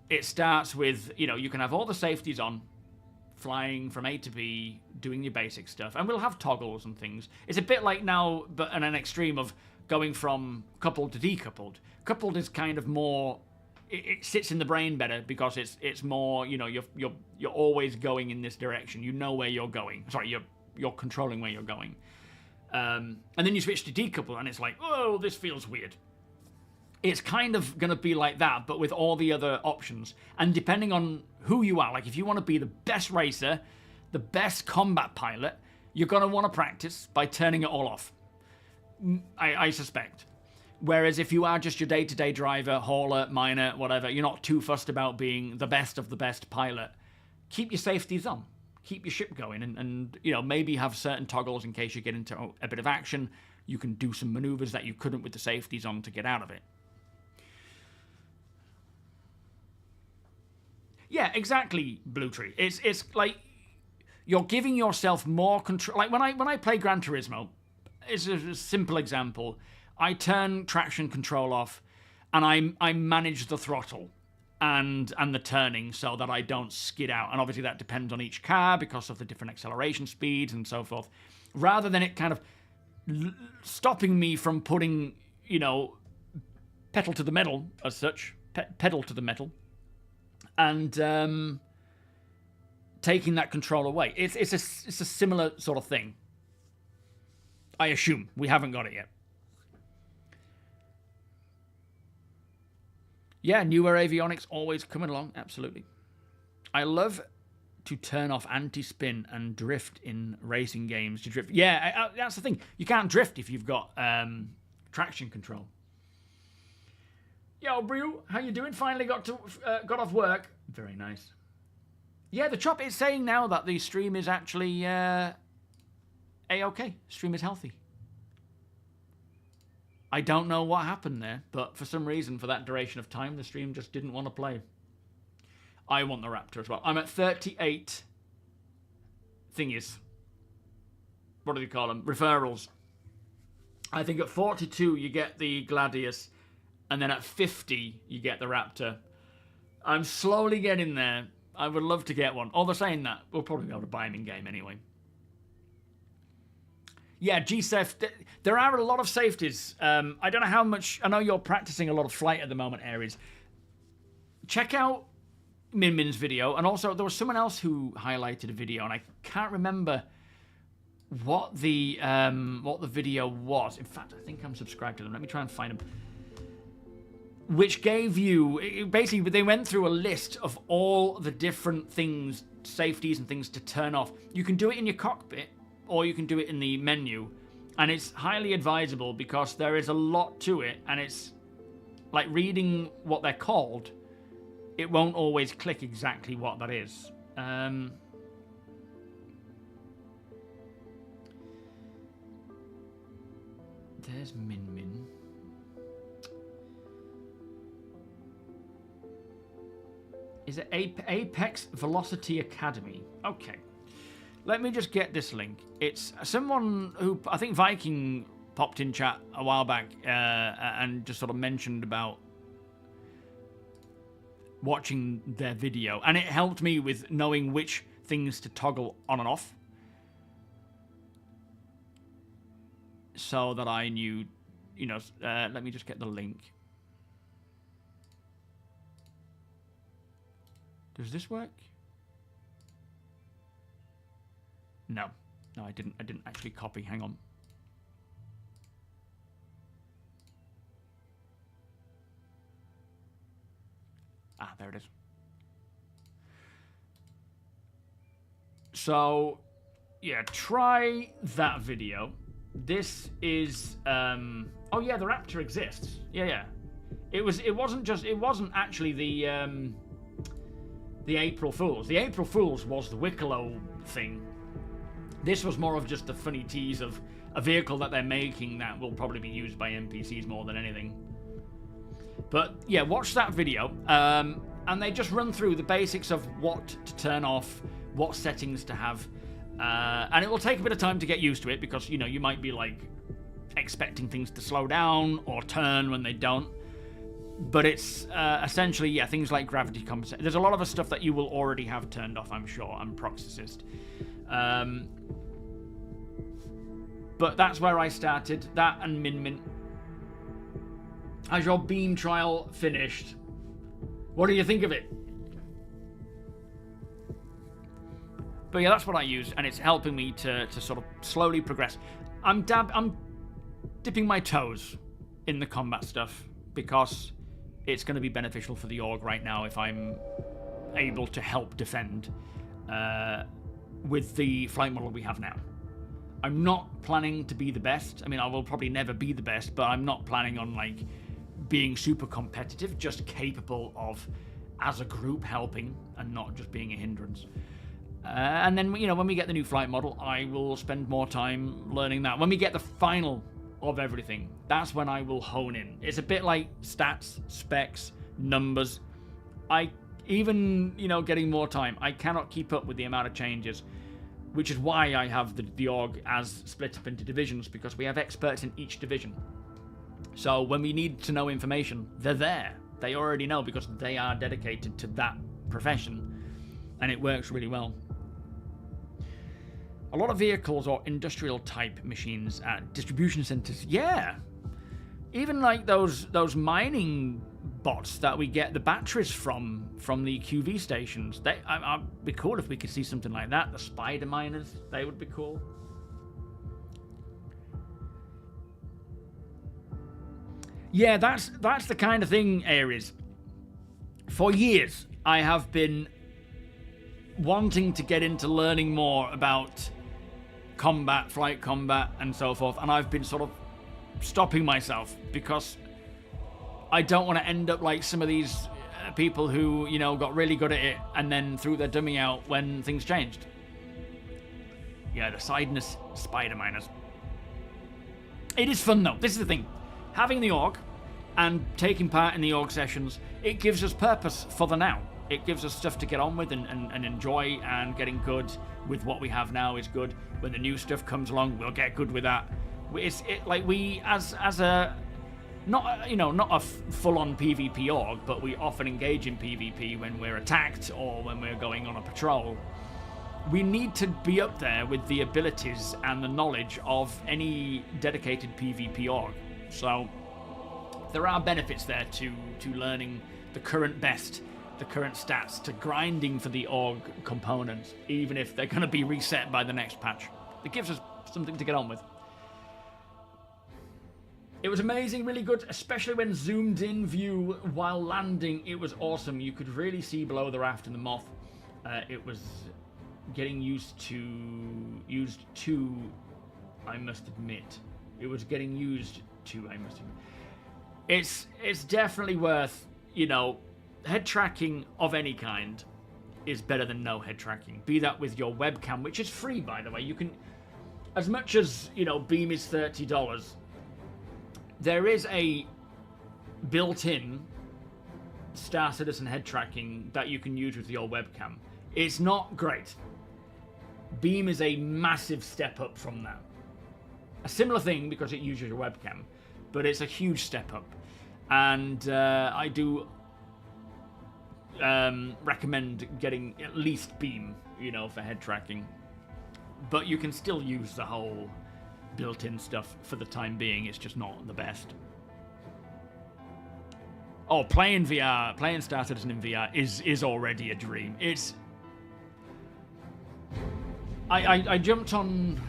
it starts with, you know, you can have all the safeties on, flying from A to B, doing your basic stuff, and we'll have toggles and things. It's a bit like now, but in an extreme of going from coupled to decoupled. Coupled is kind of more, it sits in the brain better because it's more, you know, you're always going in this direction. You know where you're going. Sorry, you're controlling where you're going. And then you switch to decouple, and it's like, oh, this feels weird. It's kind of going to be like that, but with all the other options. And depending on who you are, like if you want to be the best racer, the best combat pilot, you're going to want to practice by turning it all off. I suspect. Whereas if you are just your day-to-day driver, hauler, miner, whatever, you're not too fussed about being the best of the best pilot, keep your safeties on. Keep your ship going and you know, maybe have certain toggles in case you get into a bit of action. You can do some maneuvers that you couldn't with the safeties on to get out of it. Yeah, exactly, Blue Tree. It's like you're giving yourself more control. Like when I play Gran Turismo, it's a simple example. I turn traction control off, and I manage the throttle and the turning so that I don't skid out. And obviously that depends on each car because of the different acceleration speeds and so forth. Rather than it kind of stopping me from putting, you know, pedal to the metal as such, pedal to the metal, and taking that control away. It's a similar sort of thing. I assume. We haven't got it yet. Yeah, newer avionics always coming along. Absolutely. I love to turn off anti-spin and drift in racing games. To drift, yeah, that's the thing. You can't drift if you've got traction control. Yo, Brew, how you doing? Finally got off work. Very nice. Yeah, the chop is saying now that the stream is actually A-okay. Stream is healthy. I don't know what happened there, but for some reason, for that duration of time, the stream just didn't want to play. I want the Raptor as well. I'm at 38 thingies. What do you call them? Referrals. I think at 42, you get the Gladius, and then at 50, you get the Raptor. I'm slowly getting there. I would love to get one. Although saying that, we'll probably be able to buy them in-game anyway. Yeah, GSEF, there are a lot of safeties. I don't know how much... I know you're practicing a lot of flight at the moment, Aries. Check out Min Min's video. And also, there was someone else who highlighted a video, and I can't remember what the video was. In fact, I think I'm subscribed to them. Let me try and find them. Which gave you... Basically, they went through a list of all the different things, safeties and things to turn off. You can do it in your cockpit, or you can do it in the menu, and it's highly advisable because there is a lot to it, and it's like reading what they're called, it won't always click exactly what that is. There's Min Min. Is it Apex Velocity Academy? Okay. Let me just get this link. It's someone who, I think Viking popped in chat a while back and just sort of mentioned about watching their video. And it helped me with knowing which things to toggle on and off. So that I knew, you know, let me just get the link. Does this work? No. No, I didn't actually copy. Hang on. Ah, there it is. So, yeah, try that video. This is oh yeah, the Raptor exists. Yeah. It wasn't actually the April Fools. The April Fools was the Wicklow thing. This was more of just a funny tease of a vehicle that they're making that will probably be used by NPCs more than anything. But yeah, watch that video. And they just run through the basics of what to turn off, what settings to have. And it will take a bit of time to get used to it because, you know, you might be like expecting things to slow down or turn when they don't. But it's essentially, yeah, things like gravity compensation. There's a lot of the stuff that you will already have turned off, I'm sure. I'm Proxysist. But that's where I started. That and Min. Has your beam trial finished? What do you think of it? But yeah, that's what I use, and it's helping me to sort of slowly progress. I'm dipping my toes in the combat stuff because it's going to be beneficial for the org right now if I'm able to help defend with the flight model we have now. I'm not planning to be the best. I mean, I will probably never be the best, but I'm not planning on like being super competitive, just capable of, as a group, helping and not just being a hindrance. And then, you know, when we get the new flight model, I will spend more time learning that. When we get the final of everything, that's when I will hone in. It's a bit like stats, specs, numbers. Even, you know, getting more time, I cannot keep up with the amount of changes, which is why I have the org as split up into divisions, because we have experts in each division. So when we need to know information, they're there. They already know because they are dedicated to that profession, and it works really well. A lot of vehicles or industrial type machines at distribution centers, yeah. Even like those mining bots that we get the batteries from the QV stations. I'd be cool if we could see something like that. The spider miners, they would be cool. Yeah, that's the kind of thing, Ares. For years, I have been wanting to get into learning more about combat, flight combat, and so forth, and I've been sort of stopping myself because I don't want to end up like some of these people who, you know, got really good at it and then threw their dummy out when things changed. Yeah, the Sidness spider miners. It is fun though. This is the thing. Having the org and taking part in the org sessions, it gives us purpose for the now. It gives us stuff to get on with and enjoy, and getting good with what we have now is good. When the new stuff comes along, we'll get good with that. Like we, as a, not a full-on PvP org, but we often engage in PvP when we're attacked or when we're going on a patrol. We need to be up there with the abilities and the knowledge of any dedicated PvP org. So there are benefits there to learning the current best, the current stats, to grinding for the org components, even if they're going to be reset by the next patch. It gives us something to get on with. It was amazing, really good, especially when zoomed in view while landing. It was awesome. You could really see below the raft and the moth. It was getting used to, I must admit. It was getting used to, I must admit. It's definitely worth, you know, head tracking of any kind is better than no head tracking. Be that with your webcam, which is free, by the way. You can, as much as, you know, Beam is $30, there is a built-in starcitizen head tracking that you can use with your webcam. It's not great. Beam is a massive step up from that. A similar thing because it uses your webcam, but it's a huge step up. And I do recommend getting at least Beam, you know, for head tracking. But you can still use the whole built-in stuff for the time being. It's just not the best. Oh, playing VR, playing Star Citizen in VR is already a dream. It's... I jumped on...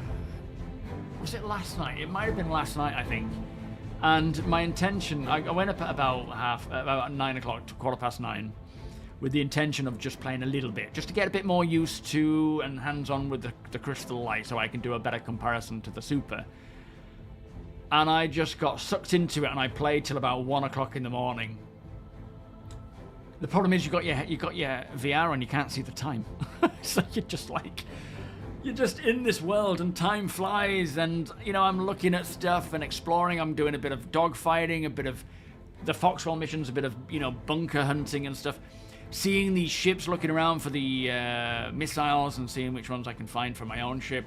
Was it last night? It might have been last night, I think. And my intention... I went up at about 9 o'clock, 9:15, with the intention of just playing a little bit, just to get a bit more used to and hands-on with the crystal light so I can do a better comparison to the Super. And I just got sucked into it, and I played till about 1 o'clock in the morning. The problem is you got your VR on, you can't see the time. So you're just like... You're just in this world and time flies, and, you know, I'm looking at stuff and exploring. I'm doing a bit of dogfighting, a bit of the Foxwell missions, a bit of, you know, bunker hunting and stuff. Seeing these ships, looking around for the missiles and seeing which ones I can find for my own ship.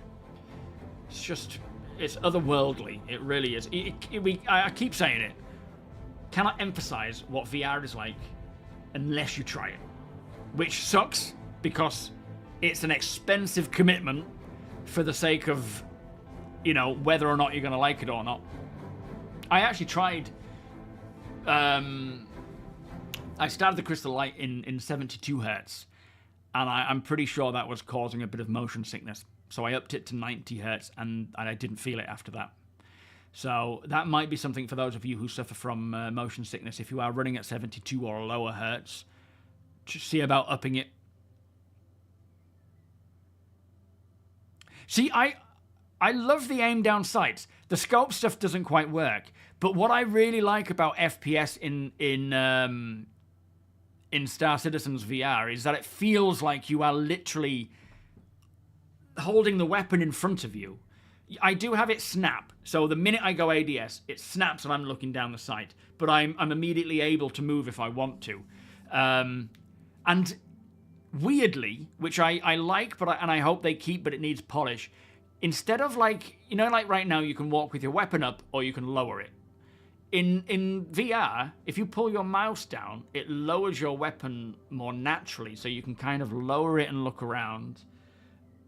It's just, it's otherworldly. It really is. I keep saying it. Cannot emphasize what VR is like unless you try it. Which sucks because it's an expensive commitment for the sake of, you know, whether or not you're going to like it or not. I actually tried... I started the crystal light in 72 hertz, and I'm pretty sure that was causing a bit of motion sickness. So I upped it to 90 hertz, and I didn't feel it after that. So that might be something for those of you who suffer from motion sickness. If you are running at 72 or lower hertz, just see about upping it. See, I love the aim down sights. The scope stuff doesn't quite work, but what I really like about FPS in Star Citizen's VR is that it feels like you are literally holding the weapon in front of you. I do have it snap, so the minute I go ADS, it snaps and I'm looking down the sight, but I'm immediately able to move if I want to. And weirdly, which I like, and I hope they keep, but it needs polish, instead of, like, you know, like right now you can walk with your weapon up or you can lower it. In VR, if you pull your mouse down, it lowers your weapon more naturally, so you can kind of lower it and look around,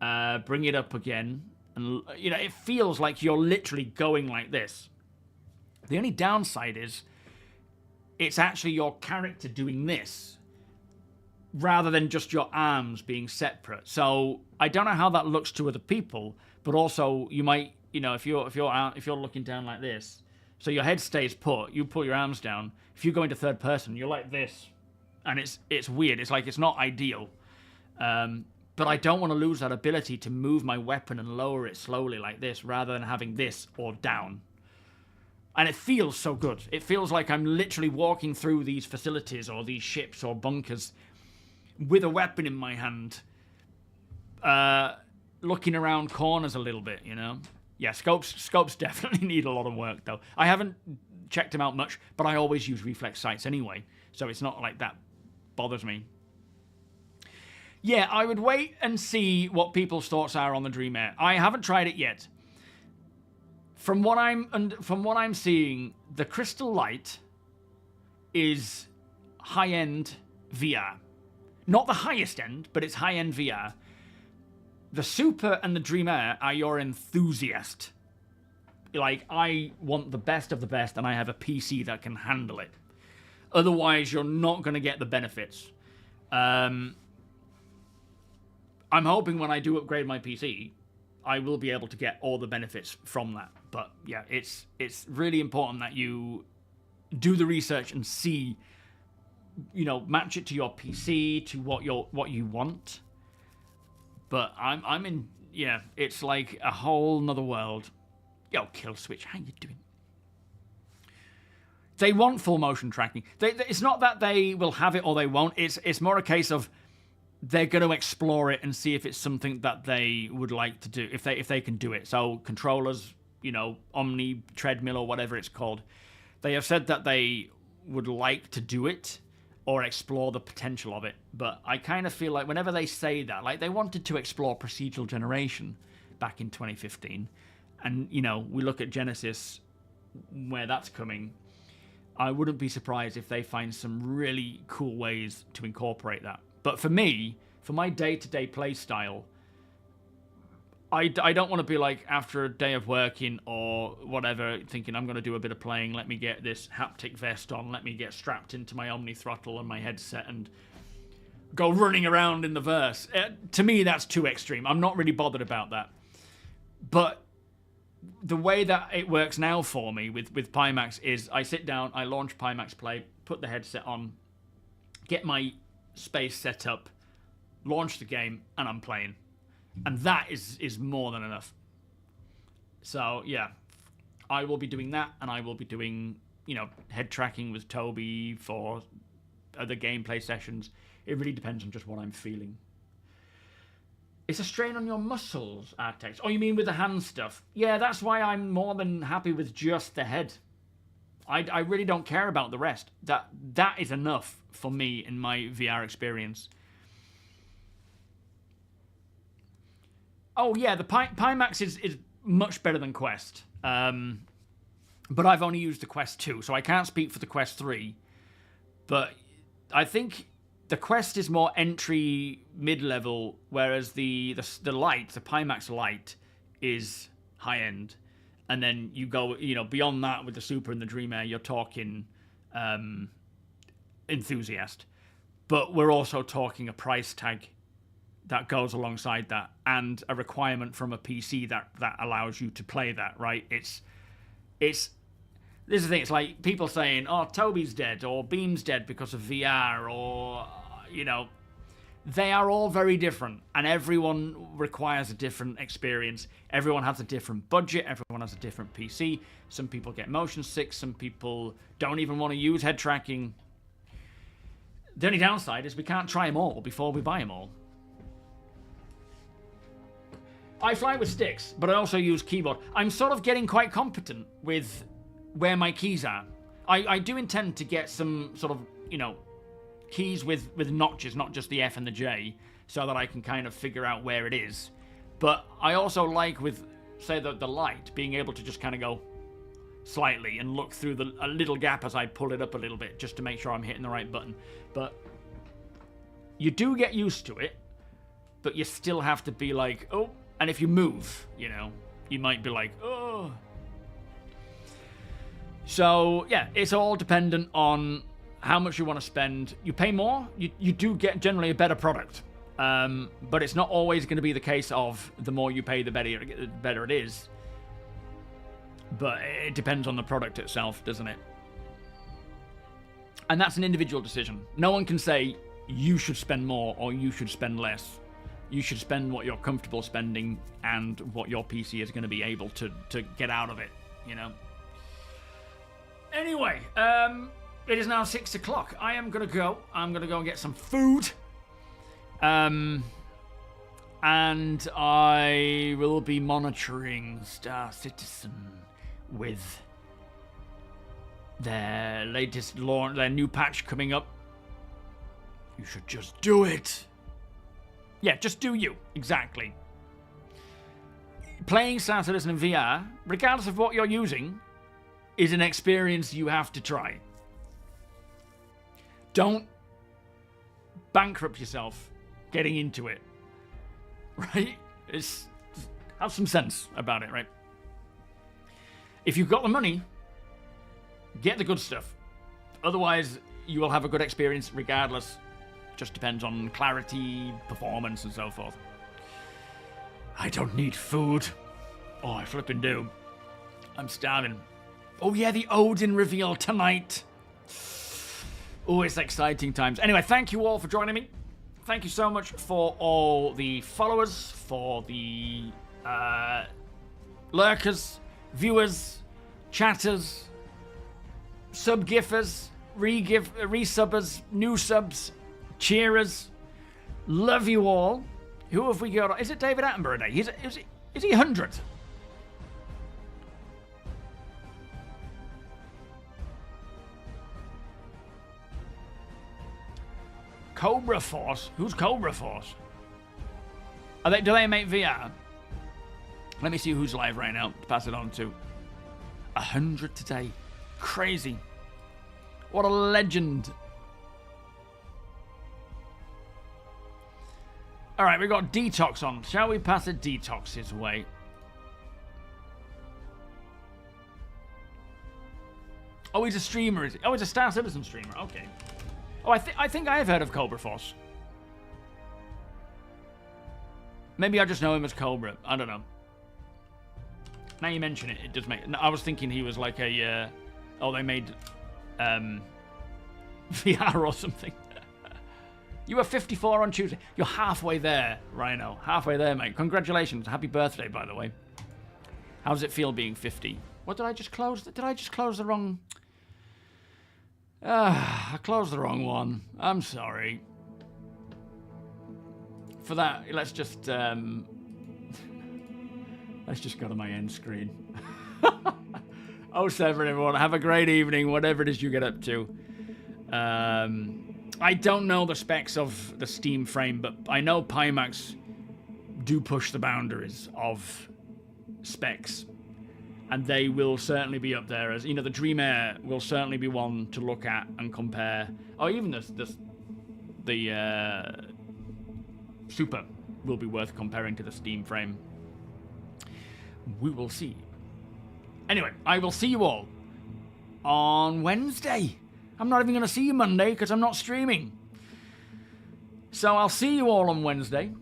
bring it up again, and, you know, it feels like you're literally going like this. The only downside is it's actually your character doing this, rather than just your arms being separate. So I don't know how that looks to other people, but also you might, you know, if you're looking down like this, so your head stays put, you pull your arms down. If you go into third person, you're like this, and it's weird. It's like it's not ideal. But I don't want to lose that ability to move my weapon and lower it slowly like this, rather than having this or down. And it feels so good. It feels like I'm literally walking through these facilities or these ships or bunkers with a weapon in my hand, looking around corners a little bit, you know? Yeah, scopes definitely need a lot of work, though. I haven't checked them out much, but I always use reflex sights anyway, so it's not like that bothers me. Yeah, I would wait and see what people's thoughts are on the Dream Air. I haven't tried it yet. From what I'm seeing, the Crystal Light is high-end VR. Not the highest end, but it's high-end VR. The Super and the Dream Air are your enthusiast. Like, I want the best of the best, and I have a PC that can handle it. Otherwise, you're not going to get the benefits. I'm hoping when I do upgrade my PC, I will be able to get all the benefits from that. But yeah, it's really important that you do the research and see, you know, match it to your PC, to what you want. But I'm in, yeah, it's like a whole nother world. Yo, Kill Switch, how you doing? They want full motion tracking. It's not that they will have it or they won't. It's more a case of they're going to explore it and see if it's something that they would like to do, if they can do it. So controllers, you know, Omni, treadmill, or whatever it's called, they have said that they would like to do it or explore the potential of it. But I kind of feel like whenever they say that, like they wanted to explore procedural generation back in 2015, and, you know, we look at Genesis, where that's coming, I wouldn't be surprised if they find some really cool ways to incorporate that. But for me, for my day-to-day play style, I don't want to be like, after a day of working or whatever, thinking I'm going to do a bit of playing, let me get this haptic vest on, let me get strapped into my Omni throttle and my headset and go running around in the verse. To me, that's too extreme. I'm not really bothered about that. But the way that it works now for me with PIMAX is I sit down, I launch PIMAX Play, put the headset on, get my space set up, launch the game, and I'm playing. And that is more than enough. So, yeah. I will be doing that, and I will be doing, you know, head tracking with TOBII for other gameplay sessions. It really depends on just what I'm feeling. It's a strain on your muscles, Artex. Oh, you mean with the hand stuff? Yeah, that's why I'm more than happy with just the head. I really don't care about the rest. That is enough for me in my VR experience. Oh, yeah, the PIMAX is much better than Quest. But I've only used the Quest 2, so I can't speak for the Quest 3. But I think the Quest is more entry, mid-level, whereas the Lite, the PIMAX Lite, is high-end. And then you go, you know, beyond that with the Super and the Dream Air, you're talking enthusiast. But we're also talking a price tag that goes alongside that, and a requirement from a PC that allows you to play that, right? This is the thing, it's like people saying, oh, TOBII's dead, or Beam's dead because of VR, or, you know, they are all very different, and everyone requires a different experience. Everyone has a different budget, everyone has a different PC. Some people get motion sick, some people don't even want to use head tracking. The only downside is we can't try them all before we buy them all. I fly with sticks, but I also use keyboard. I'm sort of getting quite competent with where my keys are. I do intend to get some sort of, you know, keys with notches, not just the F and the J, so that I can kind of figure out where it is. But I also like with, say, the Lite, being able to just kind of go slightly and look through a little gap as I pull it up a little bit, just to make sure I'm hitting the right button. But you do get used to it, but you still have to be like, oh. And if you move, you know, you might be like, oh. So, yeah, it's all dependent on how much you want to spend. You pay more, you do get generally a better product. But it's not always going to be the case of the more you pay, the better it is. But it depends on the product itself, doesn't it? And that's an individual decision. No one can say, you should spend more or you should spend less. You should spend what you're comfortable spending and what your PC is going to be able to get out of it, you know? Anyway, it is now 6 o'clock. I'm going to go and get some food. And I will be monitoring StarCitizen with their latest launch, their new patch coming up. You should just do it. Yeah, just do you. Exactly. Playing StarCitizen in VR, regardless of what you're using, is an experience you have to try. Don't bankrupt yourself getting into it. Right? Have some sense about it, right? If you've got the money, get the good stuff. Otherwise, you will have a good experience regardless. Just depends on clarity, performance, and so forth. I don't need food. Oh, I flipping do. I'm starving. Oh yeah, the Odin reveal tonight. Oh, it's exciting times. Anyway, thank you all for joining me. Thank you so much for all the followers, for the lurkers, viewers, chatters, sub-giffers, resubbers, new subs, cheerers. Love you all. Who have we got? Is it David Attenborough Day? Is he 100? Cobra Force? Who's Cobra Force? Do they make VR? Let me see who's live right now to pass it on to. 100 today. Crazy. What a legend. Alright, we've got Detox on. Shall we pass a Detox his way? Oh, he's a streamer, is he? Oh, he's a Star Citizen streamer. Okay. Oh, I think I have heard of Cobra Force. Maybe I just know him as Cobra. I don't know. Now you mention it, it does make... I was thinking he was like a... oh, they made... VR or something. You were 54 on Tuesday. You're halfway there, Rhino. Halfway there, mate. Congratulations. Happy birthday, by the way. How does it feel being 50? What did I just close? Did I just close the wrong... I closed the wrong one. I'm sorry. For that, let's just go to my end screen. 07, everyone. Have a great evening, whatever it is you get up to. I don't know the specs of the Steam frame, but I know PIMAX do push the boundaries of specs. And they will certainly be up there as, you know, the Dream Air will certainly be one to look at and compare. Or even the Super will be worth comparing to the Steam frame. We will see. Anyway, I will see you all on Wednesday. I'm not even going to see you Monday because I'm not streaming. So I'll see you all on Wednesday.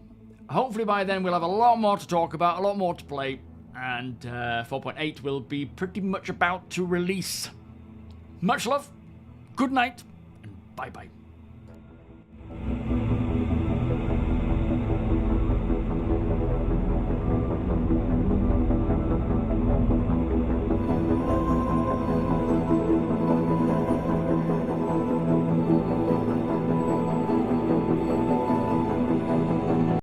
Hopefully by then we'll have a lot more to talk about, a lot more to play. And 4.8 will be pretty much about to release. Much love, good night, and bye-bye.